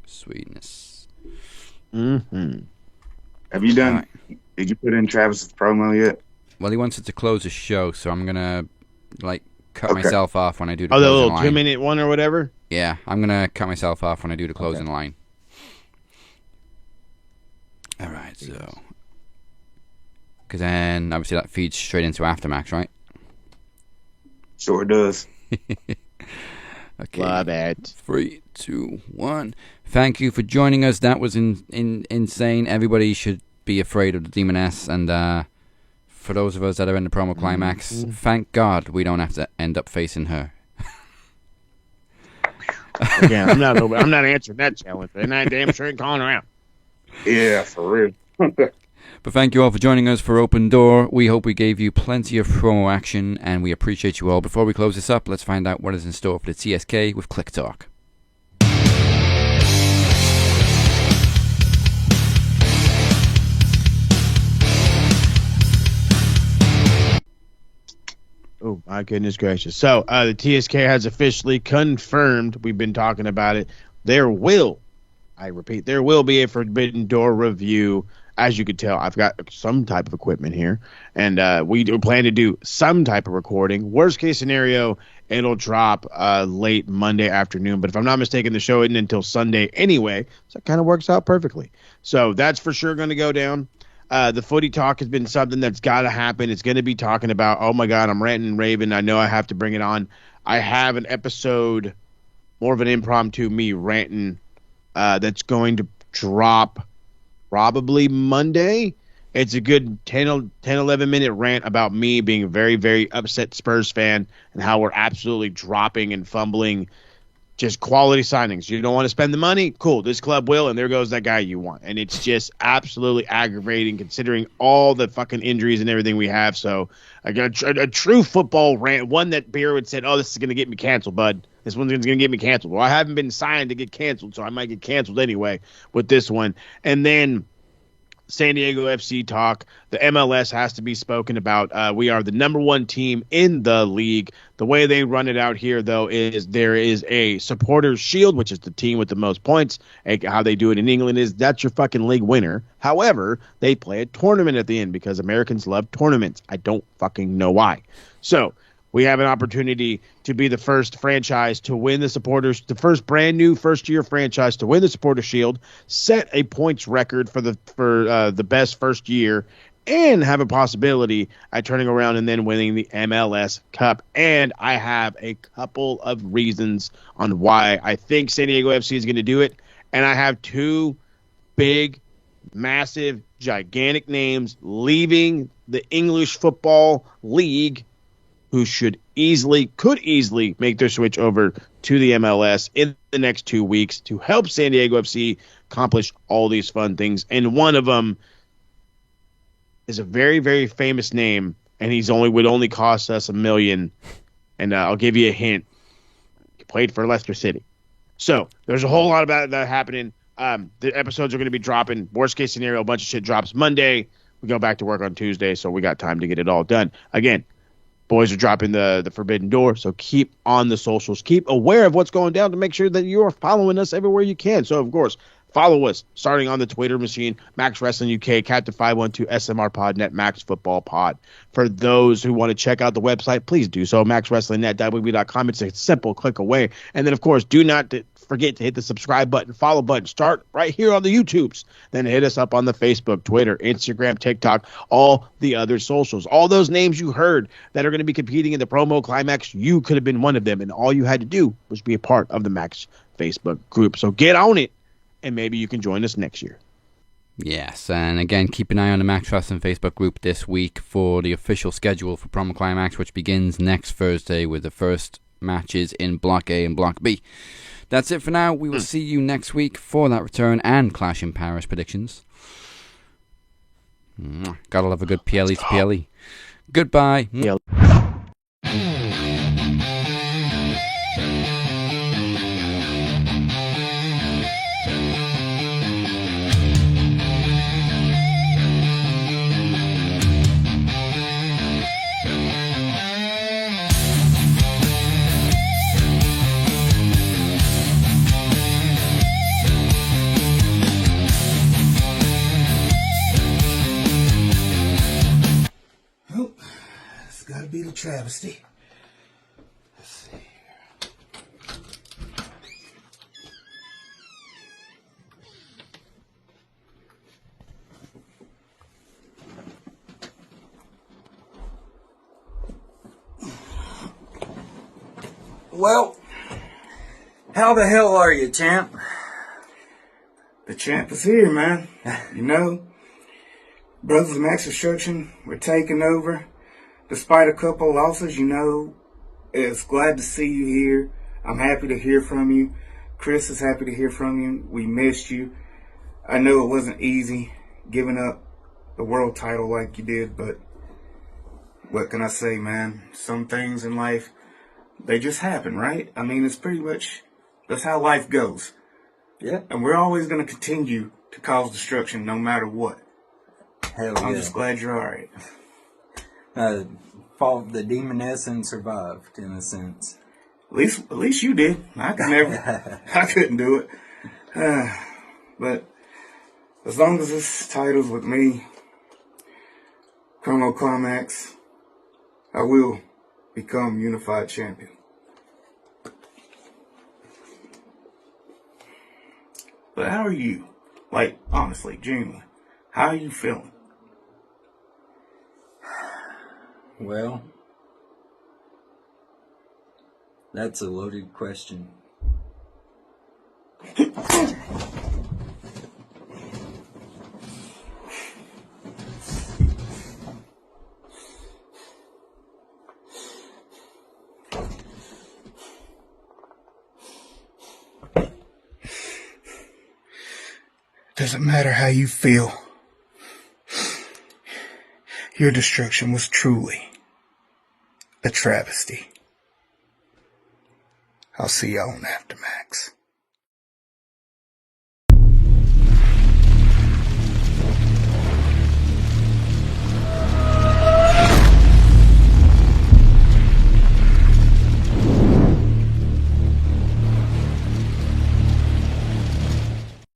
Sweetness. Mm-hmm. Have you done? Right. Did you put in Travis's promo yet? Well, he wanted to close the show, so I'm gonna cut myself off when I do the the closing little line. 2-minute one or whatever. Yeah, I'm gonna cut myself off when I do the closing line. All right, so because then obviously that feeds straight into Aftermax, right? Sure does. Okay. Love it. 3, 2, 1. Thank you for joining us. That was insane. Everybody should be afraid of the Demoness, and for those of us that are in the promo climax, thank God we don't have to end up facing her. Again, I'm not answering that challenge, and I damn sure ain't calling her out. Yeah, for real. But thank you all for joining us for Open Door. We hope we gave you plenty of promo action, and we appreciate you all. Before we close this up, let's find out what is in store for the TSK with Click Talk. Oh, my goodness gracious. So, the TSK has officially confirmed, we've been talking about it, there will be a Forbidden Door review. As you could tell, I've got some type of equipment here, and we do plan to do some type of recording. Worst case scenario, it'll drop late Monday afternoon, but if I'm not mistaken, the show isn't until Sunday anyway, so it kind of works out perfectly. So that's for sure going to go down. The footy talk has been something that's got to happen. It's going to be talking about, oh my God, I'm ranting and raving. I know I have to bring it on. I have an episode, more of an impromptu me ranting, that's going to drop probably Monday. It's a good 10, 11 minute rant about me being a very, very upset Spurs fan and how we're absolutely dropping and fumbling just quality signings. You don't want to spend the money? Cool. This club will, and there goes that guy you want. And it's just absolutely aggravating considering all the fucking injuries and everything we have. So I got a true football rant, one that Beer would said, oh, this is going to get me canceled, bud. This one's going to get me canceled. Well, I haven't been signed to get canceled, so I might get canceled anyway with this one. And then San Diego FC talk. The MLS has to be spoken about. We are the number one team in the league. The way they run it out here, though, is there is a supporters shield, which is the team with the most points. How they do it in England is that's your fucking league winner. However, they play a tournament at the end because Americans love tournaments. I don't fucking know why. So we have an opportunity to be the first franchise to win the first brand new first-year franchise to win the Supporters Shield, set a points record for the best first year, and have a possibility at turning around and then winning the MLS Cup. And I have a couple of reasons on why I think San Diego FC is going to do it. And I have two big, massive, gigantic names leaving the English Football League who could easily make their switch over to the MLS in the next 2 weeks to help San Diego FC accomplish all these fun things. And one of them is a very, very famous name, and would only cost us $1 million. And I'll give you a hint. He played for Leicester City. So there's a whole lot about that happening. The episodes are going to be dropping. Worst case scenario, a bunch of shit drops Monday. We go back to work on Tuesday, so we got time to get it all done. Again, Boys are dropping the Forbidden Door, so keep on the socials. Keep aware of what's going down to make sure that you are following us everywhere you can. So, of course, follow us, starting on the Twitter machine, Max Wrestling UK, Captain 512, SMR Podnet, Max Football Pod. For those who want to check out the website, please do so, maxwrestlingnet.wb.com. It's a simple click away. And then, of course, do not forget to hit the subscribe button, follow button. Start right here on the YouTubes. Then hit us up on the Facebook, Twitter, Instagram, TikTok, all the other socials. All those names you heard that are going to be competing in the Promo Climax, you could have been one of them. And all you had to do was be a part of the Max Facebook group. So get on it, and maybe you can join us next year. Yes, and again, keep an eye on the Max Wrestling Facebook group this week for the official schedule for Promo Climax, which begins next Thursday with the first matches in Block A and Block B. That's it for now. We will see you next week for that return and Clash in Paris predictions. Gotta love a good PLE to PLE. Goodbye. It's gotta be the travesty. Let's see here. Well, how the hell are you, champ? The champ is here, man. You know, Brothers of Max Destruction, we're taking over. Despite a couple losses, you know, it's glad to see you here. I'm happy to hear from you. Chris is happy to hear from you. We missed you. I know it wasn't easy giving up the world title like you did, but what can I say, man? Some things in life, they just happen, right? I mean, it's pretty much, that's how life goes. Yeah. And we're always going to continue to cause destruction no matter what. Hell I'm yeah. just glad you're alright. Fought the Demoness and survived, in a sense. At least you did. I could never. I couldn't do it. But as long as this title's with me, Promo Climax, I will become unified champion. But how are you? Like, honestly, genuinely, how are you feeling? Well, that's a loaded question. Doesn't matter how you feel. Your destruction was truly a travesty. I'll see y'all on Aftermax.